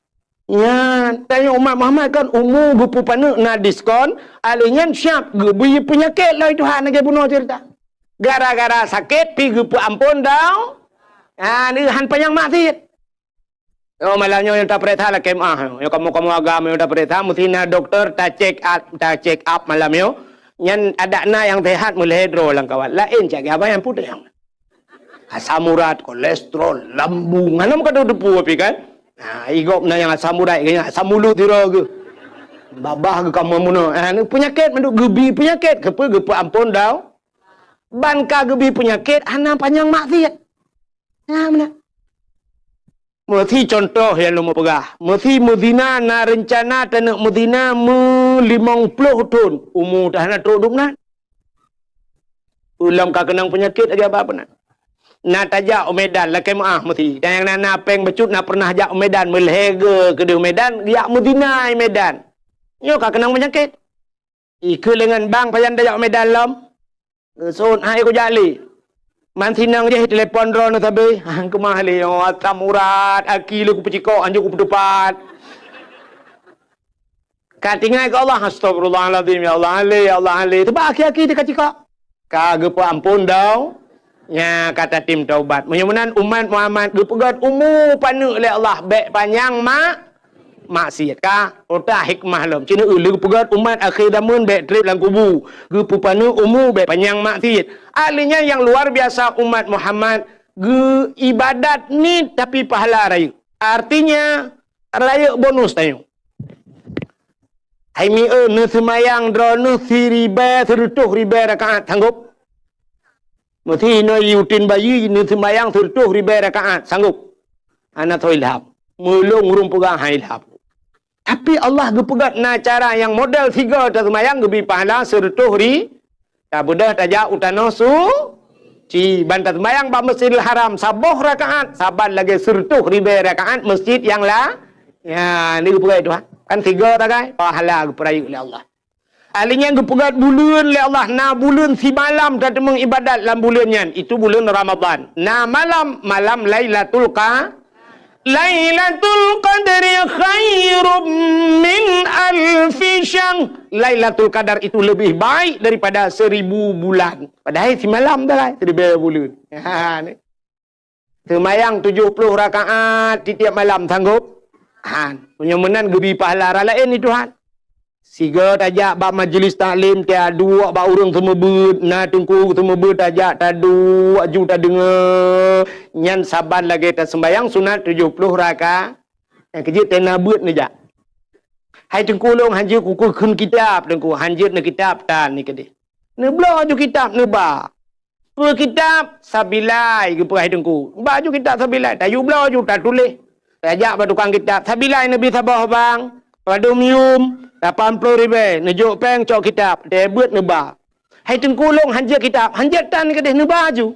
A: Ya, tanya umat Muhammad kan umur gupu pana na diskon, alinya siap gebu penyakit lah itu hak nak bunuh cerita. Gara-gara sakit pi gupu ampun dah. Ni han panjang maksiat. Oh malahnya yang tak perintah lah kemah. Yang kamu agama yang tak perintah mesti na doktor tak check up malam yo. Yang ada na yang sehat mulai hidro lang kawan. Lain cak apa yang putih yang. Asam urat, kolesterol, lambung. Anam kata depu api kan? Igop na yang asam urat kaya asam mulut tira ke. Babah ke kamu mana? Ni penyakit menduk gebi penyakit. Gepa ampun dah. Ban ka gebi penyakit ana panjang maksiat. Mana? Mesti contoh yang lu mau pegah. Mesti Medina na rencana tanah Medina 50 tahun. Umur dah nak duduk nak. Ulam ka kenang penyakit aja apa nak. Na tajak Medan lakai maah mesti. Dan yang na peng becut na pernah jak Medan melhega ke di Medan, yak Medina Medan. Nyo ka kenang penyakit. Ike dengan bang payan tajak Medan lam. So hai ko jali. Man sinang je telefon drone tabe. Hang kemahli yo atam urat aki lu ku peciko anju ku pedepat. Katingai ke Allah astagfirullahalazim ya Allah ali. Tebak aki-aki dekat ciko. Kagak ampun dah. Ya kata tim taubat. Mudah-mudahan umat Muhammad gepegat umur panu oleh Allah baik panjang maksiat ka. Ota hikmah lam. Cina ulu gepegat umat akhir zaman baik trip dalam kubu. Gepupanu umur baik panjang maksiat. Alinya yang luar biasa umat Muhammad ge ibadat ni tapi pahala raya. Artinya raya bonus tayo. Hai mi ne semayang drone si riba serutuh riba rakaat sanggup. Mesti no yutin bayi ne semayang serutuh riba rakaat sanggup. Ana toilhap. Mulung rum pegang hailhap. Tapi Allah gepegat na cara yang model tiga ta semayang gebi pahala serutuh ri. Ta budah tajak utano su ci bantat semayang ba Masjidil Haram saboh rakaat saban lagi serutuh riba rakaat masjid yang la. Ya ni gepegat itu ha. Kan tiga tak kan? Pahala perayu oleh Allah. Alinya gepegat bulan oleh Allah. Na bulan si malam tak mengibadat dalam bulannya. Itu bulan Ramadan. Na malam Lailatul Qadri khairum min alfi syahr. Lailatul Qadar itu lebih baik daripada 1000 bulan. Padahal si malam dah lah. 1000 bulan. Semayang 70 rakaat di tiap malam sanggup? Punya menan gebi pahala lain ni Tuhan. Siga tajak ba majlis taklim dia dua ba urang semua ber na tungku semua ber tajak ta dua juta dengar nyan saban lagi ta sembayang sunat 70 rakaat. Yang kejit tena beut ni jak. Hai tungku long hanjir ku kun kitab tungku hanjir na kitab tan ni kede. Ne bla ju kitab ne ba. Pu kitab sabilai ke hai tungku. Ba ju kitab sabilai ta yu bla ju ta tulis. Tajak pada tukang kitab. Sabilai Nabi Sabah bang. Pada mium. 80 ribu. Nejuk peng cok kitab. Dia buat nebah. Hai tengkulung hanjir kitab. Hanjir tan ni kadeh nebah ju.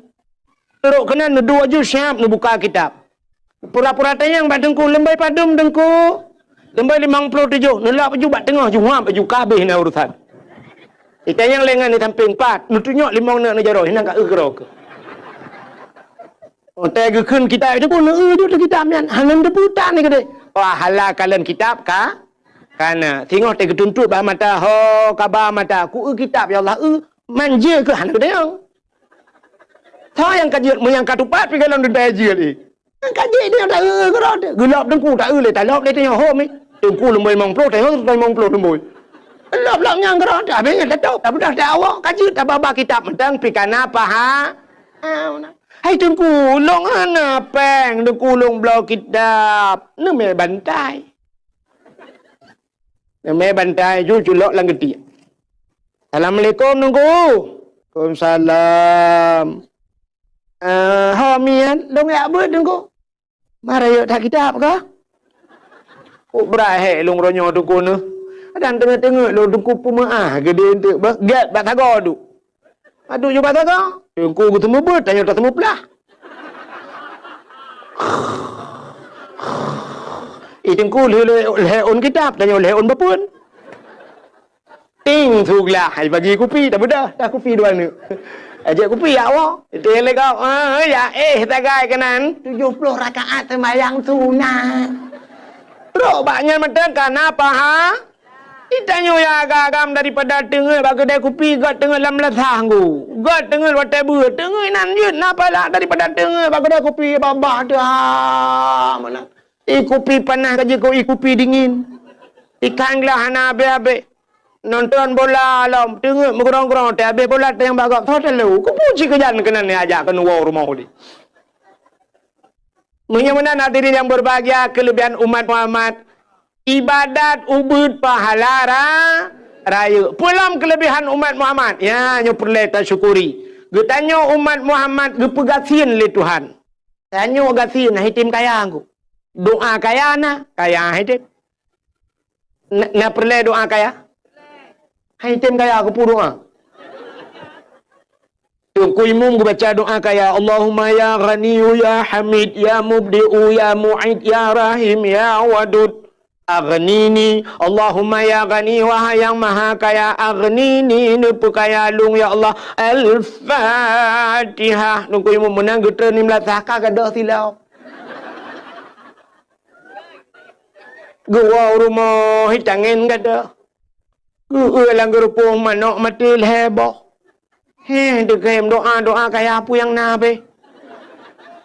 A: Teruk kena nedua ju siap nebuka kitab. Pura-pura tayang bat tengku. Lembai padum tengku. Lembai 57. Nelak baju bat tengah ju. Huam baju kabeh na urusan. Itayang lengan ni samping 4. Nutunyok 5 nak najaroh. Hinang kat gerok. Otak gekun kitab itu pun tu kitab nian. Hanan debutan ni kade. Wah halal kalian kitab ka? Kana tengok teh getuntut bah mata ho kabar mata ku kitab ya Allah manja ke hanan dia. Tha yang kajian yang katupat pi kalau dia je ni. Kaji dia tak gerot. Gelap dengku tak le tak lop dia tengok ho mi. Dengku lemboi mong pro teh ho mong pro lemboi. Lop nyang gerot habis dah tahu. Dah dah awak kaji tak baba kitab mentang pi kana paha. Hai tengku long ana peng tengku long blau kitab. Ne me bantai. Ne me bantai ju julok lang geti. Assalamualaikum tengku. Waalaikumsalam. Homian long ya beut tengku. Mara yo tak kitab ka? Ku berahe long ronyo tengku ne. Dan tengah-tengah long tengku pemaah gede entek ba gat batago du. Aduh je batago. Tengku ketemu beut tanya tak temu pelah. Tengku le on kitab tanya le on bapun. Ting thuglah hai bagi kopi tak bedah. Dah kopi dua ni. Ajak kopi ya awak. Itu le kau. Ya tagai kanan 70 rakaat sembahyang sunat. Teruk baknya mata kenapa ha? Itanya ya agam daripada tengah bagi dia kopi gat tengah lam lasah ku. Gat tengah watai beut tengah nan yut napa lah daripada tengah bagi dia kopi babah dah mana. Kopi panas saja kau kopi dingin. Ikanlah hana abe-abe. Nonton bola alam tengah mengerong-gerong teh abe bola teh yang bagak total lu. Ku puji kejan kena ni ajak ke rumah dia. Menyemana hadirin yang berbahagia kelebihan umat Muhammad ibadat ubud pahala raya. Pulang kelebihan umat Muhammad. Ya, nyo perlu tak syukuri. Getanya umat Muhammad gepegatin le Tuhan. Tanyo gatin hitim kaya aku. Doa kaya kaya hitim. Na perlu doa kaya? Hitim kaya aku pun doa. Ku imum baca doa kaya Allahumma ya Ghaniyu ya Hamid ya Mubdi'u ya Mu'id ya Rahim ya Wadud aghnini. Allahumma ya Ghani wahai yang maha kaya aghnini nepu kaya lung ya Allah. Al-Fatihah. Ku imum menang geter ni melataka gadah silau. Gua rumah hitangin gadah. Gua lang gerupung manok mati leheboh. Dekem doa kayak apa yang nabe?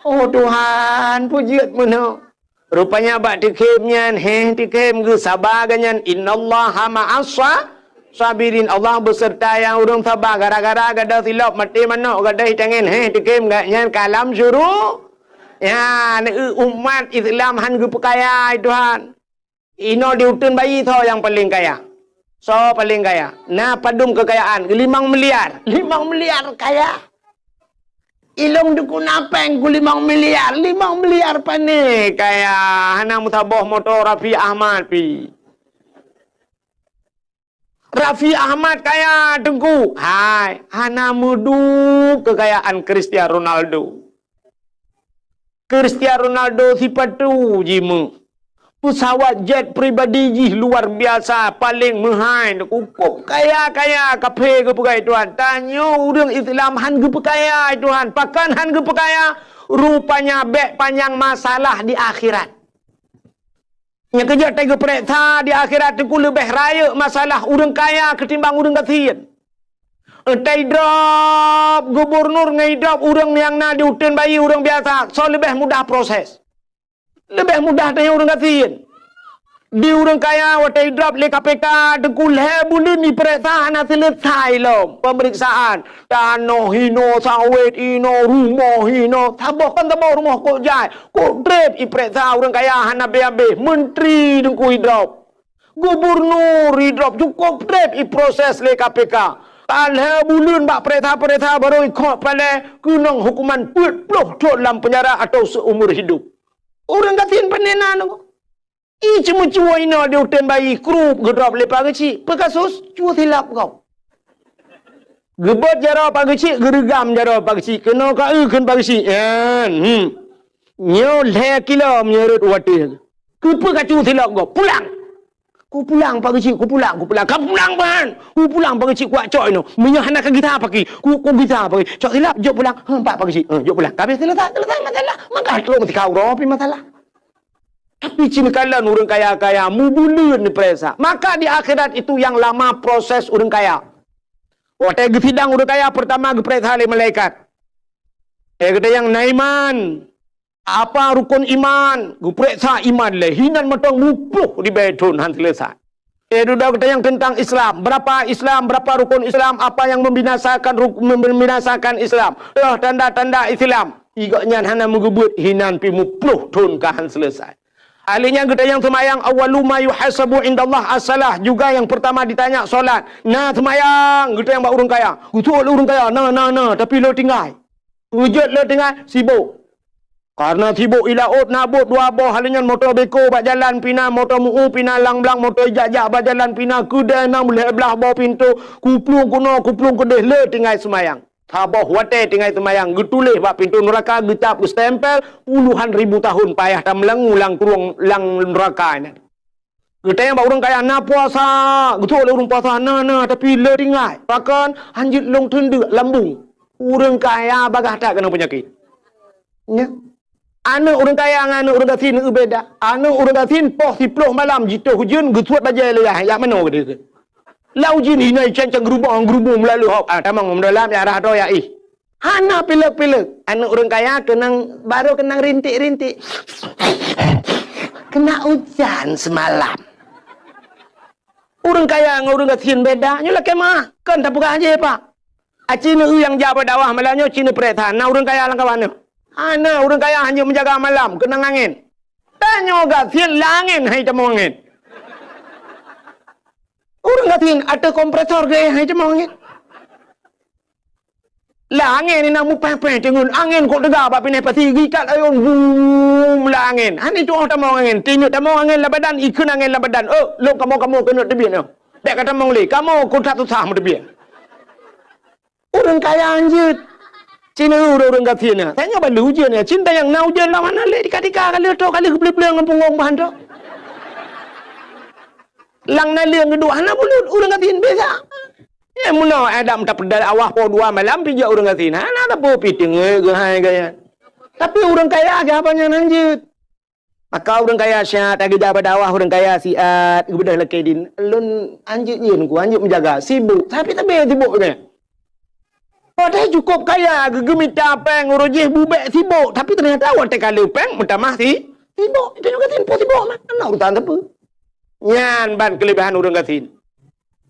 A: Oh Tuhan, pujiat mana? Rupanya bak dekemnya, dekem ge sabar ganyan. Innallaha ma'asa sabirin. Allah beserta yang urung sabar. Gara-gara gada silap mati mana? Gada hitangin, dekem gaknya kalam syuruh. Ya, umat Islam han ge pekaya Tuhan. Ino diutun bayi tho yang paling kaya. So paling kaya. Nah padum kekayaan 5 miliar. 5 miliar kaya. Ilong dukun apeng ku 5 miliar. 5 miliar pane kaya. Hana mutaboh motor Raffi Ahmad pi. Raffi Ahmad kaya tengku. Hai, hana mudu kekayaan Cristiano Ronaldo. Cristiano Ronaldo sifat tu jimu. Pesawat jet pribadi jih luar biasa paling mahal cukup kaya kape ke pegai Tuhan tanya urang Islam han ke pekaya Tuhan pakan han ke pekaya rupanya bek panjang masalah di akhirat nya kerja tega periksa di akhirat tu lebih raya masalah urang kaya ketimbang urang kasian entai drop gubernur ngai drop urang yang na diutin bayi urang biasa so lebih mudah proses. Lebih mudah tanya orang kasihan. Di orang kaya, watai drop le KPK, dekul bulan ni periksa nak selesai lom. Pemeriksaan. Tanah hino, sawit hino, rumah hino. Tabah rumah kok jai. Kok drep i periksa orang kaya, hana be-be. Menteri dekul drop. Gubernur drop. Cukup drep i proses le KPK. Alha bulan bak periksa baru ikut pada kunang hukuman 40 tahun dalam penjara atau seumur hidup. Orang katin panenan aku. Cuma ina dia utan bayi krup gedrop lepas kecil. Pekasus cua silap kau. Gebot jara pagi kecil, gerigam jara pagi kecil. Kena ka ken pagi kecil. Nyo le kilo menyerut wati. Kepa ka cua silap kau. Pulang. Ku pulang pagi kecil, ku pulang. Kau pulang ban. Ku pulang pagi kecil kuat cok ino. Menyah nak kita pagi. Ku kita pagi. Cok silap jok pulang. Empat pagi kecil. Jok pulang. Habis selesai masalah. Maka tu mesti kau ropi masalah. Tapi cinikalan orang kaya-kaya mubulun ni peresa. Maka di akhirat itu yang lama proses orang kaya. Waktu sidang orang kaya pertama geperesa oleh malaikat. Kata yang naiman. Apa rukun iman? Geperesa iman le. Hinan matang mupuh di bedun han selesai. Duda kata yang tentang Islam. Berapa Islam, berapa rukun Islam, apa yang membinasakan Islam. Tanda-tanda Islam. Igaknya hana mengebut hinan pi mupuh tun kahan selesai. Ahlinya kita yang semayang awalu ma yuhasabu indallah as-salah. Juga yang pertama ditanya solat. Nah semayang kita yang buat orang kaya. Betul orang kaya. Nah tapi lo tinggal. Wujud lo tinggal sibuk. Karena sibuk ilaut nabut dua boh halinya motor beko bak jalan pina motor muu pina lang-lang motor jajak bak jalan pina kuda nang boleh belah bawah pintu kuplung kedeh le tinggal semayang. Tabah wate tinggal semayang getulih bak pintu neraka getap stempel puluhan ribu tahun payah tam ulang kurung lang neraka ni. Kita yang bak orang kaya na puasa, betul orang puasa na tapi le tinggal. Bahkan hanjit long tenduk lambung. Orang kaya bagah tak kena penyakit. Ya. Anak orang kaya dengan anak orang kasin itu beda. Anak orang kasin poh 10 malam jituh hujan getuat bajai leyah. Yang mana dia? Lau jin hinai cancang gerubung melalui hok. Tamang mendalam ya arah doa ya ih. Hana pilek-pilek. Anak orang kaya baru kenang rintik-rintik. Kena hujan semalam. Orang kaya dengan orang kasin beda. Nyolah kemah. Kan tak buka aja pak. Cina yang jawab dakwah malamnya Cina perintah. Nah orang kaya langkah mana? Ana orang kaya hanya menjaga malam, kena angin. Tanya gak sian langin hai temu angin. Orang ngatin ada kompresor gaya hai cemong angin. Lah angin ni namu peh-peh cengun angin kok dengar bab pinai pati gikat ayun boom lah angin. Ani tu orang tamong angin, tinjuk tamong angin lah badan, ikun angin lah badan. Oh, lo kamu kena debian yo. Dak kata mong li, kamu kontrak tu sah mu debian. Orang kaya anjir. Cina orang ngatin na. Tanya balu je ni, cinta yang nau je lah mana le dika-dika kali tu kali beli-beli dengan punggung bahan tu. Lang na liang kedua, anak bulut orang ngatin biasa. Ya mula Adam tak pedal awah po dua malam pijak orang ngatin. Anak tak po piting ke hai gaya. Tapi orang kaya ke apanya lanjut. Maka orang kaya syat agi dapat awah orang kaya siat bedah lekedin. Lun anjut nyen ku anjut menjaga sibuk. Tapi tak be sibuk ni. Pada cukup kaya gegemit capeng urujih bubek sibuk. Tapi ternyata awak tak kalau peng mutamah sibuk. Itu juga tin po sibuk mah. Anak urutan apa? Nyan ban kelebihan orang ngatin.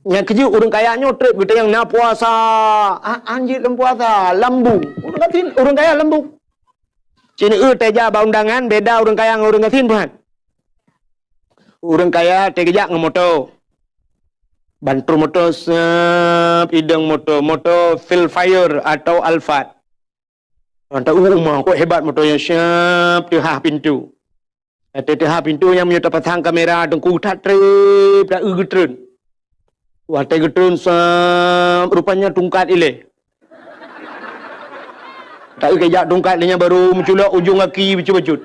A: Yang kerja orang kaya nyotrip kita yang nak puasa. Anjir dalam puasa. Lambu. Orang kaya lambu. Cina teja undangan beda orang kaya dengan orang ngatin pun. Orang kaya tegejak dengan motor. Bantu motor idang motor Phil Fire atau Alphard. Antara rumah kok hebat motornya siap tihah pintu. Tihah pintu yang menyerta pasang kamera dengku tak trip dah getren. Watai getun rupanya tungkat ile. Tak kejak tungkat dia baru menculak ujung kaki becut-becut.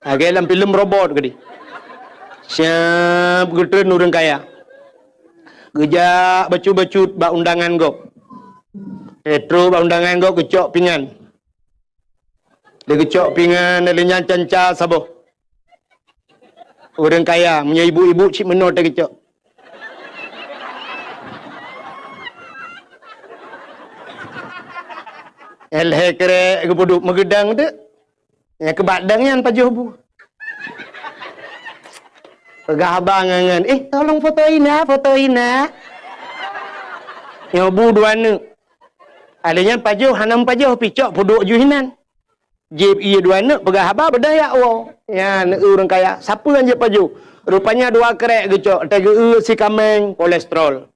A: Agak dalam filem robot ke di. Siap getun orang kaya. Gejak becut-becut bak undangan go. Petro bak undangan go kecok pingan. Dia kecok pingan dia canca saboh. Orang kaya punya ibu-ibu cik menor dia kecok. Elhe kere kepuduk megedang tu. Yang kebadangnya pajuh bu. Pegah abang ngan. Tolong fotoin lah. Yang bu dua nu. Adanya pajuh hanam pajuh picok puduk juhinan. Jeb iya dua nu pegah abang berdaya wo. Ya orang kaya. Siapa yang je pajuh? Rupanya dua kerek gecok. Tege si kameng kolesterol.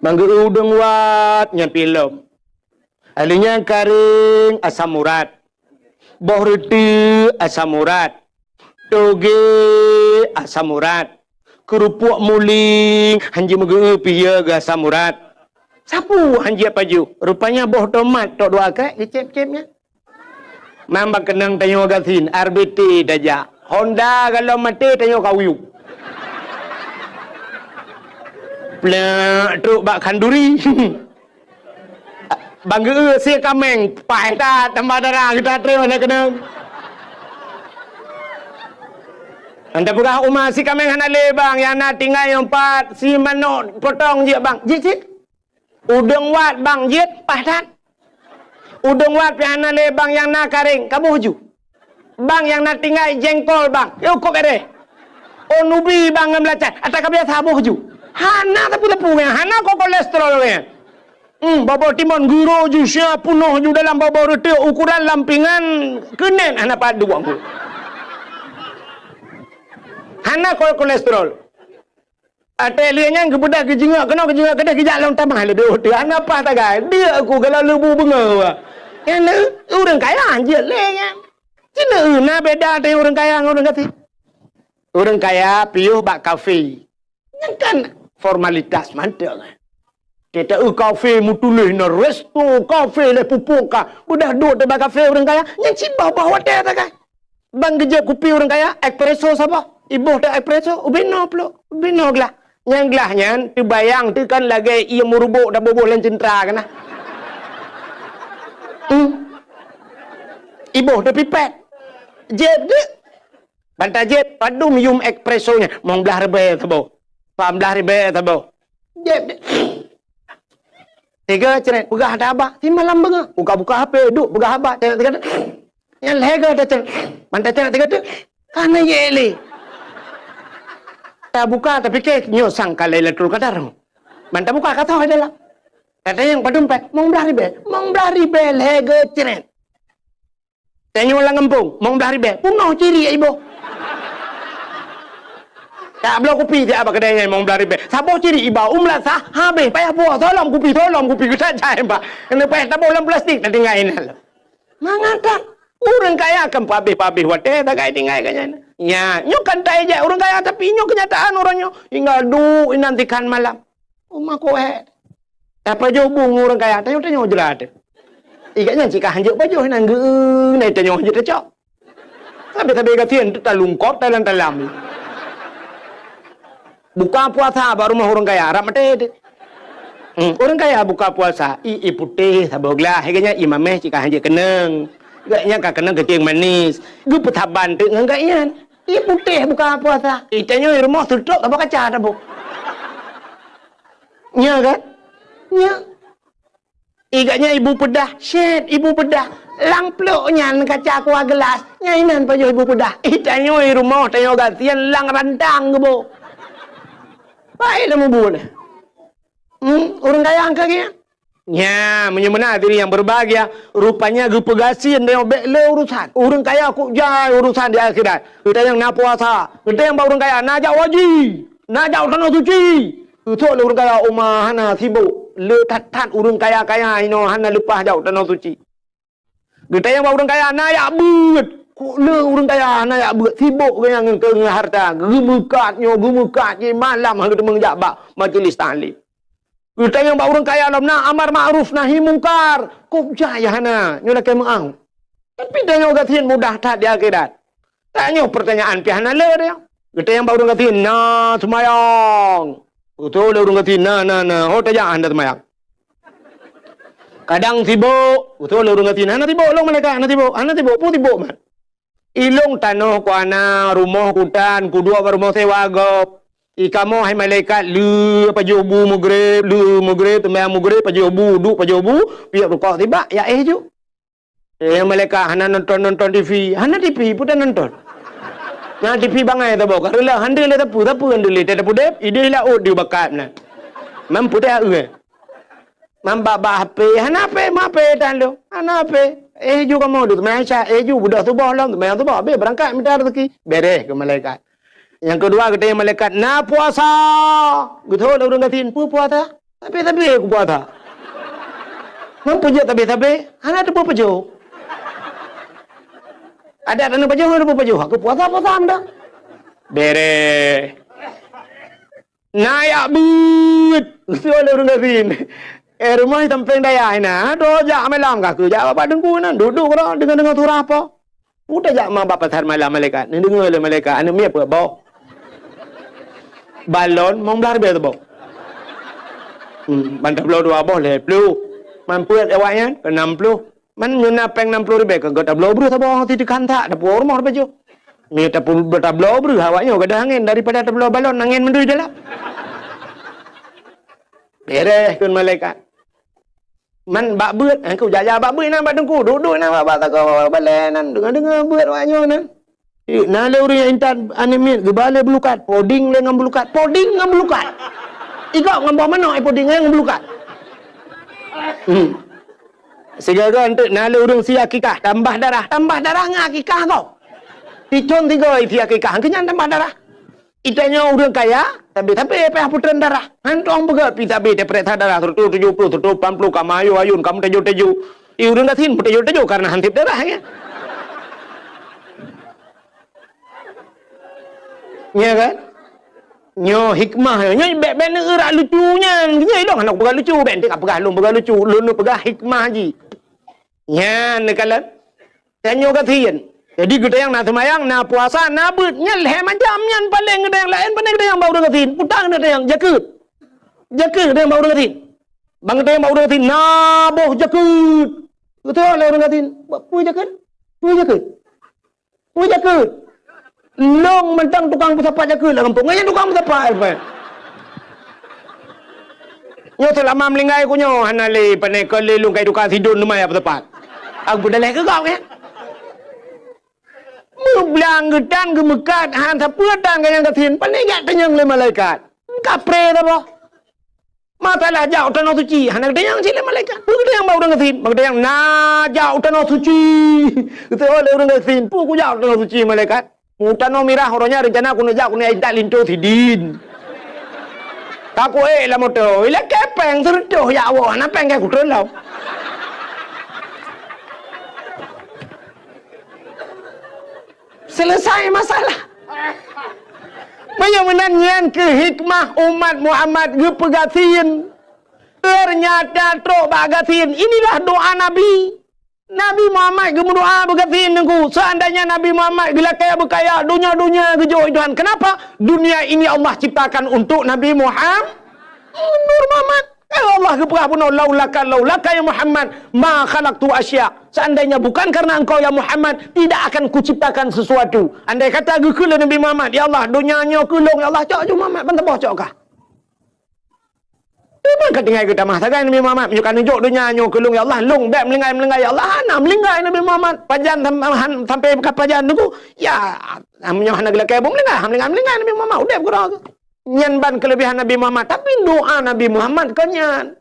A: Mangge udeng wat nyapilom. Alinya karing asam urat. Boh reti asam urat. Toge asam urat. Kerupuk muling hanji mege piye ge asam urat. Sapu hanji paju. Rupanya boh tomat tok dua krek dicep-cepnya. Mambak kenang tanyo gasin RBT daja. Honda kalau mati tanyo kawiu. Plak truk bak kanduri. Bangga si kameng pai ta tambah darah kita terima nak kena. Anda pegah umah si kameng hana le bang yang nak tinggal yang empat si manok potong je bang. Jit. Udang wat bang jit padat. Udang wat pi hana le bang yang nak karing kamu huju. Bang yang nak tinggal jengkol bang. Yo kok ere. Oh nubi bang ngelacat. Atak biasa habu huju. Hana tapi yang hana kok kolesterol yang. Babo timon guru jusya punuh ju dalam babo reti ukuran lampingan kenen anak padu aku. Hana kolesterol. Ate lianya kebudak kejingak kena kejak long tamah le do. Hana apa tak gai? Dia aku kalau lebu benga. Yang orang kaya anjir le nya. Cina na beda dengan orang kaya dengan orang kati. Orang kaya piuh bak kafe. Yang kan formalitas mantel. Kita kafe mutulih na resto kafe le pupuka. Budak duduk di kafe orang kaya. Yang cimbau bawa dia tak kan. Bang gejek kopi orang kaya. Espresso siapa? Ibu tak espresso. Ubino pula. Ubino gelah. Yang gelahnya. Tu bayang tu kan lagi ia merubuk dah bobo lan centra kan lah. Ibu dah pipet. Jeb dia. Bantai jeb. Padu minum espressonya. Mau belah rebe tabo. Pam belah rebe tabo. Jeb dia. Tiga ceret, pegah ada abah. Di malam benga. Buka-buka HP, duduk pegah abah. Tengok. Yang lega ada ceret. Mantai ceret tiga tu. Kana yele. Tak buka tapi ke nyosang kalai letul kadar. Mantai buka kata ada lah. Kata yang padumpet, mong belah ribe lega ceret. Tengok orang ngempung, mong belah ribe. Punoh ciri ibu. Tak belum kopi dia apa kedai yang mau belari be. Sabo ciri iba umlat sah habe payah buah tolong kopi kita cai mbak. Kena payah tak bolam plastik tak tinggal ini. Mangata orang kaya akan pabih wate tak kaya tinggal kanya. Ya, nyo kan tai je orang kaya tapi nyo kenyataan orangnya hingga du nantikan malam. Rumah ko apa jo bung orang kaya tanyo jelat. Igaknya jika hanjuk baju nang geung nai tanyo hanjuk cok. Tapi katian tu talungkot talam. Buka puasa baru rumah orang kaya Arab mate. Orang kaya buka puasa i putih saboglah heganya imameh jika hanjuk keneng. Igaknya ka keneng kecing manis. Gu petaban tu ngagaknya. I putih buka puasa. Itanyo rumah tutup apa kaca tabuk. Nya kan? Nya. Igaknya ibu pedah, shit ibu pedah. Lang pluknya kaca aku gelas. Nyainan pajo ibu pedah. Itanyo rumah tanyo gatian lang rantang gebo. Baiklah mubun. Orang kaya angkanya. Ya, menyemena diri yang berbahagia. Rupanya gue pegasin dia bekle urusan. Orang kaya aku jai urusan di akhirat. Kita yang nak puasa. Kita yang orang kaya nak jauh wajib. Nak jauh tanah suci. Itu orang kaya umah hana sibuk. Le tat orang kaya ino hana lepas jauh tanah suci. Kita yang orang kaya nak ya bet. Le orang kaya nak ya bet sibuk yang ke harta. Gemukatnya malam harus mengjabak majlis taklim. Kita yang orang kaya dalam nak amar ma'ruf nahi mungkar. Kok jaya hana nyola ke maang. Tapi dia nyoga tin mudah tak di akhirat. Tanya pertanyaan pi hana le dia. Kita yang orang katin na semayang. Betul orang katin na. Oh tajak anda semayang. Kadang sibuk. Betul orang katin hana sibuk long mereka hana sibuk pun sibuk man. Ilong tanah ku ana rumah hutan kedua rumah sewa gop. Ikamo hai malaikat lu pajobu mugrib temang mugrib pajobu du pajobu piak rukuk tiba ya ju. Malaikat hana nonton TV. Hana TV pun nonton. Nah TV bangai ta bok. Rela handle tapu handle tak pudep ide la od di bakat na. Mam pudep Mam baba HP hana HP ma HP tan lo. Hana HP. Ju kamu du temang Aisyah ju budak tu boh lam temang tu boh be berangkat minta rezeki. Beres ke malaikat. Yang kedua kita yang malaikat na puasa. Betul orang katin puasa. Tapi aku puasa. Mampu je tapi hana tu pejo. Ada tanah pejo ada pejo. Aku puasa anda. Bere. Nayak but. Betul orang katin. Rumah tempeng daya ina. Doja malam kaku jawab padengku nan duduk kau dengan turah apa. Udah jak ma bapak pasar malam malaikat. Ni dengar oleh malaikat anu mi apa bau. Balon mong belar be tu bau. Bantap lo dua boleh pelu. Mampu awaknya ke 60. Man nyuna peng 60 ribu ke tablo bru tabo ti dikanta da por mor bejo. Mi tablo bru awaknya ke angin daripada tablo balon angin mendui dalam. Beres kun malaikat. Man bak beut aku jaja bak beut nan badengku duduk nan bak tak balen nan dengar beut awaknya nan. Nah le orang intan animit gebale belukat poding le ngam belukat igak ngam mana poding ngam belukat segala untuk nah le orang si akikah tambah darah ngakikah kau picon 3 isi akikah kenyan tambah darah itanya orang kaya tapi payah putran darah hantong begat pi tapi depret darah 70 80 kamayo ayun kamu tejo urang kasin tejo karena hantip darah ya. Ya kan? Nyo hikmah nyo ben erak lucunya. Nya dong anak pegang lucu ben tak pegang lucu. Lun pegang hikmah haji. Nya nekalan. Tanyo katien. Jadi kita yang nak semayang, nak puasa, nak beut nya leh macam nyan paling gede yang lain paling gede yang bau katin. Putang gede yang jakut gede yang bau katin. Bang gede yang bau katin. Naboh jakut. Betul lah orang katin. Pu jakut. Long mentang tukang pesapat jaga lah kampung. Ngaya tukang pesapat apa? Nyo selama melinggai ku nyo hanale panai kali lung kai tukang sidun lumai apa tepat. Aku dah leh ke kau ke? Mublang gedan gemekat han sapuatan kaya katin panai gak tenyang le malaikat. Kapre ta boh. Masalah jauh tanah suci. Hanak tenyang sile malaikat. Gede yang bau katin, gede yang na jauh tanah suci. Itu oleh orang katin, pu ku jauh tanah suci malaikat. Mutano mirah orangnya rencana aku nejak aku tak lintu tidin. Aku lah motor. Ila kepeng serdoh ya Allah. Napa yang aku terlalu? Selesai masalah. Menyenangkan ke hikmah umat Muhammad gepegatin. Ternyata trok bagatin. Inilah doa Nabi. Nabi Muhammad berdoa berkatin aku. Seandainya Nabi Muhammad gila kaya dunia gejauh Tuhan. Kenapa? Dunia ini Allah ciptakan untuk Nabi Muhammad. Nur Muhammad. Kalau Allah keperapun laulaka ya Muhammad ma khalaqtu asya. Seandainya bukan karena engkau ya Muhammad, tidak akan kuciptakan sesuatu. Andai kata gekul Nabi Muhammad, ya Allah dunianya kulung ya Allah cak Muhammad bantah cak kah? Memang ketinggai kita mahtakan Nabi Muhammad menunjukkan nunjuk dunianya kulung ya Allah lung bek melinggai ya Allah hana melinggai Nabi Muhammad pajan sampai ke pajan tu ya namanya hana gelak kebong melinggai Nabi Muhammad udah kurang nyanban kelebihan Nabi Muhammad tapi doa Nabi Muhammad kanyan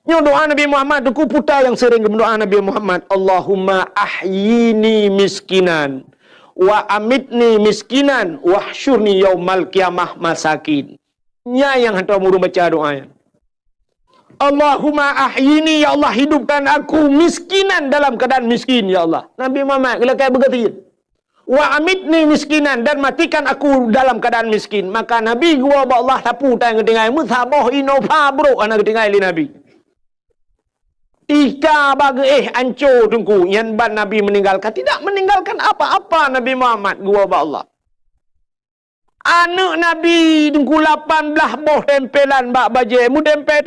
A: nyo doa Nabi Muhammad tu putar yang sering berdoa Nabi Muhammad Allahumma ahyini miskinan wa amitni miskinan wahsyurni yaumal qiyamah masakin nya yang hantar muru baca doanya Allahumma ahyini ya Allah hidupkan aku miskinan dalam keadaan miskin ya Allah. Nabi Muhammad kalau kayak begitu. Wa amitni miskinan dan matikan aku dalam keadaan miskin. Maka Nabi gua ba Allah tapu tang ketingai musabah inova bro anak ketingai li Nabi. Ika bagi anco tungku yang ban Nabi meninggalkan tidak meninggalkan apa-apa Nabi Muhammad gua ba Allah. Anak Nabi dengku 18 boh tempelan bak baje mu tempe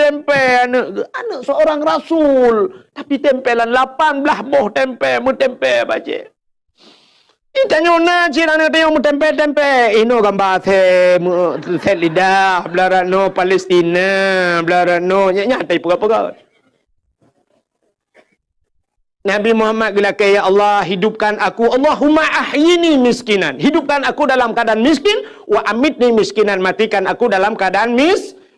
A: anak seorang rasul tapi tempelan 18 boh tempe mu tempe baje itanya na cina anak dia mu tempe ino gambar se lidah belarano Palestina belarano nyata apa Nabi Muhammad gila ya Allah hidupkan aku Allahumma ahyini miskinan hidupkan aku dalam keadaan miskin wa amitni miskinan matikan aku dalam keadaan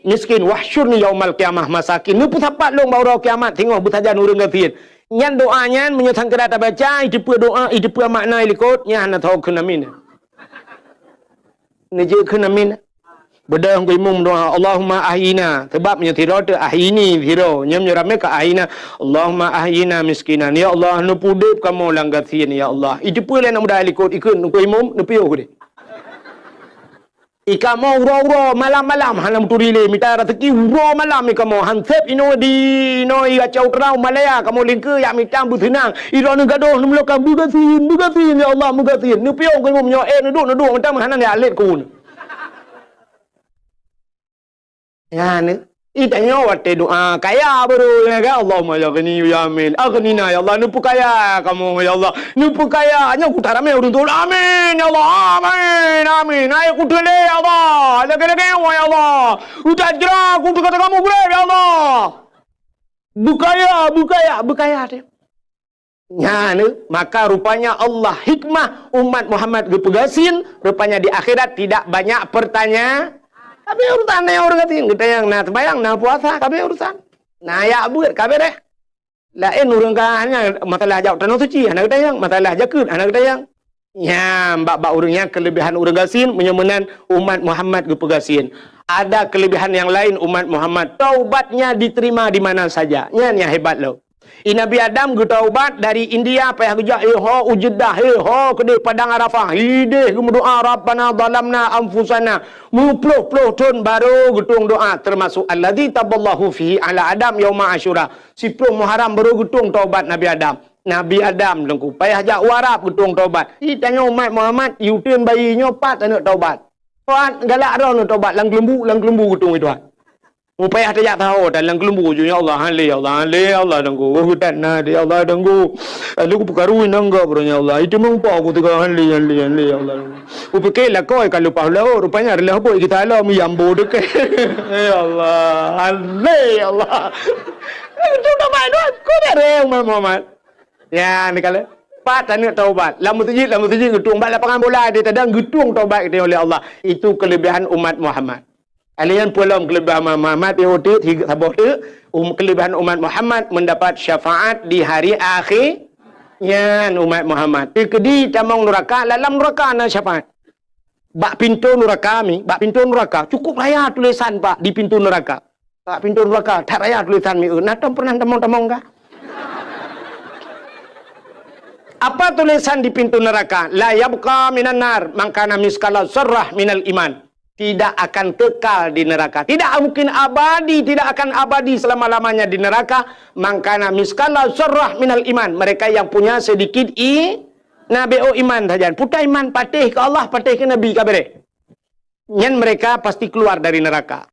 A: miskin wahsyurni yaumal qiyamah masakin nu pusapat long baurau kiamat tengok butajan urang gatin nyan doanya menyotang kerata baca itu doa itu makna likot nya hana tahu kenamin ni je kenamin Bedang ku imum doa Allahumma ahyina sebab menyetiro tu ahyini hiro nyam nyurame ka ahyina Allahumma ahyina miskinan ya Allah nu pudip kamu langgatin ya Allah itu pun lain mudah likut ikut ku imum nu piyo ku de ikamo uro malam-malam hanam turile minta rezeki uro malam ikamo hansep ino di no ia cau terau malaya kamu lingke ya mitang butenang iro nu gadoh nu melokan bugatin ya Allah bugatin nu piyo ku imum nyo nu duk mentang hanan ya alit ku ya ni itanya wate doa kaya baru ya kan Allahumma ya ghani ya amin aghnina ya Allah nupu kaya kamu ya Allah nupu kaya nya kutarame urun tol amin ya Allah amin ayo kutule ya Allah lagi ya Allah utajra kutu kata kamu bre ya Allah bukaya deh ya ni maka rupanya Allah hikmah umat Muhammad gepegasin rupanya di akhirat tidak banyak pertanyaan tapi urusan yang orang katin kita yang nak bayang nak puasa kabe urusan nah ya buat kabe deh lain urang hanya masalah jauh tanah suci anak kita yang masalah jakut anak kita yang ya mbak urangnya kelebihan urang gasin menyemenan umat Muhammad gepegasin ada kelebihan yang lain umat Muhammad taubatnya diterima di mana saja yang hebat loh Nabi Adam gu taubat dari India payah gejak ujeddah kedai padang Arafah hideh gu doa Rabbana zalamna anfusana mupluh ton baru gutung doa termasuk allazi taballahu fihi ala Adam yauma Asyura 10 Muharram baru gutung taubat Nabi Adam dengku payah jak warap gutung taubat tanya umat Muhammad yutin bayi nyopat anak taubat galak ron taubat lang lembu gutung itu upaya tak tahu dalam kelembu je ya Allah Allah dengku hutan na dia Allah dengku lu perkaruin nangga bronya Allah itu mengpa aku tiga hali ya Allah upike lah kau kalau pahala rupanya adalah apa kita Allah miyambo dek ya Allah ya Allah itu dah main kau dereng Muhammad ya ni kala pat tanya taubat lamu tujid getung bak lapangan bola dia tadang getung taubat dia oleh Allah itu kelebihan umat Muhammad Alian pulang kelebihan Muhammad itu sabah kelebihan umat Muhammad mendapat syafaat di hari akhirnya umat Muhammad. Di tamang neraka dalam neraka na syafaat. Bak pintu neraka mi, bak pintu neraka. Cukup raya tulisan Pak di pintu neraka. Bak pintu neraka, tak raya tulisan mi. Nah, pernah temong-temong kah? Apa tulisan di pintu neraka? La yabqa minan nar, mangkana miskala sarrah minal iman. Tidak akan kekal di neraka. Tidak mungkin abadi, tidak akan abadi selama-lamanya di neraka. Mangkana miskala sarrah minal iman. Mereka yang punya sedikit Nabi iman saja. Putar iman patih ke Allah, patih ke Nabi kabere. Nyan mereka pasti keluar dari neraka.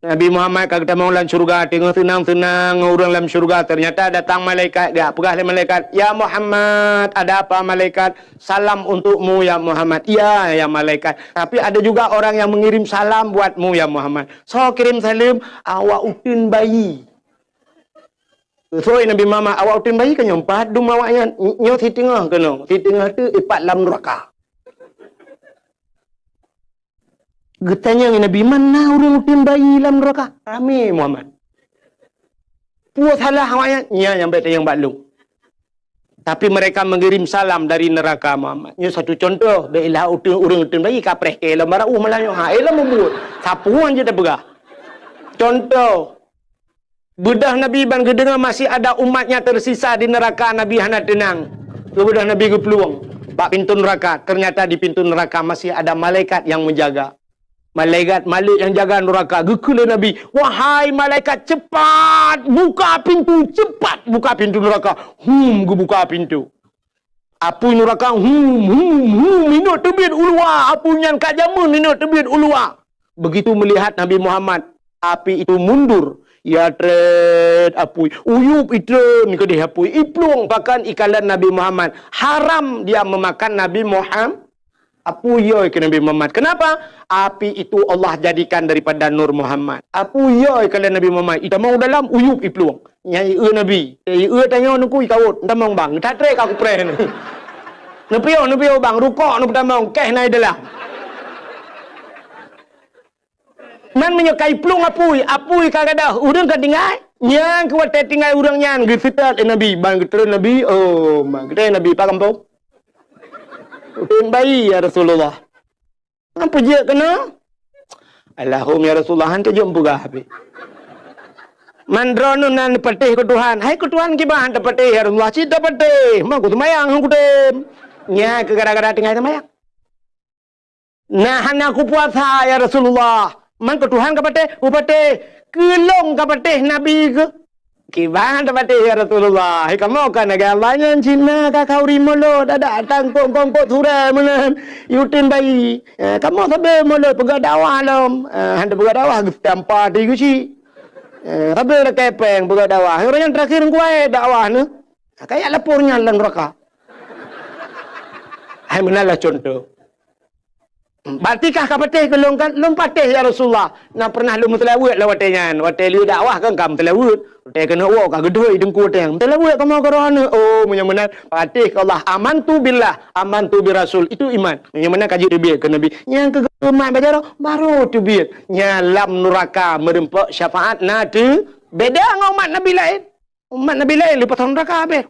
A: Nabi Muhammad kata mau dalam syurga, tengok tenang-tenang orang dalam syurga. Ternyata datang malaikat, dia pegah malaikat. Ya Muhammad, ada apa malaikat? Salam untukmu ya Muhammad. Ya malaikat. Tapi ada juga orang yang mengirim salam buatmu ya Muhammad. So kirim salam, awak utin bayi. So Nabi Muhammad, awak utin bayi kan nyompat dum awaknya nyot di tengah kena. Di tengah tu ipat dalam neraka. Getanya Nabi, mana orang utin bayi dalam neraka? Rame Muhammad. Puas salah awaknya, yang baik yang baklung. Tapi mereka mengirim salam dari neraka Muhammad. Ini satu contoh, belah orang utin bayi kapreh ke elam marau malanyo ha elam membuat. Sapuan je dah begah. Contoh bedah Nabi ban kedengar masih ada umatnya tersisa di neraka, Nabi hendak tenang. Bedah Nabi ke peluang bak pintu neraka. Ternyata di pintu neraka masih ada malaikat yang menjaga. Malaikat yang jaga neraka. Gekula Nabi, wahai malaikat, cepat buka pintu, cepat buka pintu neraka. Buka pintu. Apu neraka, minut tebit ulua. Apu nyan kajamun minut tebit ulua. Begitu melihat Nabi Muhammad, api itu mundur. Ya tret apui uyup itu ni kedih apui iplung bahkan ikalan Nabi Muhammad haram dia memakan Nabi Muhammad apu yoy ke Nabi Muhammad. Kenapa? Api itu Allah jadikan daripada Nur Muhammad. Apu yoy ikalan Nabi Muhammad ita mau dalam uyup iplung nyai Nabi tanya nuku ikawut tamang bang tak trek aku pre ni nepio bang rukuk nu tamang keh nai dalam man menyukai plung apui kagada urang ka tinggal nyang kuat tinggal urang nyan gisitat Nabi bang geter Nabi bang geter Nabi pak kampung utin bayi ya Rasulullah apa je kena Allahum ya Rasulullah hantu jom buka habis mandro nan patih ke Tuhan hai ke Tuhan ki bahan patih ya Rasulullah cita patih mak ku semayang aku dem nya ke gara-gara tinggal semayang nah aku puasa ya Rasulullah man ke Tuhan kapate upate kelong kapate Nabi ke kiban kapate ya Rasulullah kamu kan agamanya Cina ka kauri molo ada tangkong kongkot sura menan yutin bayi kamu sabe molo pegah dakwah lam handa pegah dakwah tampa di gusi sabe la kepeng pegah dakwah orang yang terakhir kuai dakwah ne kayak lapornya lan neraka hai menalah contoh. Batikah kapatih ke lom patih ya Rasulullah. Nak pernah lu mutelawut lah watenya. Watai lu dakwah kan kam telawut. Watai kena wak ka gedoi dengku watai. Mutelawut kamu korona. Oh menyamanan patih ke Allah. Amantu billah, amantu bi Rasul. Itu iman. Menyamanan kaji debiat ke Nabi. Yang ke umat bacara baru tu biat. Nyalam neraka merempak syafaat nadi. Beda dengan umat Nabi lain. Umat Nabi lain lepas neraka habis.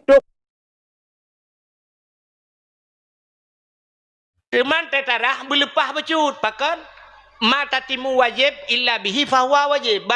A: Teman tetarah berlepah becut pakan mata timu wajib illa bihi fahuwa wajib.